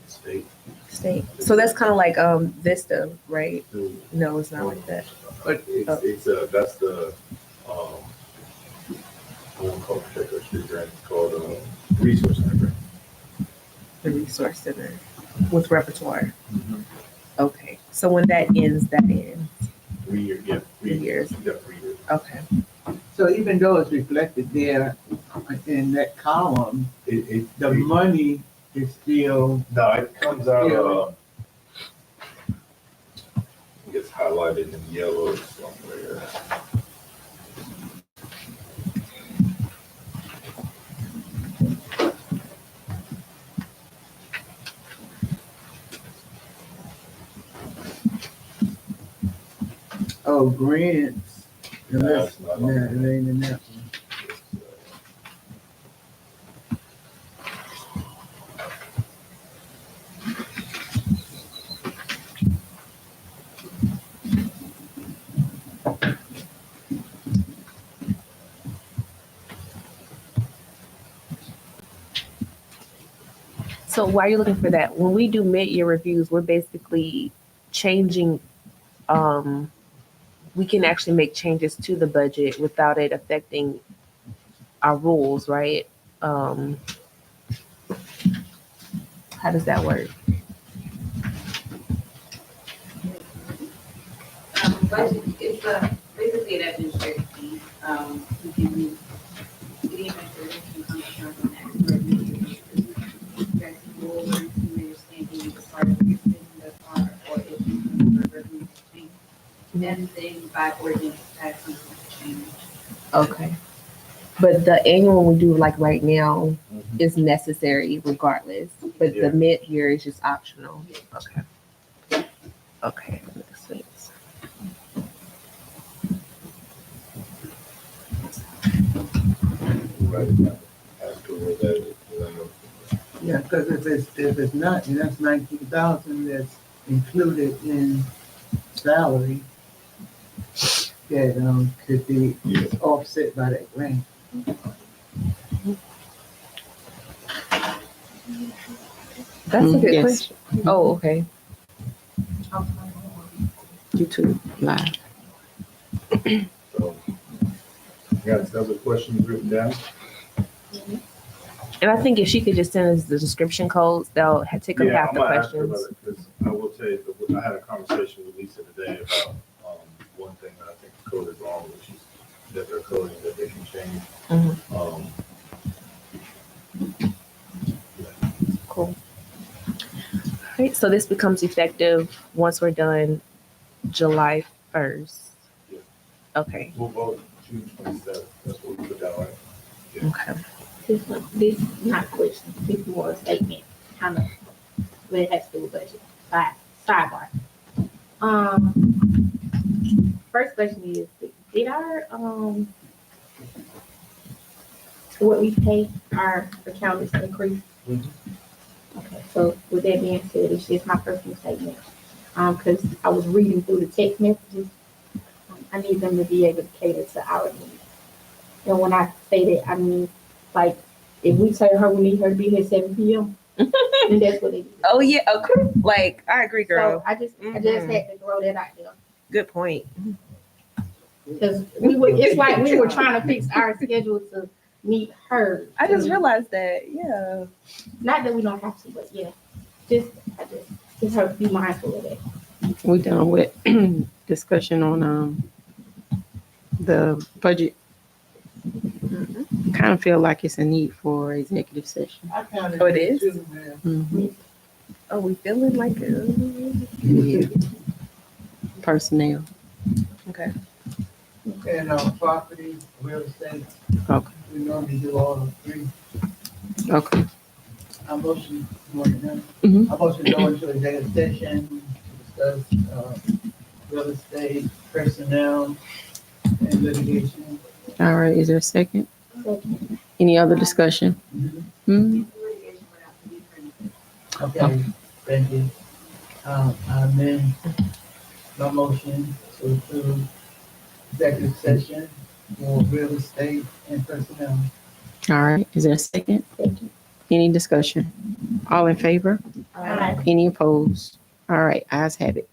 [SPEAKER 5] State.
[SPEAKER 4] State. So that's kind of like Vista, right? No, it's not like that.
[SPEAKER 1] But
[SPEAKER 5] It's that's the I won't call it particular street grant. It's called resource center grant.
[SPEAKER 4] The resource center with repertoire. Okay. So when that ends, that ends.
[SPEAKER 5] 3 years. Yeah,
[SPEAKER 4] 3 years.
[SPEAKER 5] You got 3 years.
[SPEAKER 4] Okay.
[SPEAKER 1] so even though it's reflected there in that column, the money is still,
[SPEAKER 5] No, it comes out. It gets highlighted in yellow somewhere.
[SPEAKER 1] grants.
[SPEAKER 5] No,
[SPEAKER 1] Unless,
[SPEAKER 5] it's not
[SPEAKER 1] no,
[SPEAKER 5] on
[SPEAKER 1] it
[SPEAKER 5] there.
[SPEAKER 1] ain't in that one.
[SPEAKER 4] So while you're looking for that, when we do mid-year reviews, we're basically changing, we can actually make changes to the budget without it affecting our rules, right? How does that work?
[SPEAKER 7] Budget, it's basically an administrative fee. We can, city administration can come from that revenue. That's more to understanding the part of your business part, or if you can revenue change. Anything by ordinance passing change.
[SPEAKER 4] Okay. But the annual we do like right now is necessary regardless, but
[SPEAKER 5] Yeah.
[SPEAKER 4] the mid-year is just optional. Okay. Okay, that makes sense.
[SPEAKER 5] Right now, as to where that is, I know.
[SPEAKER 1] Yeah, because if it's not, and that's 19,000 that's included in salary. that, could be
[SPEAKER 5] Yes.
[SPEAKER 1] offset by that grant.
[SPEAKER 4] That's a good
[SPEAKER 10] Yes.
[SPEAKER 4] question. Oh, okay.
[SPEAKER 10] YouTube live.
[SPEAKER 5] So, got other questions written down?
[SPEAKER 4] And I think if she could just send us the description codes, they'll take up
[SPEAKER 5] Yeah,
[SPEAKER 4] half
[SPEAKER 5] I'm
[SPEAKER 4] the
[SPEAKER 5] gonna ask her about
[SPEAKER 4] questions.
[SPEAKER 5] it, because I will tell you, that I had a conversation with Lisa today about, one thing that I think the code is wrong, which is that they're coding that they can change.
[SPEAKER 4] Mhm. Cool. All right, so this becomes effective once we're done July 1st.
[SPEAKER 5] Yeah.
[SPEAKER 4] Okay,
[SPEAKER 5] We'll vote June 27th, that's what we put down, right?
[SPEAKER 4] okay.
[SPEAKER 6] This not question, this more a statement, kind of, but it has to do with budget. Sidebar. First question is, did our, what we pay our accountants increase?
[SPEAKER 5] Mhm.
[SPEAKER 6] Okay, so with that being said, it's just my personal statement. Cause I was reading through the text messages. I need them to be able to cater to our needs. And when I say that, I mean, like, if we tell her we need her to be here 7 p.m., then that's what it is.
[SPEAKER 4] Oh yeah, okay. Like I agree, girl.
[SPEAKER 6] So I just had to throw that out there.
[SPEAKER 4] Good point.
[SPEAKER 6] Cause it's like we were trying to fix our schedule to meet her.
[SPEAKER 4] I just realized that. Yeah.
[SPEAKER 6] Not that we don't have to, but yeah, just her to be mindful of that.
[SPEAKER 10] We done with discussion on the budget. Kind of feel like it's a need for executive session.
[SPEAKER 1] I kind of.
[SPEAKER 4] Oh, it is?
[SPEAKER 1] Too, man.
[SPEAKER 10] Mhm.
[SPEAKER 4] Oh, we feeling like it.
[SPEAKER 10] Yeah. Personnel.
[SPEAKER 4] Okay.
[SPEAKER 1] And, property, real estate,
[SPEAKER 10] Okay.
[SPEAKER 1] we normally do all of three.
[SPEAKER 10] Okay.
[SPEAKER 1] I motion, you want to know?
[SPEAKER 10] Mhm.
[SPEAKER 1] I motion to go into executive session, to discuss, real estate, personnel, and litigation.
[SPEAKER 10] All right. Is there a second?
[SPEAKER 6] Second.
[SPEAKER 10] Any other discussion? Hmm.
[SPEAKER 1] Okay, thank you. I amend my motion to approve executive session for real estate and personnel.
[SPEAKER 10] All right. Is there a second? Any discussion? All in favor?
[SPEAKER 6] Aye.
[SPEAKER 10] Any opposed? All right. Ayes have it.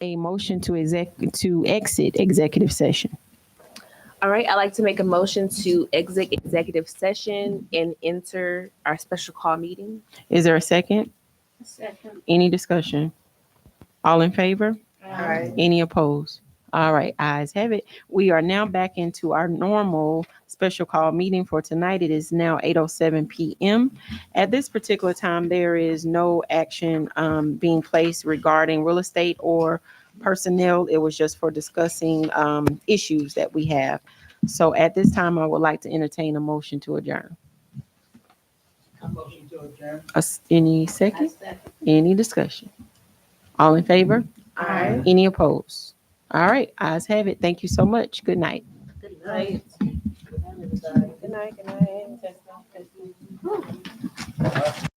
[SPEAKER 10] a motion to exit executive session?
[SPEAKER 4] All right, I'd like to make a motion to exit executive session and enter our special call meeting.
[SPEAKER 10] Is there a second?
[SPEAKER 8] Second.
[SPEAKER 10] Any discussion? All in favor?
[SPEAKER 1] Aye.
[SPEAKER 10] Any opposed? All right, ayes have it. We are now back into our normal special call meeting for tonight. It is now 8:07 p.m. At this particular time, there is no action being placed regarding real estate or personnel. It was just for discussing issues that we have. So at this time, I would like to entertain a motion to adjourn.
[SPEAKER 1] A motion to adjourn.
[SPEAKER 10] Any second? Any discussion? All in favor?
[SPEAKER 1] Aye.
[SPEAKER 10] Any opposed? All right, ayes have it. Thank you so much. Good night.
[SPEAKER 4] Good night.
[SPEAKER 1] Good night, everybody.
[SPEAKER 4] Good night. Good night.